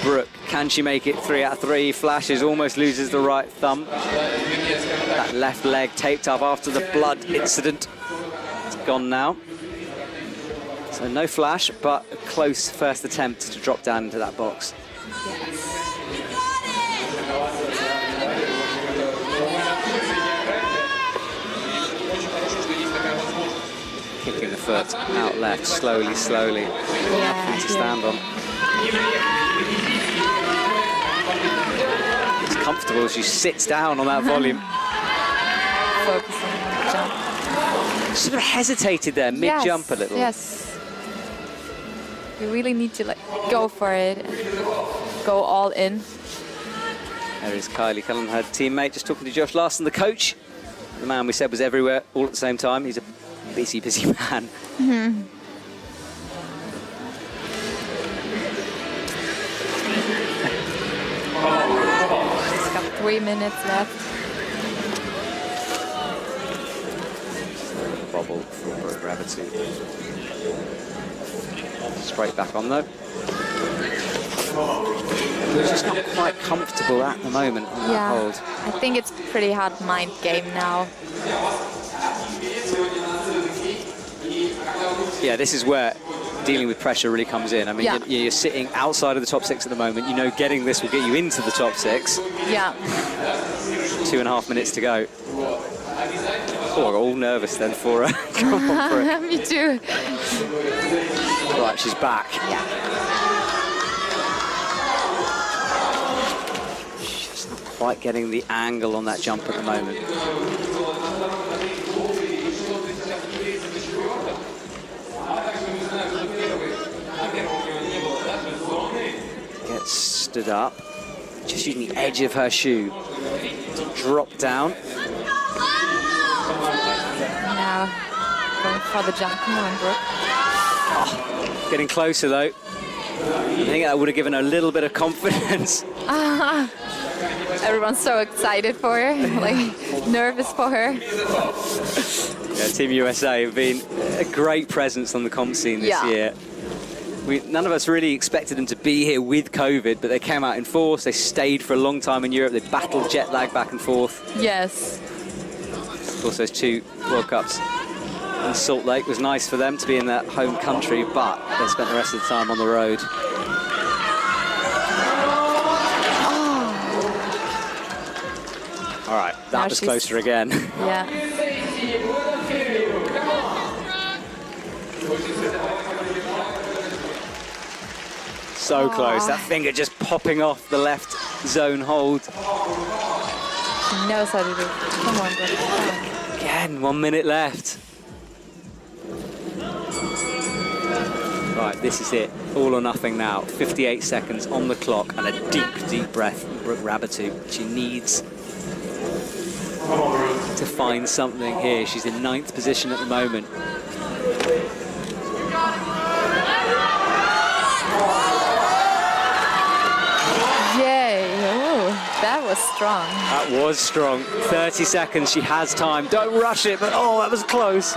Brooke, can she make it? 3 out of 3. Flashes, almost loses the right thumb. That left leg taped up after the blood incident. It's gone now. So no flash, but a close first attempt to drop down into that box. Kicking the foot out left, slowly, slowly. Nothing to stand on. It's comfortable as she sits down on that volume. Focusing on the jump. Sort of hesitated there, mid-jump a little. Yes. You really need to go for it and go all in. There is Kylie Cullen, her teammate, just talking to Josh Larson, the coach. The man we said was everywhere all at the same time. He's a busy, busy man. Mm-hmm. She's got 3 minutes left. Bobble for Brooke Rabatu. Straight back on though. She's just not quite comfortable at the moment on that hold. I think it's pretty hard mind game now. Yeah, this is where dealing with pressure really comes in. I mean, you're sitting outside of the top 6 at the moment. You know getting this will get you into the top 6. Yeah. 2.5 minutes to go. Oh, I got all nervous then for her. Come on for it. Me too. Right, she's back. Yeah. She's not quite getting the angle on that jump at the moment. Gets stood up, just using the edge of her shoe to drop down. Now going for the jump. Come on, Brooke. Oh, getting closer though. I think that would have given her a little bit of confidence. Everyone's so excited for her, like nervous for her. Yeah, Team USA have been a great presence on the comp scene this year. None of us really expected them to be here with COVID, but they came out in force. They stayed for a long time in Europe. They battled jet lag back and forth. Yes. Of course, those 2 World Cups in Salt Lake was nice for them to be in their home country, but they spent the rest of the time on the road. All right, that was closer again. Yeah. So close, that finger just popping off the left zone hold. She knows how to do it. Come on, Brooke. Come on. Again, 1 minute left. Right, this is it. All or nothing now. 58 seconds on the clock and a deep, deep breath from Brooke Rabatu. She needs to find something here. She's in 9th position at the moment. That was strong. That was strong. 30 seconds, she has time. Don't rush it, but oh, that was close.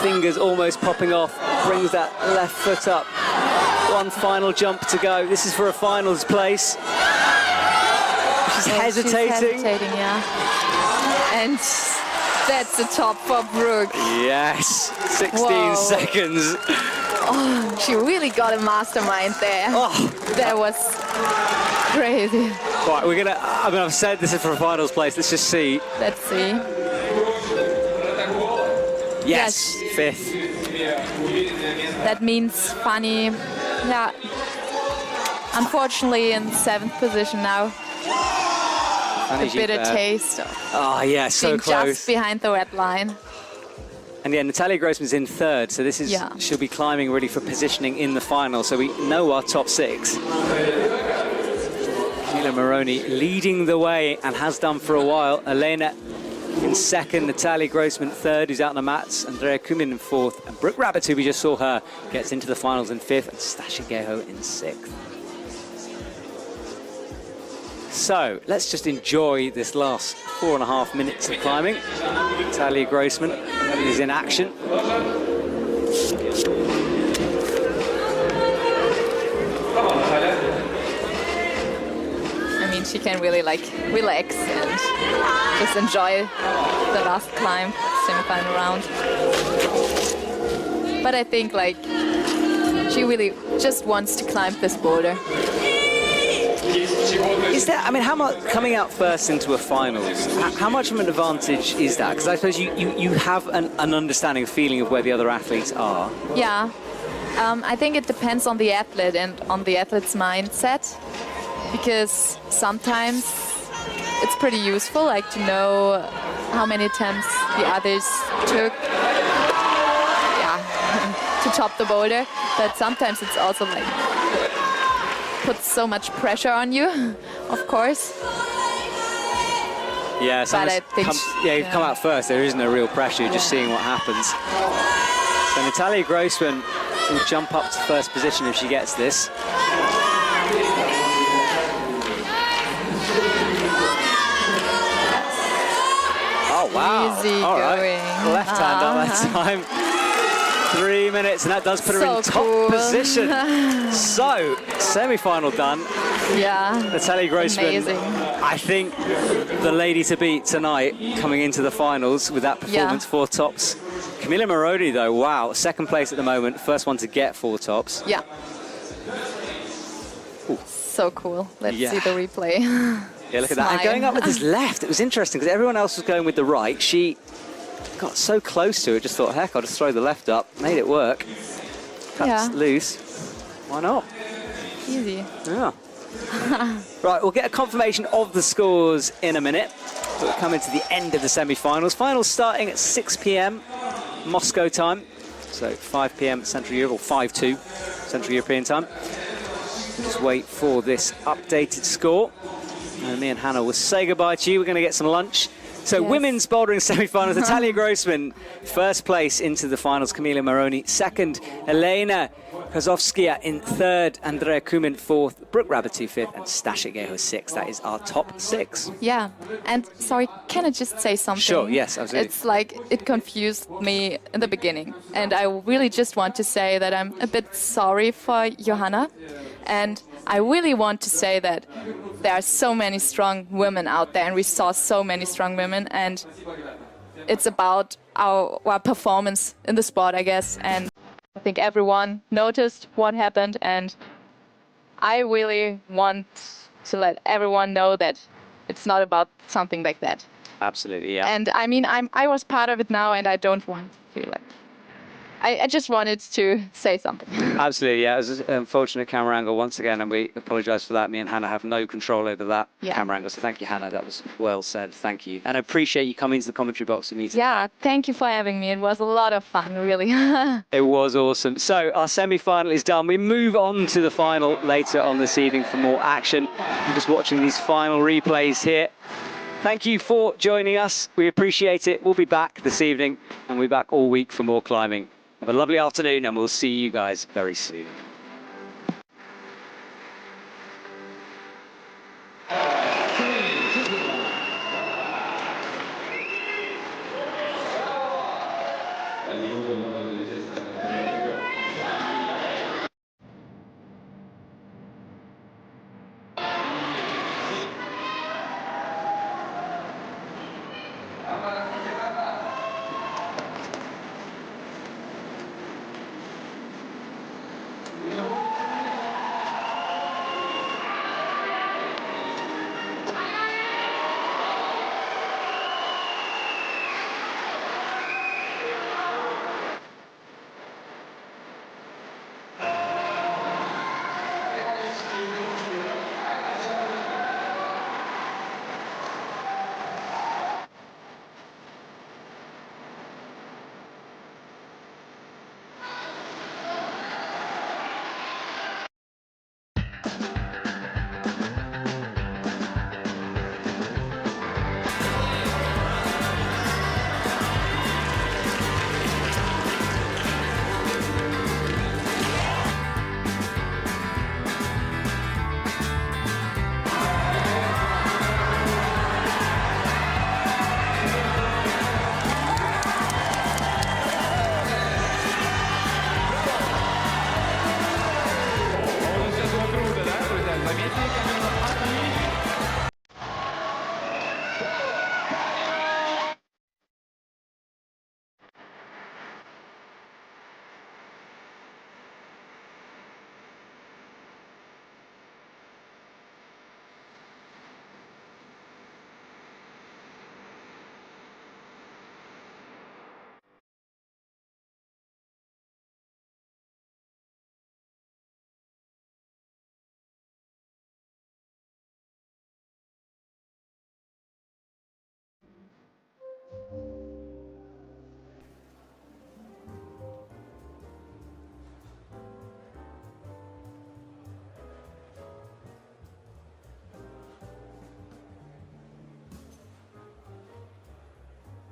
Fingers almost popping off. Brings that left foot up. One final jump to go. This is for a finals place. She's hesitating. She's hesitating, yeah. And that's the top for Brooke. Yes, 16 seconds. Oh, she really got a mastermind there. Oh. That was crazy. Right, I've said this is for a finals place. Let's just see. Let's see. Yes, fifth. That means funny. Yeah. Unfortunately, in 7th position now. A bitter taste of Oh, yeah, so being close. just behind the red line. And yeah, Natalia Grossman's in 3rd, so this is she'll be climbing really for positioning in the final. So we know our top 6. Camilla Moroni leading the way and has done for a while. Elena in 2nd, Natalia Grossman 3rd, who's out on the mats. Andrea Kumin in 4th, and Brooke Rabbit, who we just saw her, gets into the finals in 5th, and Stasha Geho in 6th. So let's just enjoy this last 4.5 minutes of climbing. Natalia Grossman is in action. I mean, she can really like relax and just enjoy the last climb, semi-final round. But I think like she really just wants to climb this boulder. Is that, I mean, how much, coming out first into a finals, how much of an advantage is that? Because I suppose you have an understanding, feeling of where the other athletes are. Yeah, I think it depends on the athlete and on the athlete's mindset, because sometimes it's pretty useful, like to know how many attempts the others took, to top the boulder. But sometimes it's also like puts so much pressure on you, of course. Yeah, but I think you've come out first. There is no real pressure. You're just seeing what happens. So Natalia Grossman will jump up to first position if she gets this. Oh wow! Easy All right, going. left hand on that time. 3 minutes, and that does put her in top position. So, semi-final done. Yeah. Natalia Grossman, amazing. I think the lady to beat tonight coming into the finals with that performance, 4 tops. Camilla Moroni, though, wow, 2nd place at the moment, first one to get 4 tops. Yeah. Ooh. So cool. Let's see the replay. Yeah, look at that. And going up with this left, it was interesting because everyone else was going with the right. She got so close to it, just thought, heck, I'll just throw the left up. Made it work. Cuts loose. Why not? Easy. Yeah. Right, we'll get a confirmation of the scores in a minute. We're coming to the end of the semi-finals. Finals starting at 6 p.m. Moscow time. So 5 p.m. Central Europe, or 5-2 Central European time. Just wait for this updated score. And me and Hannah will say goodbye to you. We're going to get some lunch. So women's bouldering semi-finals, Natalia Grossman, first place into the finals, Camilla Moroni, 2nd, Elena Kozovskaya in 3rd, Andrea Kumin 4th, Brooke Rabbity 5th, and Stasha Geho 6th. That is our top 6. Yeah, and sorry, can I just say something? Sure, yes, absolutely. It's like, it confused me in the beginning, and I really just want to say that I'm a bit sorry for Johanna, and I really want to say that there are so many strong women out there, and we saw so many strong women, and it's about our performance in the sport, I guess, and I think everyone noticed what happened, and I really want to let everyone know that it's not about something like that. Absolutely, yeah. And I mean, I was part of it now, and I don't want to like. I just wanted to say something. Absolutely, yeah. It was an unfortunate camera angle once again, and we apologise for that. Me and Hannah have no control over that camera angle, so thank you, Hannah. That was well said. Thank you. And I appreciate you coming to the commentary box with me today. Yeah, thank you for having me. It was a lot of fun, really. It was awesome. So our semi-final is done. We move on to the final later on this evening for more action. I'm just watching these final replays here. Thank you for joining us. We appreciate it. We'll be back this evening, and we'll be back all week for more climbing. Have a lovely afternoon, and we'll see you guys very soon.